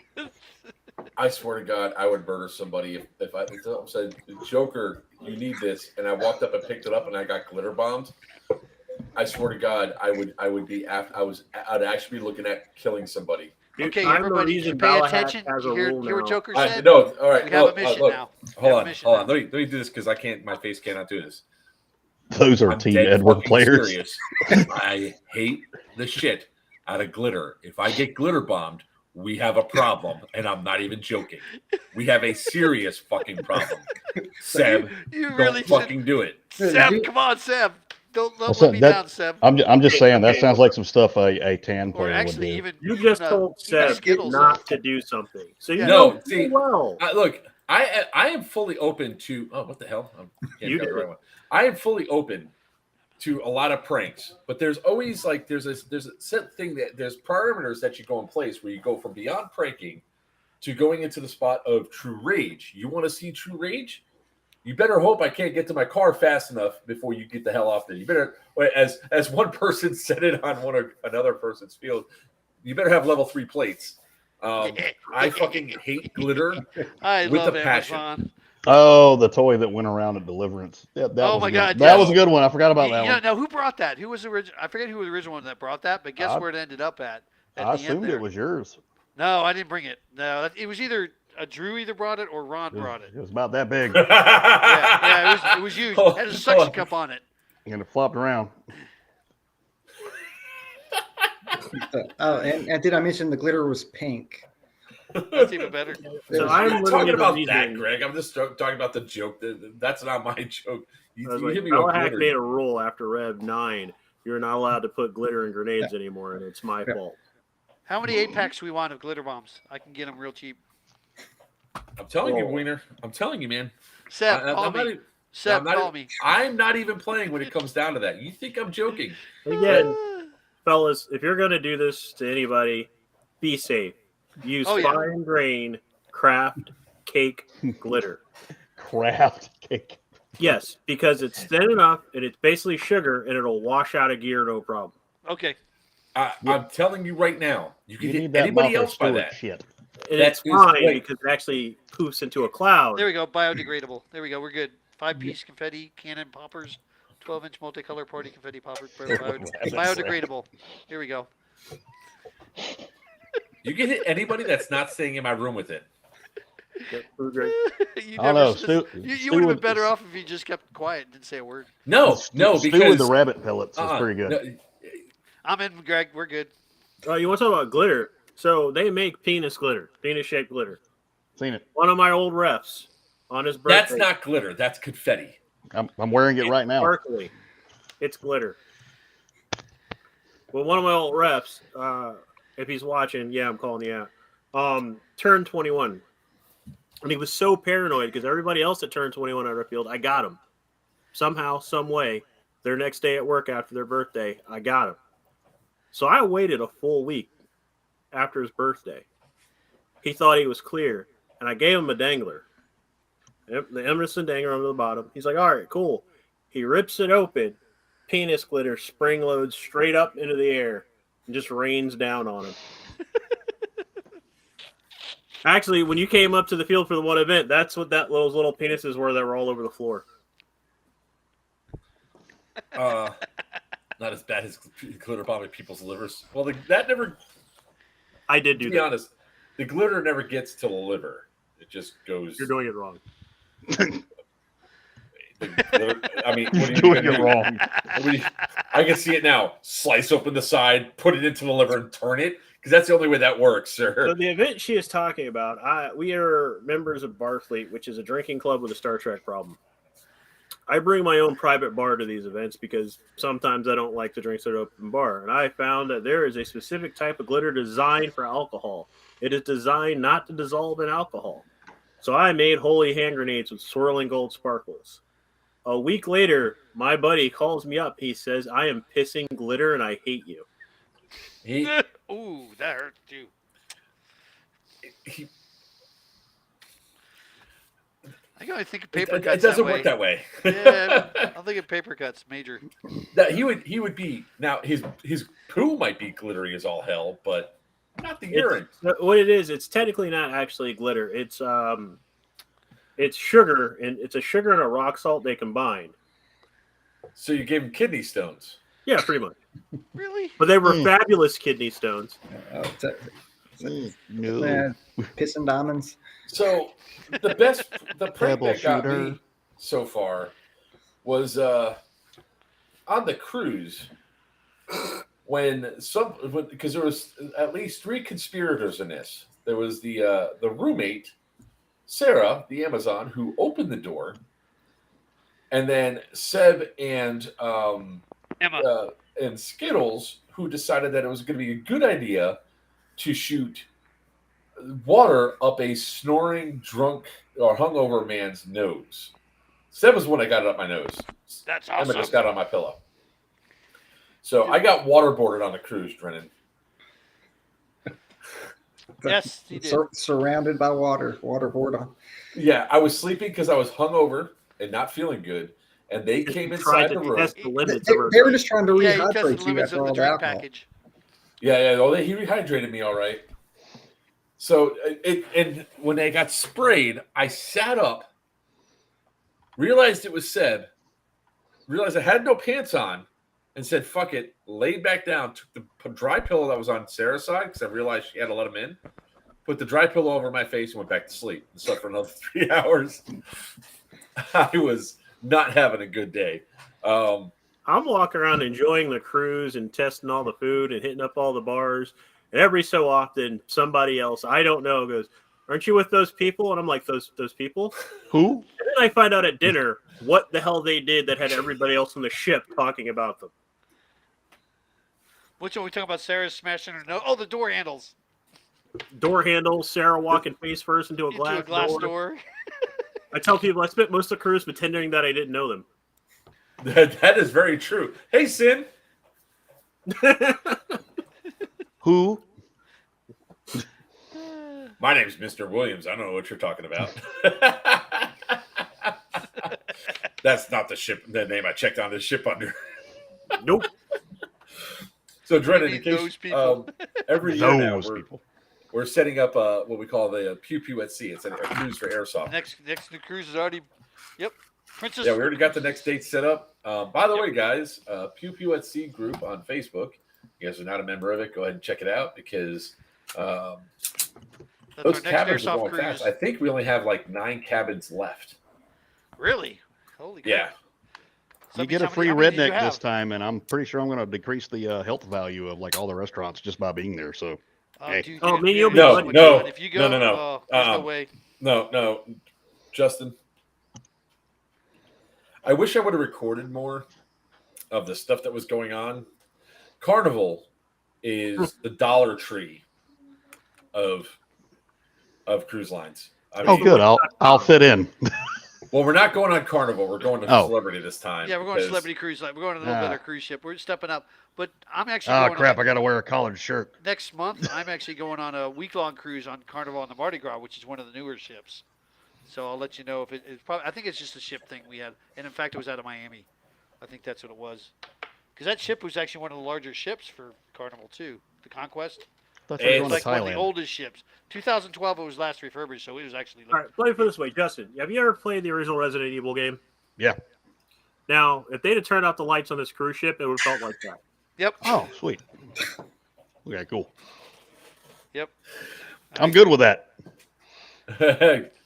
I swear to God, I would murder somebody if I said, Joker, you need this, and I walked up and picked it up and I got glitter bombed. I swear to God, I'd actually be looking at killing somebody. Okay, I'm the everybody, reason pay Ballahat attention. has a You hear rule what now. Joker All right, said? no, all right. We have a mission look, now. Hold on. Let me do this because I can't. My face cannot do this. Those are I'm Team dead Edward fucking players. serious. I hate the shit out of glitter. If I get glitter bombed, we have a problem, and I'm not even joking. We have a serious fucking problem. Seb, You don't really fucking do it. Seb, come on, Seb. Don't let Well, me that- down, Seb. I'm just saying that sounds like some stuff a tan Or player would actually, do. even You just told Seb Skittles not to do something. So you Yeah. know No, see, well. Look, I am fully open to. Oh, what the hell? You The did right it. one. I am fully open to a lot of pranks, but there's always like there's a set thing that there's parameters that you go in place where you go from beyond pranking to going into the spot of true rage. You want to see true rage? You better hope I can't get to my car fast enough before you get the hell off there. You better, as one person said it on another person's field, you better have level 3 plates. I fucking hate glitter I with love a passion. Amazon. Oh, the toy that went around at Deliverance. Yeah, that Oh was my a good, God, that yes. was a good one. I forgot about that You one. know, who brought that? Who was the original? I forget who was the original one that brought that, but guess where it ended up at I the end assumed there. it was yours. No, I didn't bring it. No, it was either Drew either brought it or Ron brought it. It was about that big, Yeah, it was huge. It had a suction cup on it. and it flopped around. Oh, and did I mention the glitter was pink? That's even better. So I'm I'm not talking literally about the that, reason- Greg. I'm just talking about the joke. That's not my joke. You I was you like, hit me with Ballahat glitter. made a rule after Rev 9. You're not allowed to put glitter in grenades anymore, and it's my fault. How many 8-packs do we want of glitter bombs? I can get them real cheap. I'm telling you, Wiener. I'm telling you, man. Seb, I'm call not me. even- Seb, I'm not call even- me. I'm not even playing when it comes down to that. You think I'm joking? Again, fellas, if you're going to do this to anybody, be safe. Use Oh, yeah. fine grain, craft, cake, glitter. Craft cake. Yes, because it's thin enough and it's basically sugar and it'll wash out a gear no problem. Okay. I'm telling you right now. You can You hit need that anybody Martha else by Stewart that. shit. And That it's is fine great. because it actually poofs into a cloud. There we go. Biodegradable. There we go. We're good. 5-piece confetti cannon poppers, 12-inch multicolor party confetti poppers. Biodegradable. Here we go. You can hit anybody that's not staying in my room with it. Yep, food grade. You I don't know. should have- you would have been better off if you just kept quiet and didn't say a word. No, Stew with because the rabbit pellets is pretty good. no, I'm in, Greg. We're good. You want to talk about glitter? So they make penis glitter, penis-shaped glitter. Seen it. One of my old refs on his birthday. that's not glitter. That's confetti. I'm wearing it right now. Sparkly. It's glitter. Well, one of my old refs, if he's watching, yeah, I'm calling you out, turned 21. And he was so paranoid because everybody else that turned 21 at our field, I got him. Somehow, some way, their next day at work after their birthday, I got him. So I waited a full week after his birthday. He thought he was clear, and I gave him a dangler. The Emerson dangler on the bottom. He's like, all right, cool. He rips it open. Penis glitter spring loads straight up into the air and just rains down on him. Actually, when you came up to the field for the one event, that's what those little penises were that were all over the floor. Not as bad as glitter bombing people's livers. Well, that never. I did do To be that. honest, the glitter never gets to the liver. It just goes. You're doing it wrong. I mean, You're what are you doing gonna it do? wrong. I can see it now. Slice open the side, put it into the liver, and turn it, because that's the only way that works, So sir. the event she is talking about, we are members of Barfleet, which is a drinking club with a Star Trek problem. I bring my own private bar to these events because sometimes I don't like the drinks at an open bar. And I found that there is a specific type of glitter designed for alcohol. It is designed not to dissolve in alcohol. So I made holy hand grenades with swirling gold sparkles. A week later, my buddy calls me up. He says, I am pissing glitter and I hate you. Ooh, that hurt too. I think of paper cuts. It doesn't that work that way. Yeah, I'm thinking paper cuts, major. That he would be now. His poo might be glittery as all hell, but not the urine. What it is, it's technically not actually glitter. It's sugar, and it's a sugar and a rock salt they combined. So you gave him kidney stones. Yeah, pretty much. Really? But they were fabulous kidney stones. No. Pissing diamonds. So the prank Pebble that got shooter. me so far was on the cruise because there was at least 3 conspirators in this. There was the roommate, Sarah, the Amazon, who opened the door, and then Seb and Emma. And Skittles, who decided that it was going to be a good idea to shoot water up a snoring, drunk, or hungover man's nose. Seb was when I got it up my nose. That's Emma awesome. just got it on my pillow. So I got waterboarded on the cruise, Drennan. Yes, he did. Surrounded by waterboard on. Yeah, I was sleeping because I was hungover and not feeling good, and they came inside the room. Test the limits They, of her they were just trying to Yeah, he tested rehydrate the you limits after of the all the drink alcohol. package. Yeah. Oh, he rehydrated me all right. So and when they got sprayed, I sat up, realized it was Seb, realized I had no pants on, and said, fuck it, laid back down, took the dry pillow that was on Sarah's side, because I realized she had to let him in, put the dry pillow over my face, and went back to sleep. And slept for another 3 hours. I was not having a good day. I'm walking around enjoying the cruise and testing all the food and hitting up all the bars. And every so often, somebody else I don't know goes, "Aren't you with those people?" And I'm like, "Those people?" Who? And then I find out at dinner what the hell they did that had everybody else on the ship talking about them. Which one we talking about? Sarah smashing her nose. Oh, the door handles. door handle, Sarah walking face first into a Into glass, a door. I tell people I spent most of the cruise pretending that I didn't know them. That is very true. Hey, Sin. Who? My name's Mr. Williams. I don't know what you're talking about. That's not the name I checked on the ship under. Nope. So, Drennan, You in mean case those people? every year now Those people. we're setting up what we call the Pew Pew at Sea. It's a cruise for airsoft. Next new cruise is already. Yep. Princess. Yeah, we already got the next date set up. By the way, guys, Pew Pew at Sea group on Facebook. You guys are not a member of it. Go ahead and check it out because That's those our next cabins are airsoft going cruise. fast. I think we only have like 9 cabins left. Really? Holy crap. Yeah. You get a free redneck this time, and I'm pretty sure I'm going to decrease the health value of like all the restaurants just by being there. So, hey. Dude, Oh, man, you'll be No, lucky. no, If you go, no. there's no way. No, Justin. I wish I would have recorded more of the stuff that was going on. Carnival is the Dollar Tree of cruise lines. I Oh, mean, good. I'll fit in. Well, we're not going on Carnival. We're going to Celebrity this time. Yeah, we're going to Celebrity Cruise Line. We're going to a little better cruise ship. We're stepping up. But I'm actually Oh, going crap. on I got to wear a collared shirt. next month. I'm actually going on a week-long cruise on Carnival on the Mardi Gras, which is one of the newer ships. So I'll let you know if it's probably. I think it's just a ship thing we had, and in fact, it was out of Miami. I think that's what it was. Because that ship was actually one of the larger ships for Carnival too. The Conquest. Thought Hey, you were It's going like to one of the Thailand. oldest ships. 2012 it was last refurbished, so it was actually. All right, play it for this way, Justin. Have you ever played the original Resident Evil game? Yeah. Now, if they'd have turned out the lights on this cruise ship, it would have felt like that. Yep. Oh, sweet. Okay, cool. Yep. I'm good with that.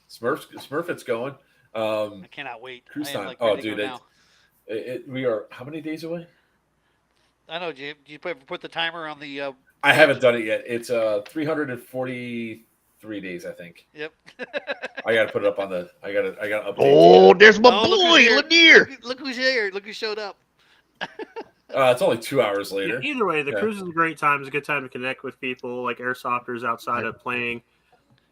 Smurf, it's going. I cannot wait. Cruise I am time. like Oh, ready to dude, go now. we are how many days away? I know. Do you put the timer on the? I haven't done it yet. It's 343 days, I think. Yep. I got to put it up on the. I got to update. Oh, there's my Oh, look who's boy, here. Lanier. Look who's here. Look who showed up. It's only 2 hours later. Yeah, either way, the Yeah. cruise is a great time. It's a good time to connect with people like airsofters outside of playing.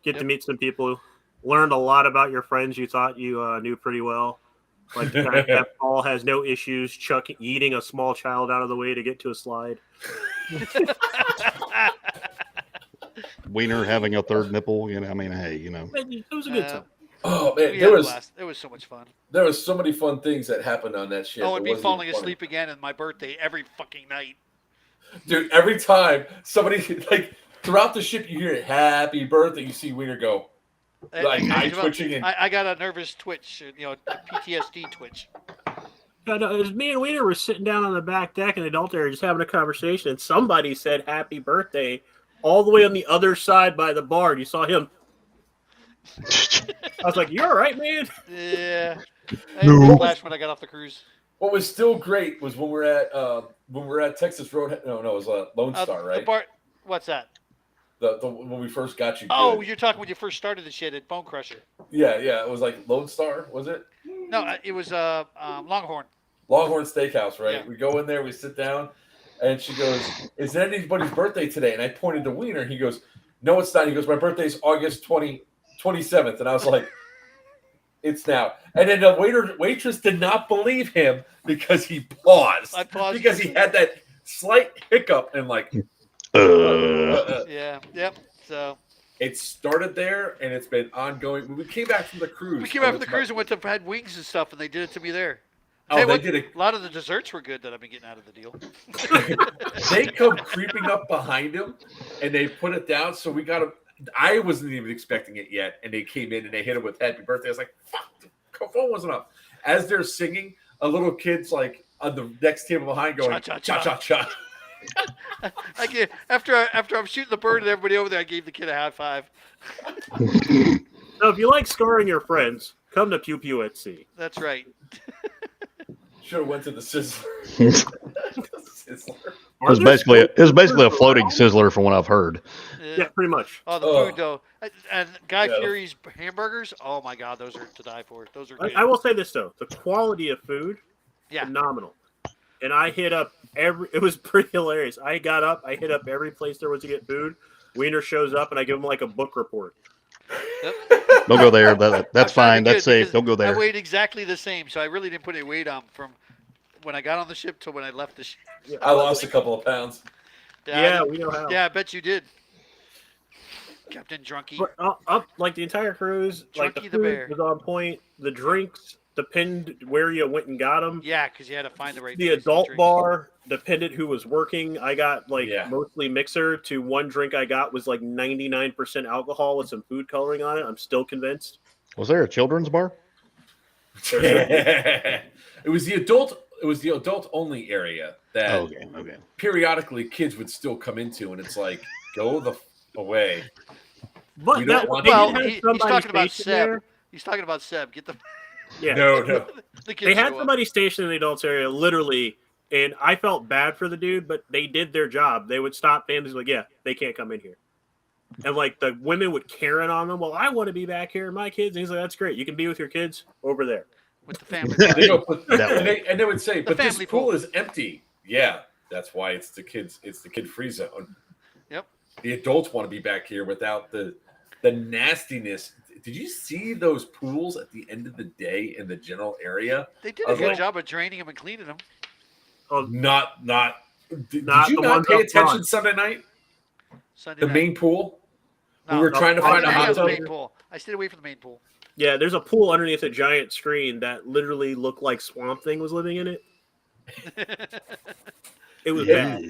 Get to meet some people. Learned a lot about your friends you thought you knew pretty well. Like the fact that Paul has no issues eating a small child out of the way to get to a slide. Wiener having a third nipple. You know, I mean, hey, you know. It was a good time. Oh man, We there had a was blast. It was so much fun. so many fun things that happened on that ship. Oh, It and me wasn't falling even funny. asleep again on my birthday every fucking night. Dude, every time somebody like throughout the ship, you hear it, "Happy birthday." You see Wiener go like eye twitching and I got a nervous twitch, a PTSD twitch. Yeah, no, it was me and Wiener were sitting down on the back deck in the adult area just having a conversation, and somebody said happy birthday all the way on the other side by the bar. You saw him. I was like, "You all right, man?" Yeah. I had a flash when I got off the cruise. what was still great was when we're at Texas Road. No, it was Lone Star, right? What's that? The when we first got you. Oh, good. you're talking when you first started the shit at Bone Crusher. Yeah. It was like Lone Star, was it? No, it was Longhorn. Longhorn Steakhouse, right? Yeah. We go in there, we sit down, and she goes, "Is it anybody's birthday today?" And I pointed to Wiener. He goes, "No, it's not." He goes, "My birthday's August 27th." And I was like, "It's now." And then the waitress did not believe him because he paused. I paused because he had that slight hiccup and like. Yeah. Yep. So It started there, and it's been ongoing. When we came back from the cruise, we came out from the cruise and went to had wings and stuff, and they did it to me there. Oh, Hey, they what- did it. A lot of the desserts were good that I've been getting out of the deal. They come creeping up behind him, and they put it down. So we got him. I wasn't even expecting it yet, and they came in and they hit him with "Happy Birthday." I was like, "Fuck, the phone wasn't up." As they're singing, a little kid's like on the next table behind, going Cha, "Cha cha, cha cha." After I'm shooting the bird and everybody over there, I gave the kid a high five. So if you like scoring your friends, come to Pew Pew at Sea. That's right. Should have went to the Sizzler. Sizzler. It was basically a floating sizzler from what I've heard. Yeah, pretty much. Oh, the Oh. food though, and Guy Yeah. Fieri's hamburgers. Oh my God, those are to die for. Those are good. I will say this though: the quality of food, Yeah. phenomenal. And I hit up it was pretty hilarious. I got up, I hit up every place there was to get food. Wiener shows up, and I give him like a book report. Yep. Don't go there. That's I'm trying fine. to be That's good safe. because Don't go I there. weighed exactly the same, so I really didn't put any weight on from when I got on the ship to when I left the ship. I lost a couple of pounds. Yeah, we know how. Yeah, I bet you did. Captain Drunky. But up like the entire cruise, like the Drunky the food bear. was on point. The drinks depended where you went and got them. Yeah, because you had to find the right The place to adult drink. bar depended who was working. I got like Yeah. mostly mixer to one drink I got was like 99% alcohol with some food coloring on it. I'm still convinced. Was there a children's bar? It was the adult only area that Okay. periodically kids would still come into, and it's like, go the away. But We don't that, want they to- Well, did have he's somebody talking about stationed Seb. there. He's talking about Seb. Get the Yeah, No. the kids they had show up. somebody stationed in the adults area, literally, and I felt bad for the dude, but they did their job. They would stop families like, yeah, they can't come in here. And like the women would Karen on them. Well, I want to be back here, my kids. And he's like, that's great. You can be with your kids over there. with the family. They bar. go, and they would say, but this family pool pool. is empty. Yeah, that's why it's the kids. It's the kid free zone. Yep. The adults want to be back here without the nastiness. Did you see those pools at the end of the day in the general area? They did I a was good like- job of draining them and cleaning them. Not. Did Not you the not ones pay up attention front. Sunday night? Sunday The night. main pool. No, we were trying to I find didn't a hang out hot at the tub. main pool. I stayed away from the main pool. Yeah, there's a pool underneath a giant screen that literally looked like Swamp Thing was living in it. It was Yeah. bad.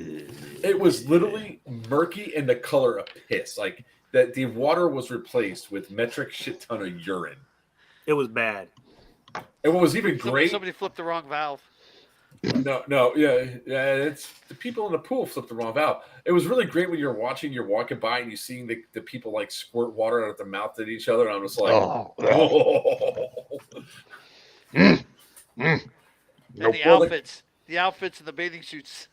It was literally murky in the color of piss. Like that, the water was replaced with metric shit ton of urine. It was bad. And what was even great? Somebody flipped the wrong valve. No, yeah. It's the people in the pool flipped the wrong valve. It was really great when you're walking by, and you seeing the people like squirt water out of their mouth at each other. And I'm just like, And Nope. the Well, outfits and the bathing suits.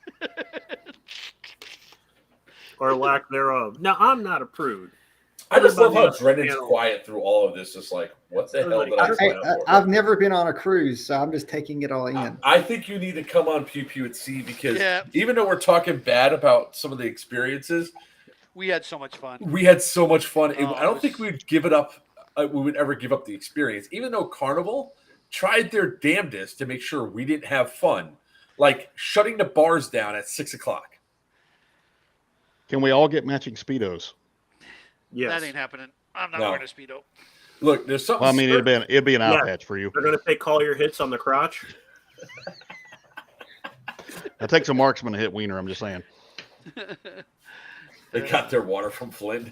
Or lack thereof. Now, I'm not a prude. I just love how Everybody else Drennan's handled it. quiet through all of this. Just like, what the hell did I I, sign up for? I've never been on a cruise, so I'm just taking it all in. I think you need to come on Pew Pew at Sea because Yeah. even though we're talking bad about some of the experiences, We had so much fun. we had so much fun. And Oh, I don't it was- think we'd give it up. We would ever give up the experience, even though Carnival tried their damnedest to make sure we didn't have fun, like shutting the bars down at 6:00. Can we all get matching Speedos? Yes. That ain't happening. I'm not No. wearing a Speedo. Look, there's something. Well, I mean, it'd be an eye Yeah. patch for you. They're going to take Collier hits on the crotch. It takes a marksman to hit Wiener. I'm just saying. They got their water from Flint.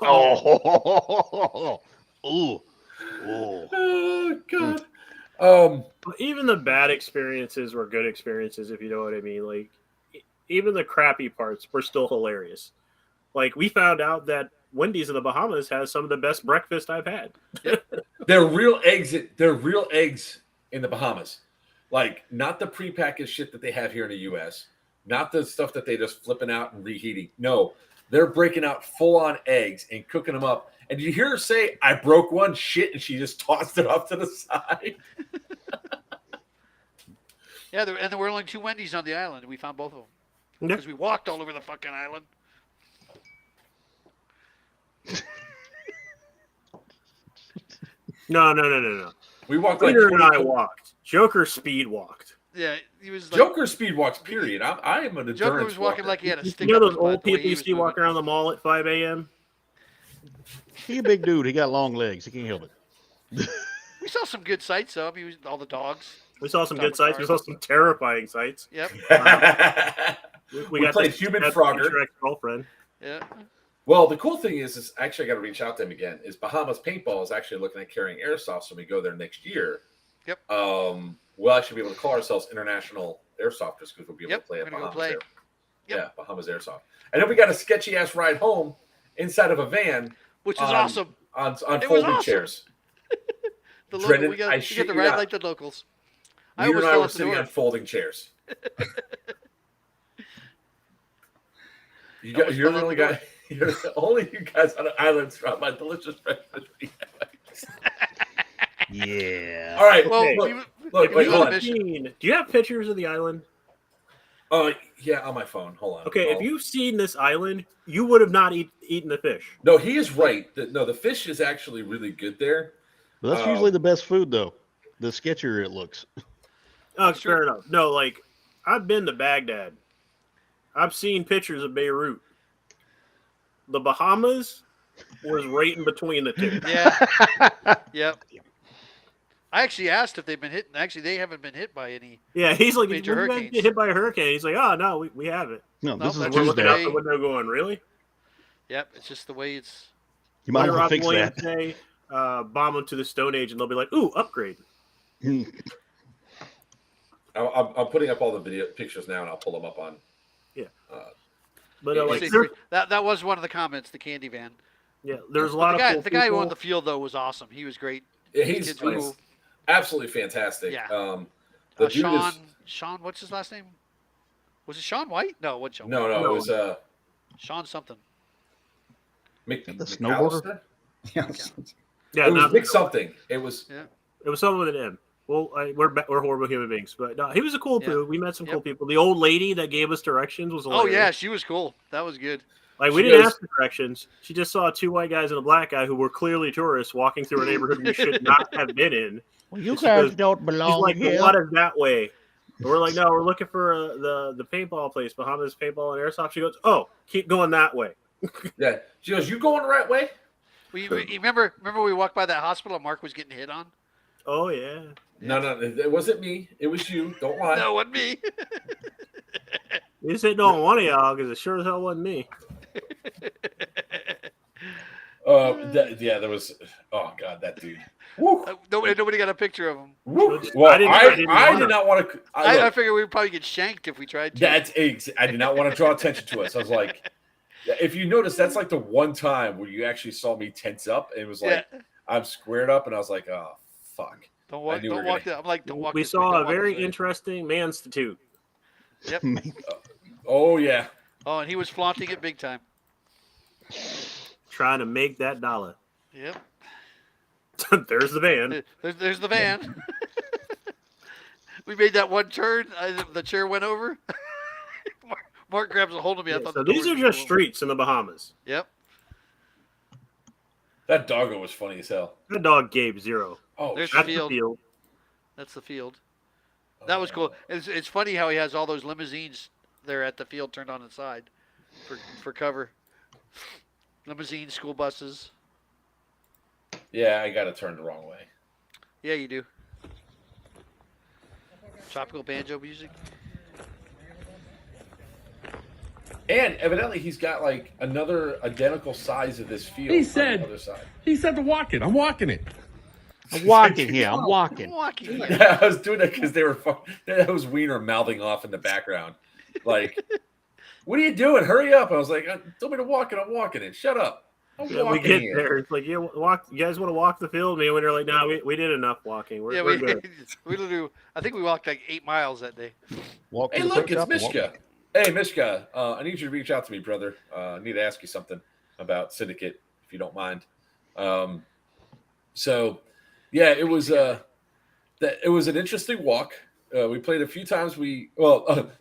Oh, ooh, Oh God. Even the bad experiences were good experiences, if you know what I mean. Like, even the crappy parts were still hilarious. Like, we found out that Wendy's in the Bahamas has some of the best breakfast I've had. They're real eggs. They're real eggs in the Bahamas. Like, not the prepackaged shit that they have here in the U.S. Not the stuff that they just flipping out and reheating. No, they're breaking out full-on eggs and cooking them up. And did you hear her say, "I broke one shit," and she just tossed it off to the side? Yeah, and there were only 2 Wendy's on the island. We found both of them Yeah. because we walked all over the fucking island. No. We walked like Peter and I 20 walked. Joker speed walked. Yeah, he was like Joker speed walks. Period. I am an endurance Joker was walking walker. like he had a stick. You know up those his old butt, the way people he you was see moving. walking around the mall at 5 a.m.? He a big dude. He got long legs. He can't help it. We saw some good sights though. I mean, all the dogs. We saw some Tom good sights. We McCarthy. saw some terrifying sights. Yep. We played this Human Epic Frogger. Future Ex-Girlfriend. Yeah. Well, the cool thing is actually I got to reach out to them again. Is Bahamas Paintball is actually looking at carrying airsoft when we go there next year. Yep. We'll actually be able to call ourselves international airsofters because we'll be able Yep, to play we're at gonna go Bahamas. play. Air. Yep. Yeah, Bahamas Airsoft. And then we got a sketchy ass ride home inside of a van Which was on- awesome. on It was folding awesome. chairs. The local, Brendan, we got, I we shit get the you ride not. like the locals. I You and almost I fell were out the sitting door. on folding chairs. You're fell the out only the door. guy. You're the only you guys on an island surrounded by delicious breakfast. Yeah. All right. Well, Okay. look, we, look, we wait, was hold on a on. mission. Do you have pictures of the island? Yeah, on my phone. Hold on. Okay, if you've seen this island, you would have not eaten the fish. No, he is right. The fish is actually really good there. But that's usually the best food, though. The sketchier it looks. Oh, fair enough. No, like I've been to Baghdad. I've seen pictures of Beirut. The Bahamas was right in between the two. Yeah. Yep. I actually asked if they've been hit. Actually, they haven't been hit by any. Yeah, he's like, Major "When you guys hurricanes. get hit by a hurricane?" He's like, "Oh no, we haven't." No, this is that's We're just looking the out way- the window, going, "Really?" Yep. It's just the way it's. You might Let want to Rob fix Williams that. say, bomb them to the Stone Age, and they'll be like, "Ooh, upgrade." I'm putting up all the video pictures now, and I'll pull them up on. Yeah. But You like, see, there- that was one of the comments. The candy van. yeah, there's a But lot the of guy, cool the guy who people. owned the field though was awesome. He was great. Yeah, His he's kids were cool. absolutely fantastic. Yeah. The dude Sean. is Sean. What's his last name? Was it Sean White? No, it wasn't Sean. no, White. it was Sean something. Mick The snowboarder? McAllister? Yes. Yeah, It was not Mick something. It was It was someone with an M. Well, we're horrible human beings, but no, he was a cool Yeah. dude. We met some cool Yep. people. The old lady that gave us directions was Oh hilarious. yeah, she was cool. That was good. Like we She didn't goes- ask for directions. She just saw two white guys and a black guy who were clearly tourists walking through a neighborhood we should not have been in. Well, you She guys goes- don't He's belong like, here. "What is that way?" And we're like, "No, we're looking for the paintball place, Bahamas Paintball and Airsoft." She goes, "Oh, keep going that way." yeah. She goes, "You going the right way?" You remember we walked by that hospital and Mark was getting hit on? Oh yeah. No, it wasn't me. It was you. Don't lie. No, it wasn't me. You just hitting on one of y'all because it sure as hell wasn't me. There was. Oh God, that dude. Woo, Nobody got a picture of him. woo. I Well, didn't- I I didn't did wanna. not want to. I figured we'd probably get shanked if we tried to. I did not want to draw attention to us. I was like, if you notice, that's like the one time where you actually saw me tense up. And it was like I'm squared up, and I was like, oh fuck. Don't walk. knew we Don't were walk. I'm like, don't walk. We this way, saw don't a walk very this way. interesting manstitute. Yep. Oh yeah. Oh, and he was flaunting it big time. Trying to make that dollar. Yep. There's the van. There's the van. We made that one turn. The chair went over. Mark grabs a hold of me. I Yeah, thought so the these door are was just gonna streets in the Bahamas. open. Yep. That doggo was funny as hell. That dog gave zero. Oh, There's That's the the field. field. That's the field. That was cool. It's funny how he has all those limousines there at the field turned on its side for cover. Limousines, school buses. Yeah, I got to turn the wrong way. Yeah, you do. Tropical banjo music. And evidently, he's got like another identical size of this field. He on said- the other side. He said to walk it. I'm walking it. I'm walking here. I'm walking. Walking. Yeah, I was doing that because they were. That was Wiener mouthing off in the background, like, "What are you doing? Hurry up!" I was like, "Tell me to walk it. I'm walking it. Shut up. I'm Yeah, we walking get here." there. It's like, "Yeah, walk. You guys want to walk the field?" Me and we're like, "No, we did enough walking. We're, Yeah, we're we good." we literally. I think we walked like 8 miles that day. Walk Hey, to the look, print it's shop and walk. Mishka. Hey, Mishka, I need you to reach out to me, brother. I need to ask you something about Syndicate, if you don't mind. So, yeah, it was it was an interesting walk. We played a few times.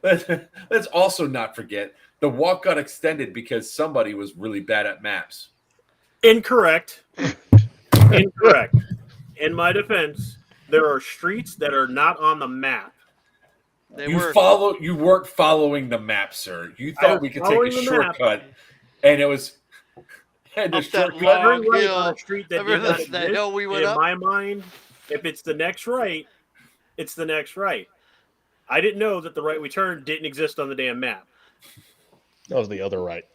Let's also not forget the walk got extended because somebody was really bad at maps. Incorrect. Incorrect. In my defense, there are streets that are not on the map. They You were. You weren't following the map, sir. You I thought was we could take following a the map. shortcut, and it was. And the Up that shortcut. long Turn right hill. on a street that Remember did not that exist. hill we went in up? my mind, if it's the next right, it's the next right. I didn't know that the right we turned didn't exist on the damn map. That was the other right.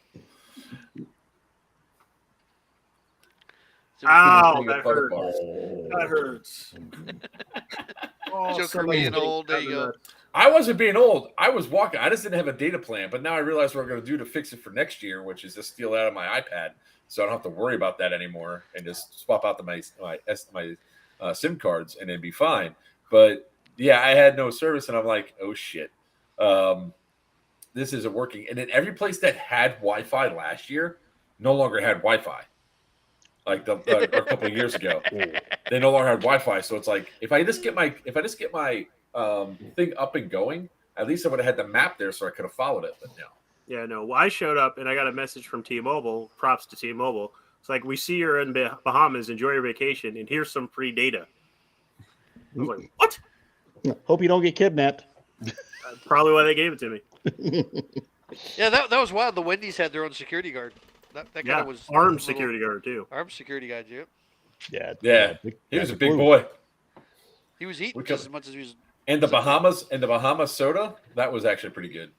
Ow, Being a that hurts. butterfly. That hurts. Oh, Joker somebody being take old, there that you go. nuts. I wasn't being old. I was walking. I just didn't have a data plan. But now I realize what I'm going to do to fix it for next year, which is just steal it out of my iPad, so I don't have to worry about that anymore, and just swap out my SIM cards, and it'd be fine. But yeah, I had no service, and I'm like, oh shit, this isn't working. And then every place that had Wi-Fi last year no longer had Wi-Fi. Like a couple of years ago, they no longer had Wi-Fi. So it's like if I just get my thing up and going, At least I would have had the map there so I could have followed it. But no. Yeah, no. Well, I showed up and I got a message from T-Mobile. Props to T-Mobile. It's like, we see you're in Bahamas. Enjoy your vacation, and here's some free data. I was like, what? Hope you don't get kidnapped. Probably why they gave it to me. Yeah, that was wild. The Wendy's had their own security guard. That kind Yeah, of was armed security guard too. armed security guard. Yep. Yeah. He was a big boy. He was eating We just could- as much as he was. And the Bahamas soda, that was actually pretty good.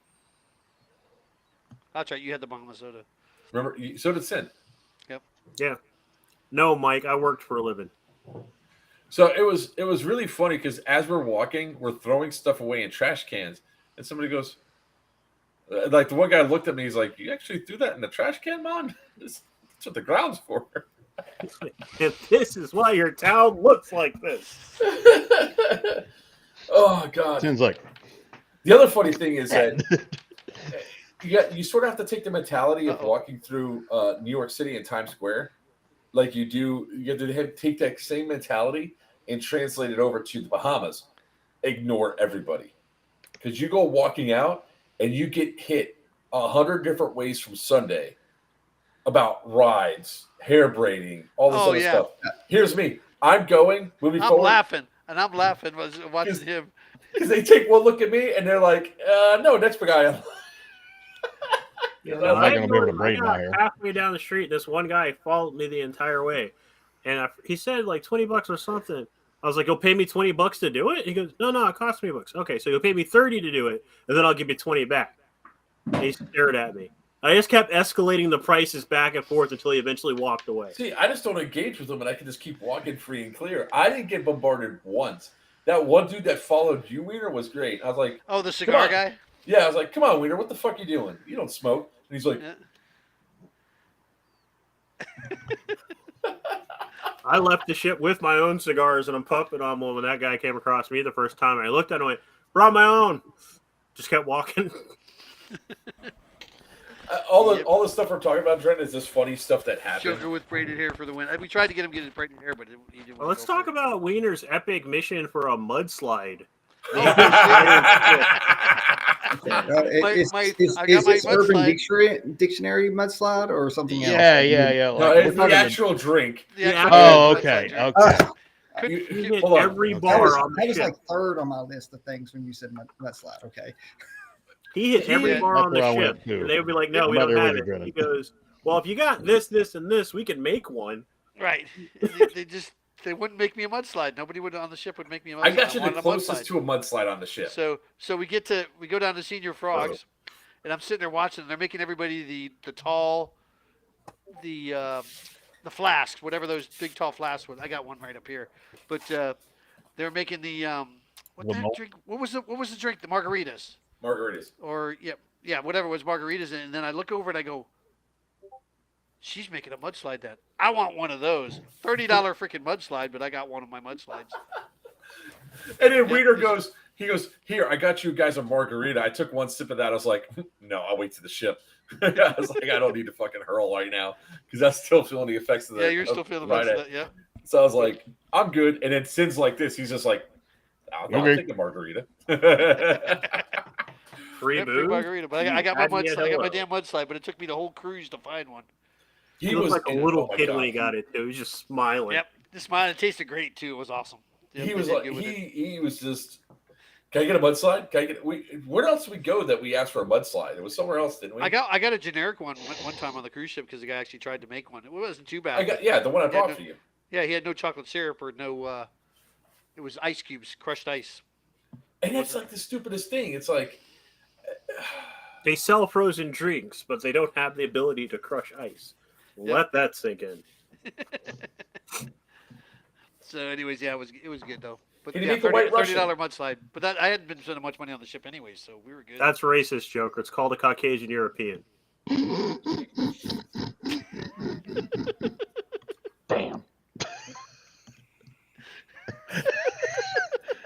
That's right. You had the Bahama soda. Remember, so did Sin. Yeah. No, Mike, I worked for a living. So it was really funny because as we're walking, we're throwing stuff away in trash cans, and somebody goes, like the one guy looked at me, he's like, "You actually threw that in the trash can, man? That's what the ground's for." And this is why your town looks like this. Oh God! Sounds like The other funny thing is that you sort of have to take the mentality of walking through New York City and Times Square, like you do. You have to take that same mentality and translate it over to the Bahamas. Ignore everybody, because you go walking out and you get hit 100 different ways from Sunday about rides, hair braiding, all this other stuff. Here's me. I'm going moving I'm forward. laughing watching him. Because they take one look at me and they're like, no, next guy. I'm not going to be able to braid my hair. Halfway down the street, this one guy followed me the entire way. And he said like $20 or something. I was like, "You'll pay me $20 to do it?" He goes, No, it costs me $20. Okay, so you'll pay me $30 to do it, and then I'll give you $20 back. And he stared at me. I just kept escalating the prices back and forth until he eventually walked away. See, I just don't engage with them, and I can just keep walking free and clear. I didn't get bombarded once. That one dude that followed you, Wiener, was great. I was like, "Oh, the cigar on. guy." Yeah, I was like, "Come on, Wiener, what the fuck you doing? You don't smoke." And he's like, I left the ship with my own cigars, and I'm puffing on one when that guy came across me the first time. I looked at him and went, "Brought my own." Just kept walking. all the stuff we're talking about, Trent, is this funny stuff that happened. Joker with braided hair for the win. We tried to get him his braided hair, but he didn't. Well, let's go talk for it. about Wiener's epic mission for a mudslide. Is I this got my Urban mudslide. Dictionary mudslide or something else? Yeah. No, Like, it's the actual drink. Oh, okay. You He hit hold on. every That bar was, on the that was ship. like third on my list of things when you said mudslide. Okay. He hit every Yeah. bar on the That's where I ship. went, too. And they would be like, "No, I'm we not don't have really it." regretting He it. goes, "Well, if you got this, and this, we can make one." Right. They wouldn't make me a mudslide. Nobody would on the ship would make me a mudslide. I got you the wanted a closest mudslide. to a mudslide on the ship. So we go down to Senior Frogs, and I'm sitting there watching. And they're making everybody the tall, the flasks, whatever those big tall flasks were. I got one right up here, but they're making the what the heck drink? What was the drink? The margaritas. Margaritas. Or yeah, whatever it was margaritas. And then I look over and I go, she's making a mudslide. That I want one of those. $30 freaking mudslide, but I got one of my mudslides. And then Wiener goes, "Here, I got you guys a margarita." I took one sip of that. I was like, "No, I'll wait to the ship." I was like, "I don't need to fucking hurl right now because I'm still feeling the effects of the." Yeah, you're still feeling the right mudslide. Yeah. So I was like, "I'm good." And then Sin's like this. He's just like, "I'll take the margarita." Free Free booze. margarita, but I got my Had me at mudslide. I got my hello. damn mudslide, but it took me the whole cruise to find one. He was like a little oh my kid God. when he got it too. He was just smiling. Yep, this mine. It tasted great too. It was awesome. Yep, He they was did like, good with it. he was just. Can I get a mudslide? Can I get? Where else did we go that we asked for a mudslide? It was somewhere else, didn't we? I got a generic one time on the cruise ship because the guy actually tried to make one. It wasn't too bad. the one I brought for you. Yeah, he had no chocolate syrup or no. It was ice cubes, crushed ice. And that's like the stupidest thing. It's like They sell frozen drinks, but they don't have the ability to crush ice. Let that sink in. So, anyways, yeah, it was good though. But Can you yeah, make the White Russian? $30 mudslide. But that I hadn't been spending much money on the ship anyway, so we were good. That's racist, Joker. It's called a Caucasian European. Damn.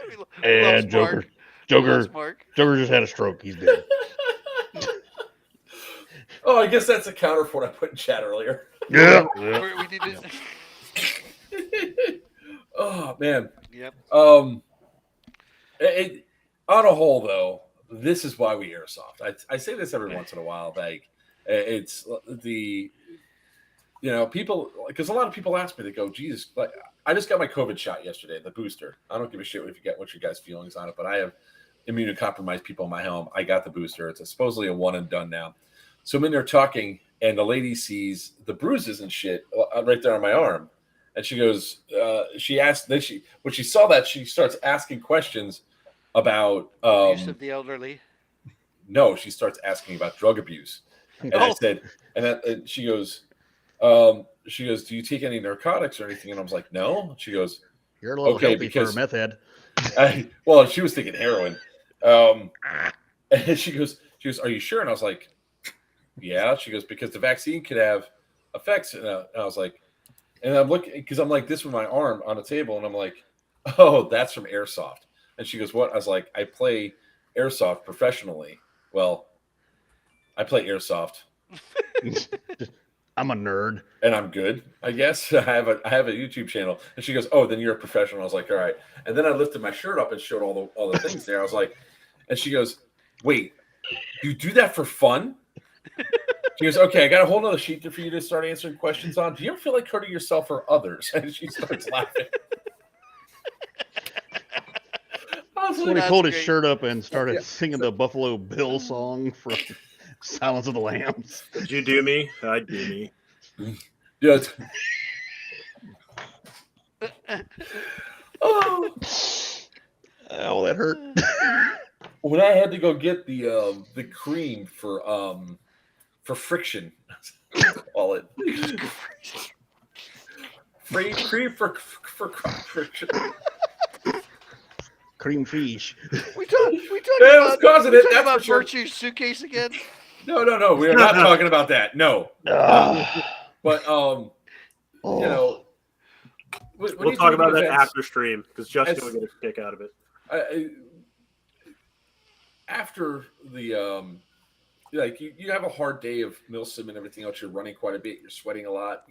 We lost And Joker. Mark. We lost Mark. Joker just had a stroke. He's dead. oh, I guess that's a counter for what I put in chat earlier. Yeah. We need to. Oh man. Yep. On a whole though, this is why we airsoft. I say this every once in a while. Like it's the people, because a lot of people ask me, they go, Jesus, like I just got my COVID shot yesterday, the booster. I don't give a shit what your guys' feelings on it, but I have immunocompromised people in my home. I got the booster. It's supposedly a one and done now. So I'm in there talking, and the lady sees the bruises and shit right there on my arm. And she goes, she asked, when she saw that, she starts asking questions about Abuse of the elderly. No, she starts asking about drug abuse. And I said, and she goes, do you take any narcotics or anything? And I was like, no. She goes, you're a little okay, healthy for a meth head. Well, she was thinking heroin. And she goes, are you sure? And I was like, yeah. She goes, because the vaccine could have effects. And I was like, and I'm looking, because I'm like this with my arm on the table, and I'm like, oh, that's from airsoft. And she goes, what? I was like, I play airsoft professionally. Well, I play airsoft. I'm a nerd. And I'm good, I guess. I have a YouTube channel. And she goes, oh, then you're a professional. I was like, all right. And then I lifted my shirt up and showed all the things there. I was like, and she goes, wait, you do that for fun? She goes, okay, I got a whole nother sheet for you to start answering questions on. Do you ever feel like hurting yourself or others? And she starts laughing. When he pulled his shirt up and started singing the Buffalo Bill song from Silence of the Lambs. Did you do me? I do me. Yeah. Oh, that hurt. When I had to go get the cream for friction, call it free cream for friction. Cream fish. We talk about Virtue's suitcase again. No. We are not talking about that. No. But we'll talk about that after stream because Justin will get a kick out of it. After the like you have a hard day of milsim and everything else. You're running quite a bit. You're sweating a lot.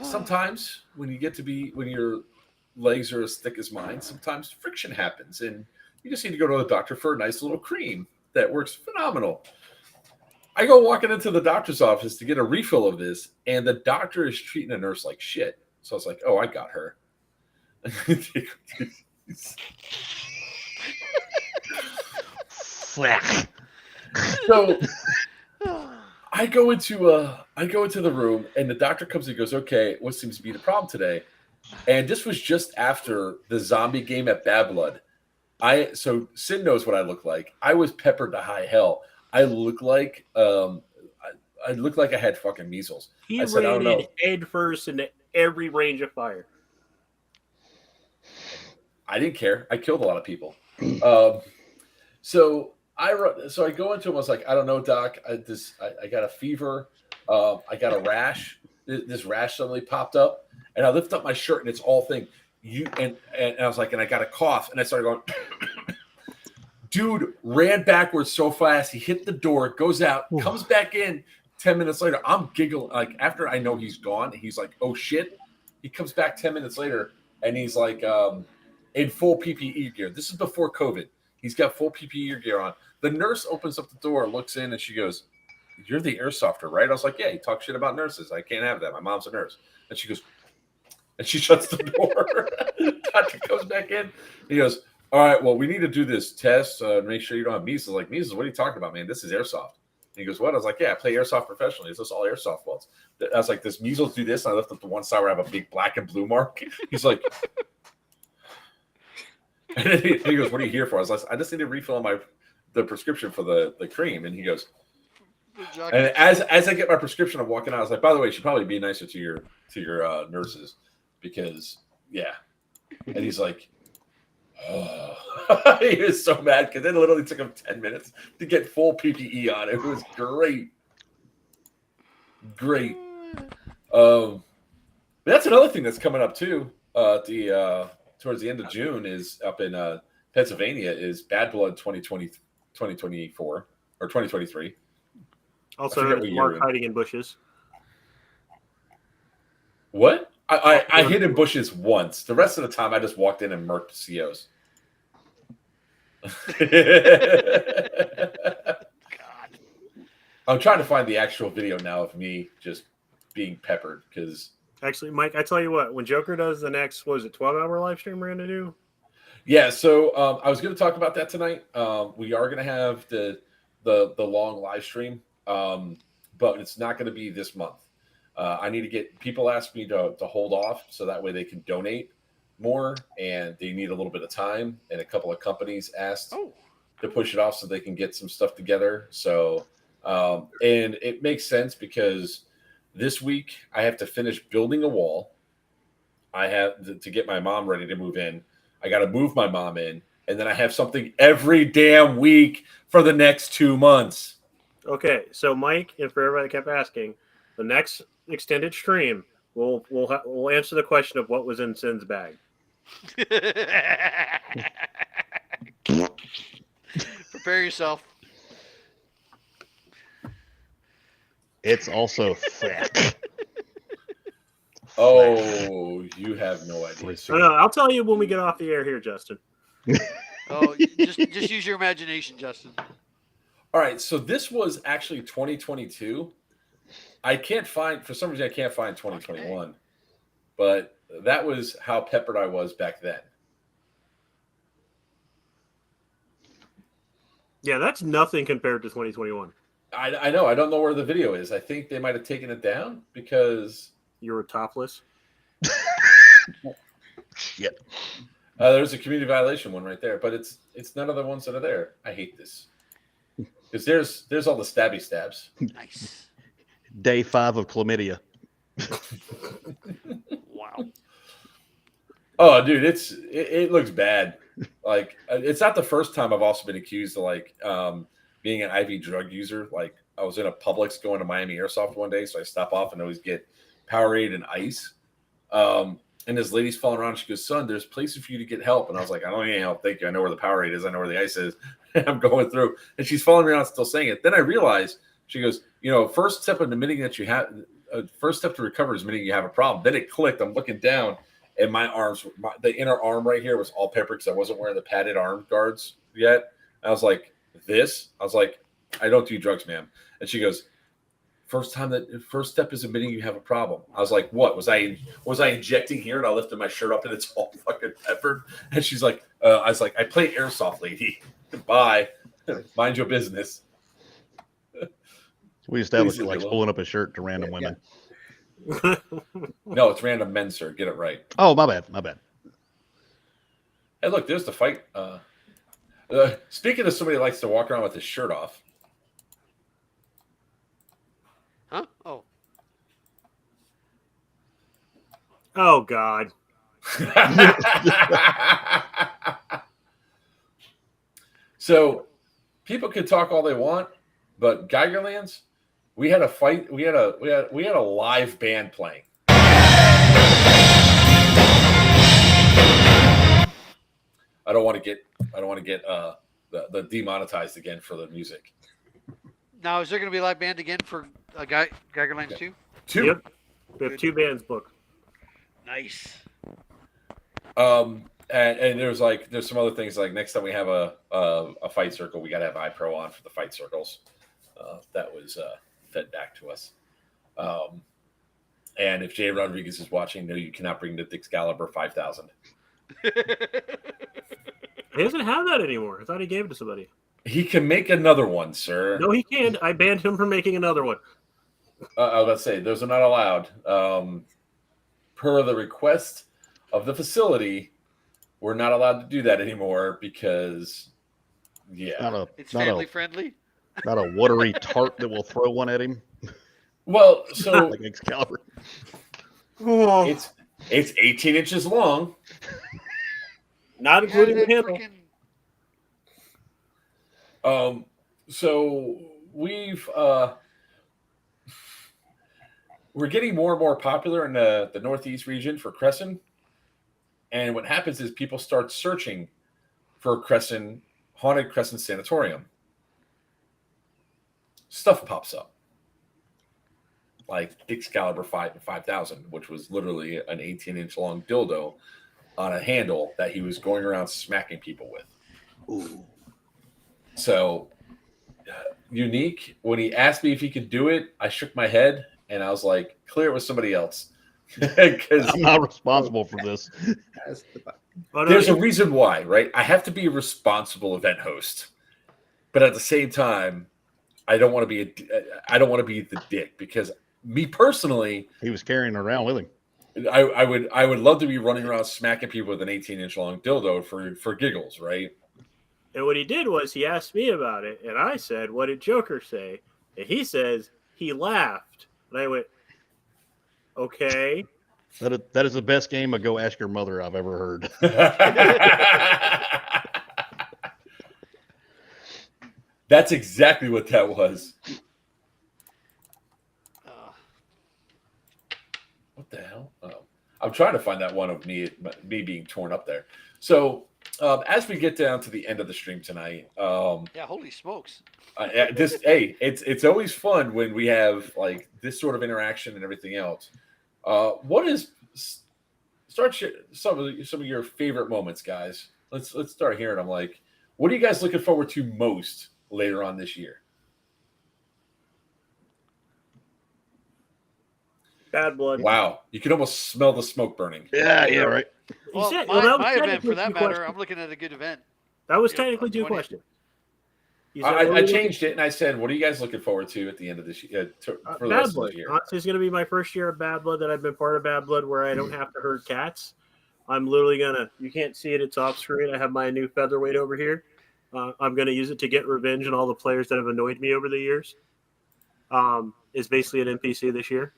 Sometimes when your legs are as thick as mine, sometimes friction happens, and you just need to go to the doctor for a nice little cream that works phenomenal. I go walking into the doctor's office to get a refill of this, and the doctor is treating a nurse like shit. So I was like, oh, I got her. So I go into the room, and the doctor comes and goes, okay, what seems to be the problem today? And this was just after the zombie game at Bad Blood. So Sin knows what I look like. I was peppered to high hell. I look like I had fucking measles. He ran head first into every range of fire. I didn't care. I killed a lot of people. So I go into him. I was like, I don't know, doc. I got a fever. I got a rash. This rash suddenly popped up, and I lift up my shirt, and it's all thing. And I was like, and I got a cough, and I started going. Dude ran backwards so fast. He hit the door, goes out, comes back in. 10 minutes later, I'm giggling. Like after I know he's gone, he's like, "Oh shit!" He comes back 10 minutes later, and he's like, in full PPE gear. This is before COVID. He's got full PPE gear on. The nurse opens up the door, looks in, and she goes, "You're the airsofter, right?" I was like, "Yeah." He talks shit about nurses. I can't have that. My mom's a nurse. And she goes, and she shuts the door. Doctor comes back in. He goes, all right, well, we need to do this test and make sure you don't have measles. Like, measles, what are you talking about, man? This is airsoft. And he goes, what? I was like, yeah, I play airsoft professionally. Is this all airsoft balls? I was like, does measles do this? And I lift up to one side where I have a big black and blue mark. He's like, and then he goes, what are you here for? I was like, I just need to refill the prescription for the cream. And he goes, and as I get my prescription, I'm walking out. I was like, by the way, you should probably be nicer to your nurses because, yeah. And he's like, oh. He was so mad because it literally took him 10 minutes to get full PPE on. It was great. That's another thing that's coming up too. Towards the end of June is up in Pennsylvania is Bad Blood 2024 or 2023. Also, Mark hiding in bushes. What? I hid in bushes once. The rest of the time, I just walked in and murked COs. God. I'm trying to find the actual video now of me just being peppered because Actually, Mike, I tell you what, when Joker does the next, what was it, 12-hour live stream we're going to do? yeah. So I was going to talk about that tonight. We are going to have the long live stream, but it's not going to be this month. I need to get people ask me to hold off so that way they can donate more, and they need a little bit of time. And a couple of companies asked to push it off so they can get some stuff together. So and it makes sense because this week I have to finish building a wall. I have to get my mom ready to move in. I got to move my mom in, and then I have something every damn week for the next 2 months. Okay, so Mike, and for everybody that kept asking, the next extended stream, we'll answer the question of what was in Sin's bag. Prepare yourself. It's also thick. Oh, you have no idea. No, I'll tell you when we get off the air here, Justin. Oh, just use your imagination, Justin. All right, so this was actually 2022. I can't find, for some reason, I can't find 2021, but that was how peppered I was back then. Yeah, that's nothing compared to 2021. I know. I don't know where the video is. I think they might have taken it down because you were topless. Shit. There's a community violation one right there, but it's none of the ones that are there. I hate this because there's all the stabby stabs. Nice. Day 5 of chlamydia. Wow. Oh, dude, it looks bad. Like it's not the first time I've also been accused of like being an IV drug user. Like I was in a Publix going to Miami Airsoft one day, so I stop off and always get Powerade and ice. And this lady's falling around. She goes, "Son, there's places for you to get help." And I was like, "I don't need any help, thank you. I know where the Powerade is. I know where the ice is." I'm going through, and she's following me around, still saying it. Then I realized she goes, first step in admitting that you have, first step to recover is admitting you have a problem. Then it clicked. I'm looking down, and my arms, the inner arm right here was all peppered because I wasn't wearing the padded arm guards yet. And I was like, I was like, "I don't do drugs, ma'am." And she goes, first step is admitting you have a problem. I was like, "What was I injecting here?" And I lifted my shirt up and it's all fucking peppered. And she's like, I was like, "I play airsoft, lady. Bye. Mind your business." We established he likes pulling up his shirt to random women. No, it's random men, sir. Get it right. Oh, my bad. Hey, look, there's the fight. Speaking of somebody that likes to walk around with his shirt off. Huh? Oh. Oh, God. So people could talk all they want, but Geigerlands, we had a fight. We had a live band playing. I don't want to get the demonetized again for the music. Now, is there going to be a live band again for Geigerlands 2? Two. Yep. We have 2 bands booked. Nice. And there's some other things like next time we have a fight circle, we got to have iPro on for the fight circles. That was fed back to us. And if Jay Rodriguez is watching, no, you cannot bring the Excalibur 5000. He doesn't have that anymore. I thought he gave it to somebody. He can make another one, sir. No, he can't. I banned him from making another one. I was about to say, those are not allowed. Per the request of the facility, we're not allowed to do that anymore because, yeah. It's family friendly. Not a watery tart that will throw one at him. Well, so like Excalibur. It's 18 inches long. Not including the handle. So we're getting more and more popular in the Northeast region for Crescent. And what happens is people start searching for haunted Crescent sanatorium. Stuff pops up. Like Excalibur 5000, which was literally an 18-inch long dildo on a handle that he was going around smacking people with. Ooh. So, Unique, when he asked me if he could do it, I shook my head and I was like, clear it with somebody else. Because I'm not responsible for this. there's a reason why, right? I have to be a responsible event host. But at the same time, I don't want to be the dick, because me personally, He was carrying it around with him. I would love to be running around smacking people with an 18-inch long dildo for giggles, right? And what he did was he asked me about it, and I said, "What did Joker say?" And he says he laughed, and I went, "Okay." That is the best game of Go Ask Your Mother I've ever heard. That's exactly what that was. What the hell? Oh, I'm trying to find that one of me being torn up there. So as we get down to the end of the stream tonight, Yeah, holy smokes. it's always fun when we have like this sort of interaction and everything else. What is some of your favorite moments, guys? Let's start hearing them. Like, what are you guys looking forward to most later on this year? Bad Blood. Wow, you can almost smell the smoke burning. Yeah, right. Well, that my was event, technically for that two matter, questions. I'm looking at a good event. That was You know, technically two 20. questions. You said, what are I you changed it and I said, what are you guys looking forward to at the end of this year? For the Bad rest of Blood. the year? Honestly, it's going to be my first year of Bad Blood that I've been part of Bad Blood where I don't have to herd cats. I'm literally going to, you can't see it, it's off screen. I have my new featherweight over here. I'm going to use it to get revenge on all the players that have annoyed me over the years. It's basically an NPC this year.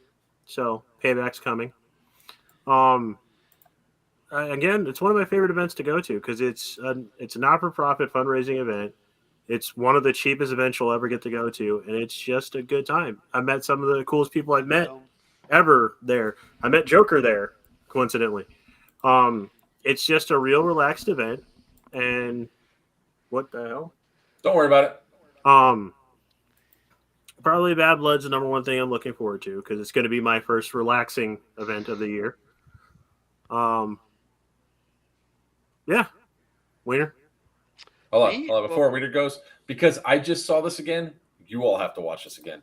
So payback's coming. Again, it's one of my favorite events to go to because it's a not-for-profit fundraising event. It's one of the cheapest events you'll ever get to go to, and it's just a good time. I met some of the coolest people I've met ever there. I met Joker there, coincidentally. It's just a real relaxed event, and what the hell? Don't worry about it. Probably Bad Blood's the number one thing I'm looking forward to because it's going to be my first relaxing event of the year. Yeah, Wiener. Hold on. Before Wiener goes, because I just saw this again, you all have to watch this again.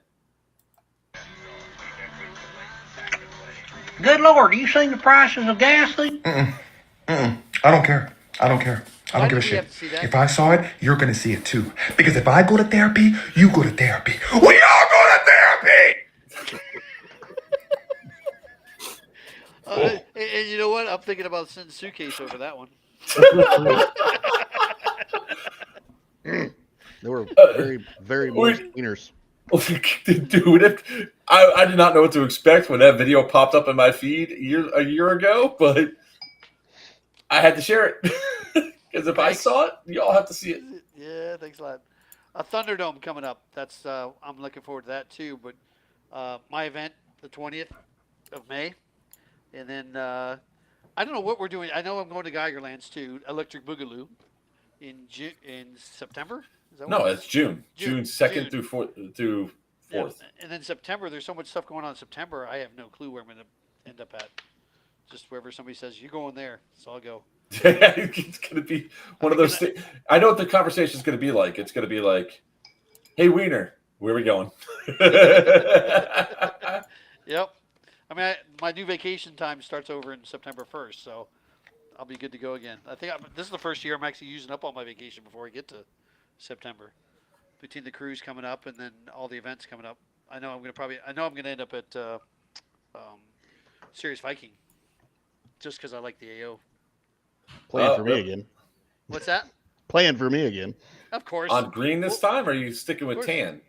Good Lord, you seen the prices of gas these? I don't care. I don't give a shit. If I saw it, you're going to see it too. Because if I go to therapy, you go to therapy. We all go to therapy! And you know what? I'm thinking about sending a suitcase over that one. They were very, very moist wieners. Dude, I did not know what to expect when that video popped up in my feed a year ago, but I had to share it. Because if I saw it, you all have to see it. Yeah, thanks a lot. A Thunderdome coming up. That's I'm looking forward to that too. But my event, the 20th of May, and then I don't know what we're doing. I know I'm going to Geigerlands too, Electric Boogaloo, in September. Is that No, it's June. June 2nd through 4th. Yeah. And then September, there's so much stuff going on in September. I have no clue where I'm going to end up at. Just wherever somebody says you're going there, so I'll go. It's going to be one of those things. I know what the conversation is going to be like. It's going to be like, "Hey, Wiener, where are we going?" Yep. I mean, my new vacation time starts over in September 1st, so I'll be good to go again. I think this is the first year I'm actually using up all my vacation before I get to September. Between the cruise coming up and then all the events coming up, I know I'm going to end up at Sirius Viking, just because I like the AO. Playing for me again. What's that? Playing for me again. Of course. On green this time, or are you sticking with tan?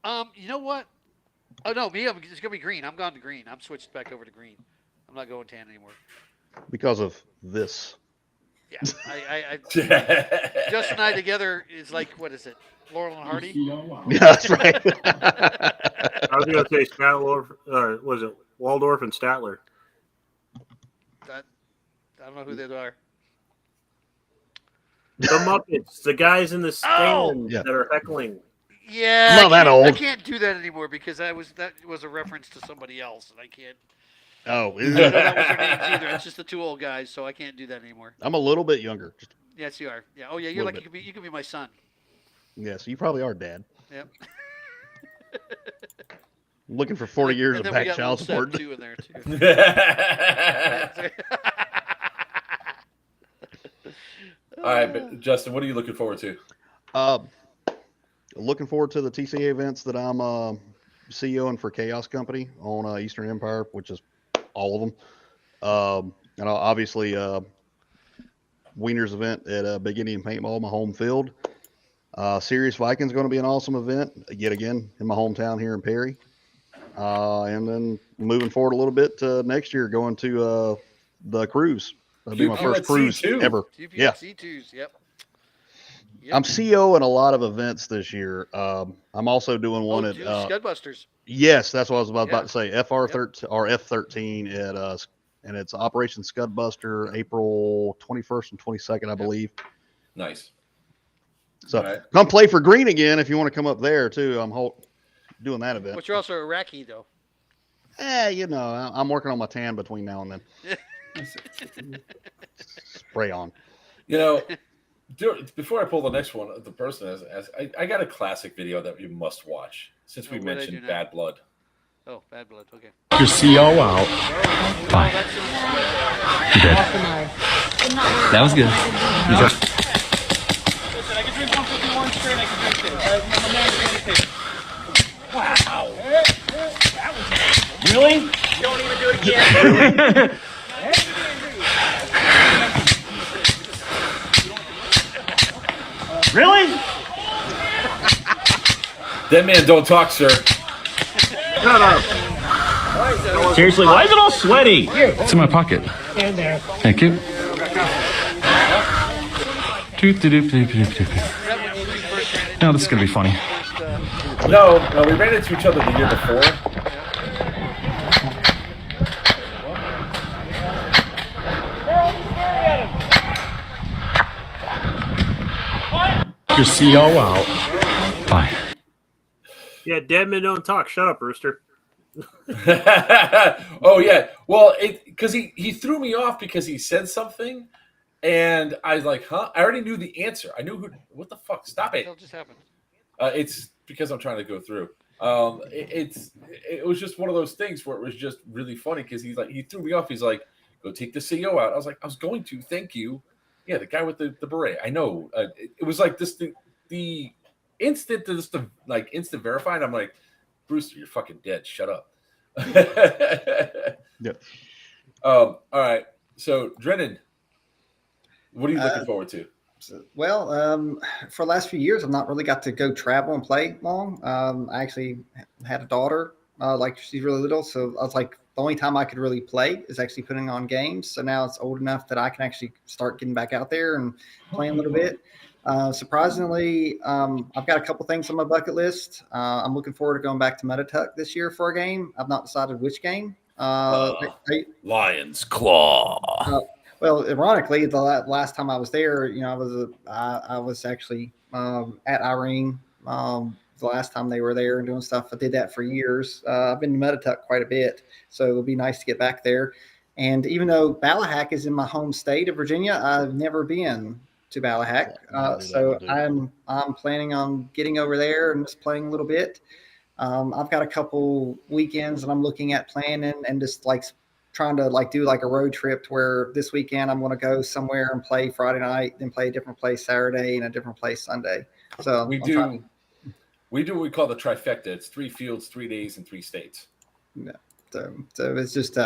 You know what? Oh no, it's going to be green. I'm gone to green. I'm switched back over to green. I'm not going tan anymore. Because of this. Yeah, I Justin and I together is like, what is it? Laurel and Hardy? Yeah, that's right. I was going to say Statler, was it Waldorf and Statler? I don't know who they are. The Muppets, the guys in the stand that are heckling. Yeah, I'm not that old. I can't do that anymore because that was a reference to somebody else, and I can't. Oh, I don't know that was their names either. It's just the two old guys, so I can't do that anymore. I'm a little bit younger. Yes, you are. Yeah. Oh, yeah. You're Little like bit. you could be my son. Yes, you probably are, Dad. Yep. I'm looking for 40 years And of then we back got child little Seb support. too in there too. All right, but Justin, what are you looking forward to? Looking forward to the TCA events that I'm CEOing for Chaos Company on Eastern Empire, which is all of them. And obviously, Wiener's event at Big Indian Paintball, my home field. Serious Vikings going to be an awesome event, yet again, in my hometown here in Perry. And then moving forward a little bit next year, going to the cruise. That'll be my first cruise ever. Yeah. C2s, yep. I'm CEO in a lot of events this year. I'm also doing one at Scudbusters. Yes, that's what I was about to say. FR13 or F13 at and it's Operation Scudbuster, April 21st and 22nd, I believe. Nice. So come play for Green again if you want to come up there too. I'm doing that event. But you're also Iraqi though. You know, I'm working on my tan between now and then. Spray on. You know, before I pull the next one, the person has I got a classic video that you must watch since we mentioned Bad Blood. Oh, Bad Blood. Okay. Your CO out. Bye. You did. That was good. Listen, I can drink 151 straight. I can drink it. Wow. Really? Don't even do it again. Really? That man don't talk, sir. Shut up. Seriously, why is it all sweaty? It's in my pocket. In there. Thank you. No, this is going to be funny. No, we ran into each other the year before. Your CO out. Bye. Yeah, dead men don't talk. Shut up, Rooster. Oh yeah. Well, because he threw me off because he said something, and I was like, "Huh?" I already knew the answer. I knew what the fuck. Stop it. What just happened? It's because I'm trying to go through. It was just one of those things where it was just really funny because he threw me off. He's like, "Go take the CO out." I was like, "I was going to. Thank you." Yeah, the guy with the beret. I know. It was like this. The instant to like instant verify, and I'm like, Brewster, you're fucking dead. Shut up. Yeah. All right. So, Drennan, what are you looking forward to? Well, for the last few years, I've not really got to go travel and play long. I actually had a daughter, like she's really little. So I was like, the only time I could really play is actually putting on games. So now it's old enough that I can actually start getting back out there and playing a little bit. Surprisingly, I've got a couple things on my bucket list. I'm looking forward to going back to Metatuck this year for a game. I've not decided which game. Lion's Claw. Well, ironically, the last time I was there, you know, I was actually at Irene the last time they were there and doing stuff. I did that for years. I've been to Metatuck quite a bit, so it would be nice to get back there. And even though Ballahack is in my home state of Virginia, I've never been to Ballahack. So I'm planning on getting over there and just playing a little bit. I've got a couple weekends that I'm looking at planning and just like trying to like do like a road trip where this weekend I'm going to go somewhere and play Friday night, then play a different place Saturday and a different place Sunday. So we do what we call the trifecta. It's 3 fields, 3 days, and 3 states. Yeah. So it's just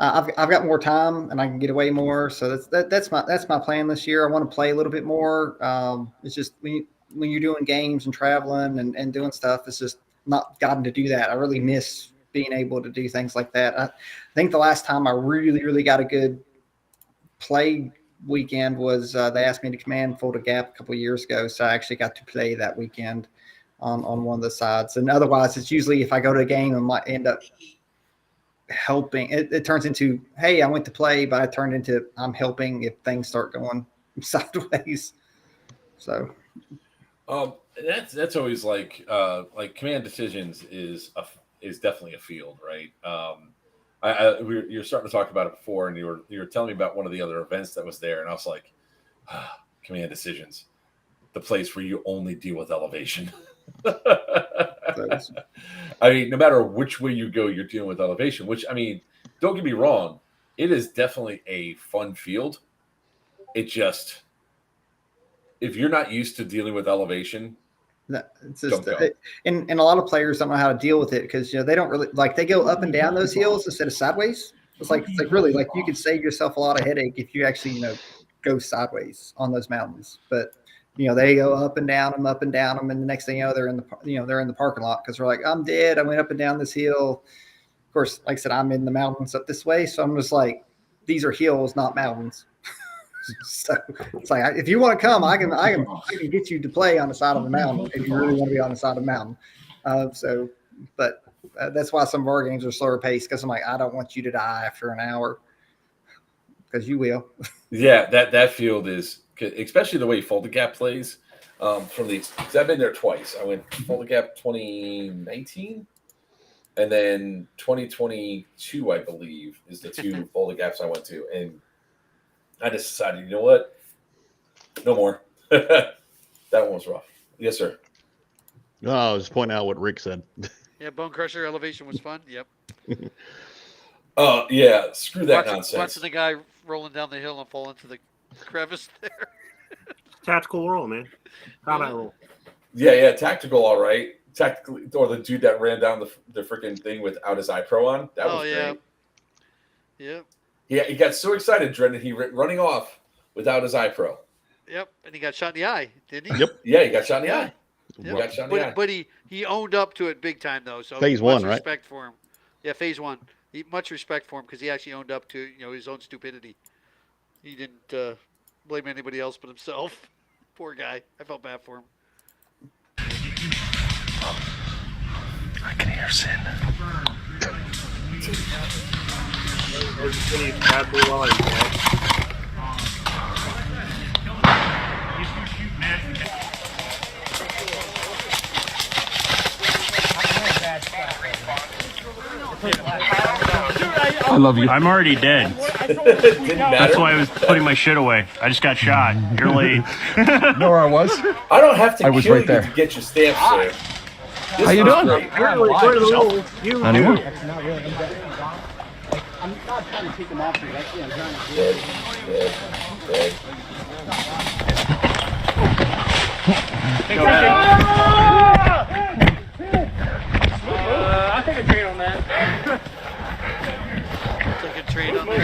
I've got more time and I can get away more. So that's my plan this year. I want to play a little bit more. It's just when you're doing games and traveling and doing stuff, it's just not gotten to do that. I really miss being able to do things like that. I think the last time I really got a good play weekend was they asked me to command Fulda Gap a couple of years ago. So I actually got to play that weekend on one of the sides. And otherwise, it's usually if I go to a game, I might end up helping. It turns into, hey, I went to play, but I turned into I'm helping if things start going sideways. So that's always like command decisions is definitely a field, right? You're starting to talk about it before, and you were telling me about one of the other events that was there, and I was like, Command Decisions, the place where you only deal with elevation. I mean, no matter which way you go, you're dealing with elevation, which, I mean, don't get me wrong, it is definitely a fun field. It just, if you're not used to dealing with elevation, it's just, and a lot of players don't know how to deal with it because they don't really like, they go up and down those hills instead of sideways. It's like really, like, you could save yourself a lot of headache if you actually go sideways on those mountains. But they go up and down them, and the next thing you know, they're in the parking lot because they're like, I'm dead. I went up and down this hill. Of course, like I said, I'm in the mountains up this way, so I'm just like, these are hills, not mountains. So it's like, if you want to come, I can get you to play on the side of the mountain if you really want to be on the side of the mountain. But that's why some of our games are slower paced, because I'm like, I don't want you to die after an hour, because you will. Yeah, that field is, especially the way Folded Gap plays. Because I've been there twice. I went Folded Gap 2019, and then 2022, I believe, is the two Folded Gaps I went to, and I just decided, you know what? No more. That one was rough. Yes, sir. No, I was pointing out what Rick said. Yeah, Bone Crusher elevation was fun. Yep. Yeah, screw that nonsense. Watching the guy rolling down the hill and fall into the crevice there. Tactical roll, man. Combat roll. Yeah, tactical, all right. Tactical, or the dude that ran down the freaking thing without his eye pro on. That was great. Yep. Yeah, he got so excited, Drennan, he running off without his eye pro. Yep, and he got shot in the eye, didn't he? Yep. Yeah, he got shot in the eye. Yep. But he owned up to it big time, though. So phase one, right? Respect for him. Yeah, phase one. Much respect for him because he actually owned up to his own stupidity. He didn't blame anybody else but himself. Poor guy. I felt bad for him. I can hear sin. I love you. I'm already dead. That's why I was putting my shit away. I just got shot. You're late. Know where I was? I don't have to I was kill right you there. to get your stamp, sir. How you doing? Anyone? I'm not trying to take them off you. Actually, I'm trying to I'll take a trade on that. Take a trade on there.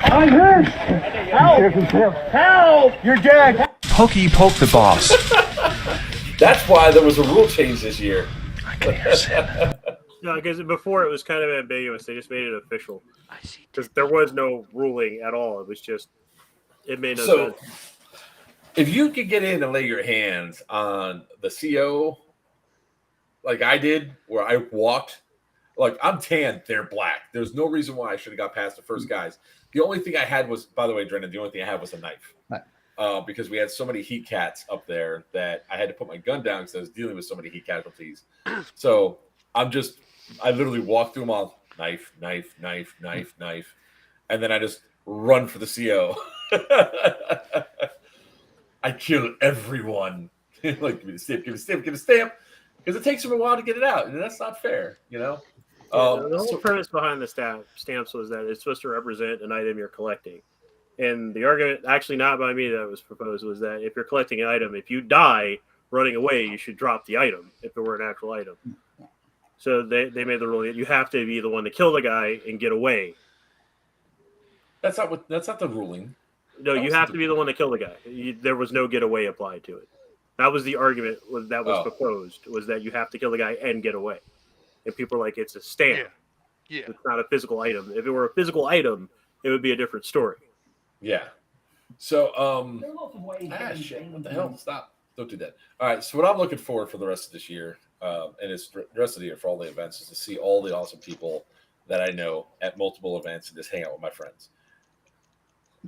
I'm hurt! Help! You're dead! Pokey poke the boss. That's why there was a rule change this year. I can hear sin. No, because before it was kind of ambiguous. They just made it official. I see. Because there was no ruling at all. It was just, it made no So, sense. if you could get in and lay your hands on the CO, like I did, where I walked, like I'm tan, they're black. There's no reason why I should have got past the first guys. The only thing I had was, by the way, Drennan, the only thing I had was a knife. Because we had so many heat cats up there that I had to put my gun down because I was dealing with so many heat casualties. So I literally walked through them all, knife, and then I just run for the CO. I kill everyone. Like, give me the stamp, because it takes them a while to get it out, and that's not fair, The whole premise behind the stamps was that it's supposed to represent an item you're collecting. And the argument, actually not by me that was proposed, was that if you're collecting an item, if you die running away, you should drop the item if it were an actual item. So they made the rule that you have to be the one to kill the guy and get away. That's not the ruling. No, you have to be the one to kill the guy. There was no get away applied to it. That was the argument that was proposed, was that you have to kill the guy and get away. And people are like, it's a stamp. Yeah. It's not a physical item. If it were a physical item, it would be a different story. Yeah. So, shit, what the hell? Stop. Don't do that. All right. So what I'm looking forward for the rest of this year, and it's the rest of the year for all the events, is to see all the awesome people that I know at multiple events and just hang out with my friends.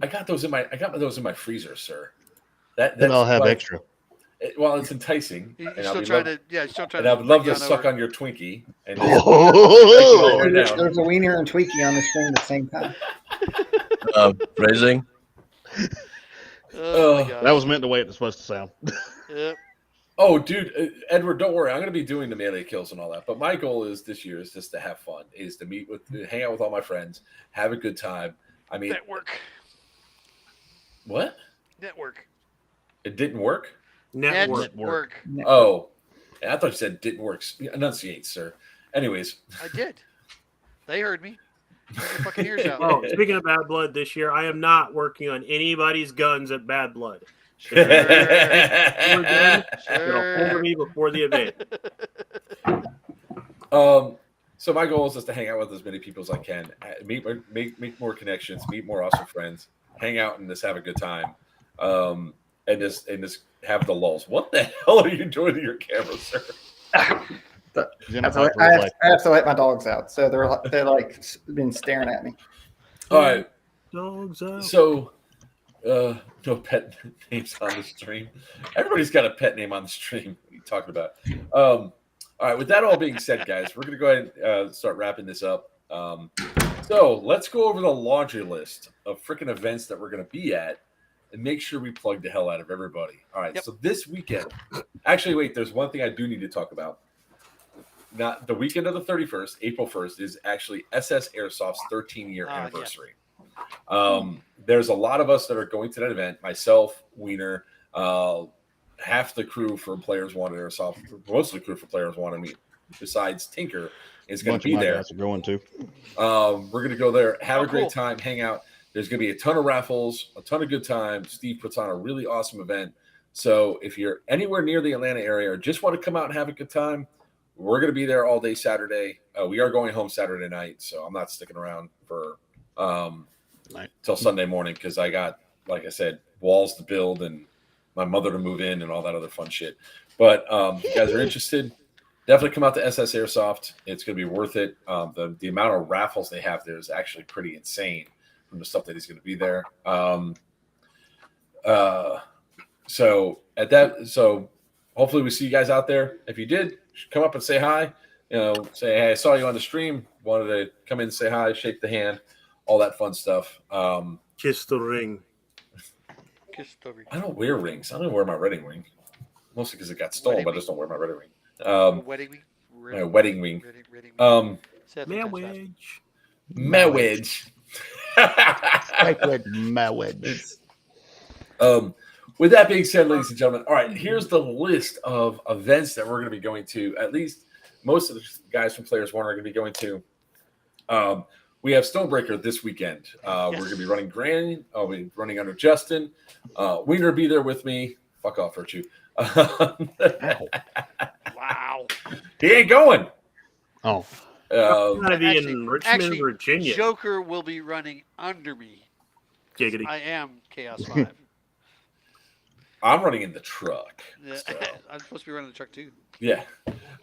I got those in my freezer, sir. Then I'll have extra. Well, it's enticing. He's still trying to. And I would love to suck on your Twinkie. And There's a wiener and Twinkie on the screen at the same time. Phrasing. Oh my gosh. That was meant the way it was supposed to sound. Yep. Oh, dude, Edward, don't worry. I'm going to be doing the melee kills and all that. But my goal is this year is just to have fun, is to hang out with all my friends, have a good time. I mean, Network. What? Network. It didn't work? Network. Oh, I thought you said didn't work. Enunciate, sir. Anyways. I did. They heard me. Put your fucking ears out. Oh, speaking of Bad Blood this year, I am not working on anybody's guns at Bad Blood. Sure. Over me before the event. So my goal is just to hang out with as many people as I can, make more connections, meet more awesome friends, hang out and just have a good time, and just have the lulls. What the hell are you doing to your camera, sir? I have to let my dogs out, so they're like been staring at me. All right, dogs out. So, no pet names on the stream. Everybody's got a pet name on the stream. What are you talking about? All right. With that all being said, guys, we're gonna go ahead and start wrapping this up. So let's go over the laundry list of freaking events that we're gonna be at, and make sure we plug the hell out of everybody. All right. Yep. So this weekend, actually, wait. There's one thing I do need to talk about. Not the weekend of the 31st, April 1st, is actually SS Airsoft's 13-year anniversary. Yeah. There's a lot of us that are going to that event. Myself, Wiener, half the crew for Players Wanted Airsoft, most of the crew for Players Wanted, me, besides Tinker, is going to be there. Going to. We're going to go there, have a great time, hang out. There's going to be a ton of raffles, a ton of good time. Steve puts on a really awesome event. So if you're anywhere near the Atlanta area or just want to come out and have a good time, we're going to be there all day Saturday. We are going home Saturday night, so I'm not sticking around for till Sunday morning because I got, like I said, walls to build and my mother to move in and all that other fun shit. But if you guys are interested, definitely come out to SS Airsoft. It's going to be worth it. The amount of raffles they have there is actually pretty insane from the stuff that is going to be there. So hopefully we see you guys out there. If you did, come up and say hi. Say, hey, I saw you on the stream. Wanted to come in and say hi, shake the hand, all that fun stuff. Kiss the ring. I don't wear rings. I don't wear my wedding ring. Mostly because it got stolen, but I just don't wear my wedding ring. Wedding ring? My wedding ring. Marriage. Marriage. Marriage. With that being said, ladies and gentlemen, all right, here's the list of events that we're going to be going to. At least most of the guys from Players One are going to be going to. We have Stonebreaker this weekend. We're going to be running Granny. I'll be running under Justin. Wiener will be there with me. Fuck off, Virtue. Wow. He ain't going. Oh. Going to be in Richmond, Virginia. Joker will be running under me. Giggity. I am Chaos 5. I'm running in the truck. Yeah. So. I'm supposed to be running the truck too. Yeah.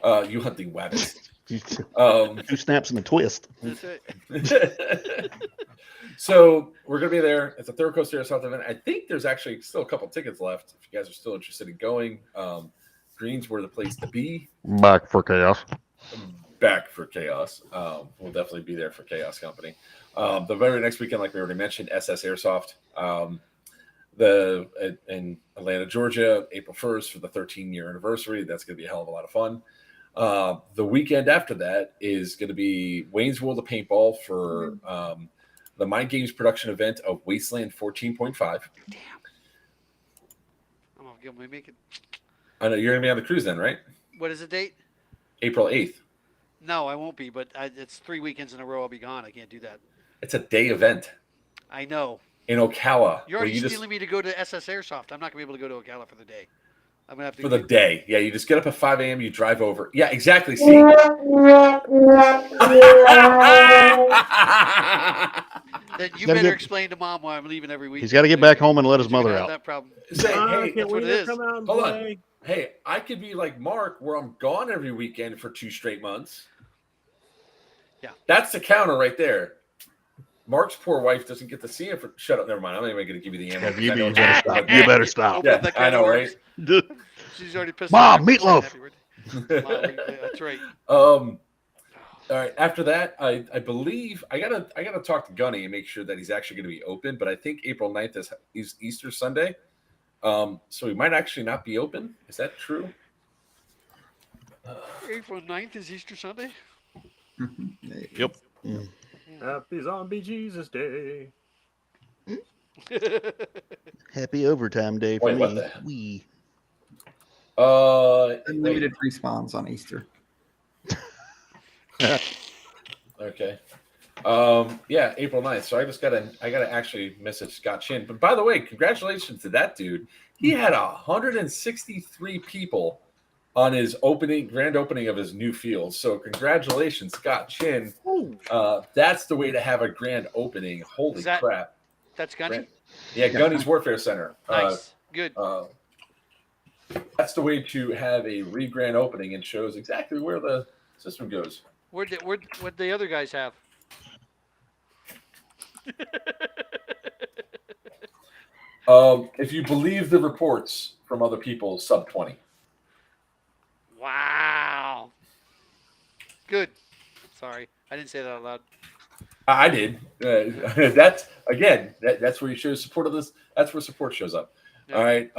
You hunting wabbits. 2 snaps and a twist. That's it. So we're going to be there. It's a Third Coast Airsoft event. I think there's actually still a couple tickets left. If you guys are still interested in going, Green's were the place to be. Back for chaos. Back for chaos. We'll definitely be there for Chaos Company. The very next weekend, like we already mentioned, SS Airsoft. In Atlanta, Georgia, April 1st for the 13-year anniversary. That's going to be a hell of a lot of fun. The weekend after that is going to be Wayne's World of Paintball for the Mind Games production event of Wasteland 14.5. Damn. I'm going to make it. I know you're going to be on the cruise then, right? What is the date? April 8th. No, I won't be, but it's 3 weekends in a row I'll be gone. I can't do that. It's a day event. I know. In Ocala. You're already stealing me to go to SS Airsoft. I'm not going to be able to go to Ocala for the day. I'm going to have to for the day. Yeah, you just get up at 5 a.m., you drive over. Yeah, exactly. See? Then you better explain to Mom why I'm leaving every week. He's got to get back home and let his mother out. That problem. Say, hey, that's what it is. Hold on. Hey, I could be like Mark, where I'm gone every weekend for 2 straight months. Yeah. That's the counter right there. Mark's poor wife doesn't get to see him for. Shut up. Never mind. I'm not even going to give you the answer. You better stop. Yeah, I know, right? She's already pissed Mom, meatloaf. That's right. All right. After that, I believe I gotta talk to Gunny and make sure that he's actually going to be open. But I think April 9th is Easter Sunday, so he might actually not be open. Is that true? April 9th is Easter Sunday. Yep. Happy Zombie Jesus Day. Happy overtime day for Wait, what me. the- Wee. Unlimited respawns on Easter. Okay. Yeah, April 9th. So I gotta actually message Scott Chin. But by the way, congratulations to that dude. He had 163 people on his grand opening of his new field. So congratulations, Scott Chin. That's the way to have a grand opening. Holy crap. That's Gunny? Yeah, Gunny's Warfare Center. Nice. Good. That's the way to have a grand opening, and shows exactly where the system goes. What the other guys have? If you believe the reports from other people, sub 20. Wow. Good. Sorry, I didn't say that out loud. I did. That's that's where you show support of this. That's where support shows up. Yeah. All right.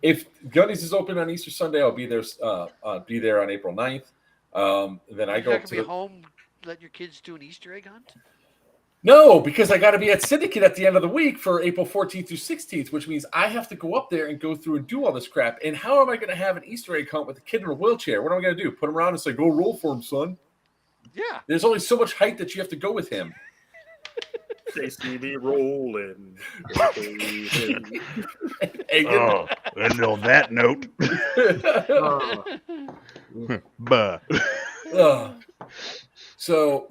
If Gunny's is open on Easter Sunday, I'll be there. Be there on April 9th. Then I go up to be home. Let your kids do an Easter egg hunt. No, because I got to be at Syndicate at the end of the week for April 14th through 16th, which means I have to go up there and go through and do all this crap. And how am I going to have an Easter egg hunt with a kid in a wheelchair? What am I going to do? Put him around and say, "Go roll for him, son." Yeah. There's only so much height that you have to go with him. They see me rolling. And on that note, so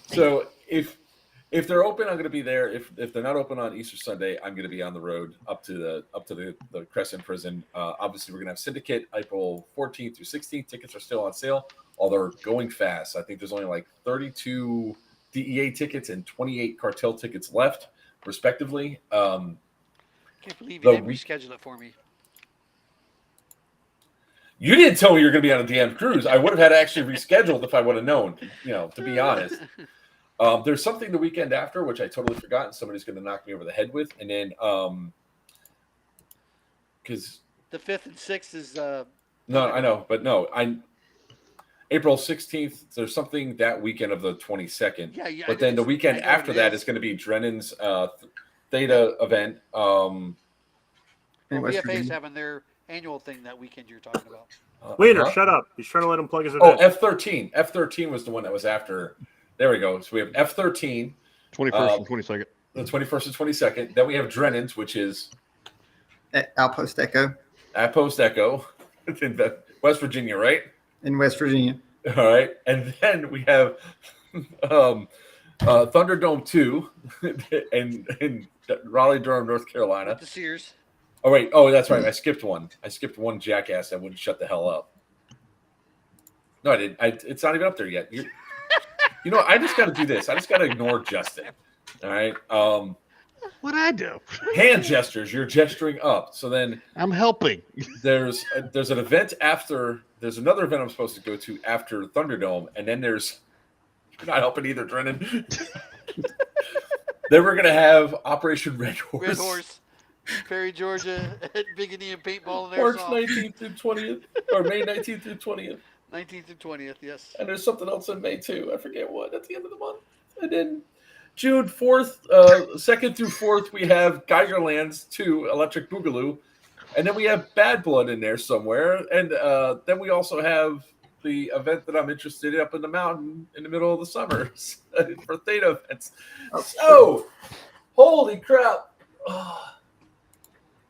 so if they're open, I'm going to be there. If they're not open on Easter Sunday, I'm going to be on the road up to the Crescent Prison. Obviously, we're going to have Syndicate April 14th through 16th. Tickets are still on sale, although they're going fast. I think there's only like 32 DEA tickets and 28 cartel tickets left, respectively. Can't believe you didn't reschedule it for me. You didn't tell me you were going to be on a damn cruise. I would have had actually rescheduled if I would have known, to be honest. There's something the weekend after, which I totally forgot, and somebody's going to knock me over the head with. And then, because the 5th and 6th is no, I know, but no, April 16th. There's something that weekend of the 22nd. Yeah. But then the weekend after that is going to be Drennan's Theta event. VFA is having their annual thing that weekend you're talking about. Wiener, shut up. He's trying to let him plug his event. Oh, F13. F13 was the one that was after. There we go. So we have F13. 21st and 22nd. The 21st and 22nd. Then we have Drennan's, which is Outpost Echo. Outpost Echo in West Virginia, right? In West Virginia. All right. And then we have Thunderdome 2 in Raleigh-Durham, North Carolina. With the Sears. Oh, wait. Oh, that's right. I skipped one. One jackass that wouldn't shut the hell up. No, I didn't. It's not even up there yet. I just got to do this. I just got to ignore Justin. All right. What'd I do? Hand gestures. You're gesturing up. So then I'm helping. There's an event after. There's another event I'm supposed to go to after Thunderdome, and then you're not helping either, Drennan. Then we're gonna have Operation Red Horse. Red Horse. Perry, Georgia, at Big Indian Paintball and March Airsoft. 19th through 20th, or May 19th through 20th. 19th through 20th, yes. And there's something else in May too. I forget what. At the end of the month. And then June 4th, 2nd through 4th, we have Geigerlands 2, Electric Boogaloo. And then we have Bad Blood in there somewhere. And then we also have the event that I'm interested in up in the mountain in the middle of the summer for Theta Events. So, holy crap.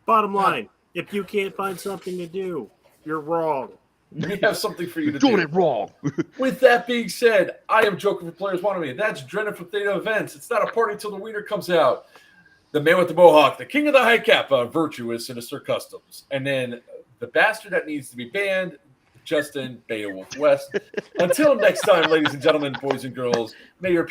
Bottom line, if you can't find something to do, you're wrong. We have something for you to do. Doing it wrong. With that being said, I am Joker for Players Wanting Me. That's Drennan from Theta Events. It's not a party until the wiener comes out. The man with the mohawk, the king of the high kappa, Virtuous Sinister Customs. And then the bastard that needs to be banned, Justin Beowulf West. Until next time, ladies and gentlemen, boys and girls, may your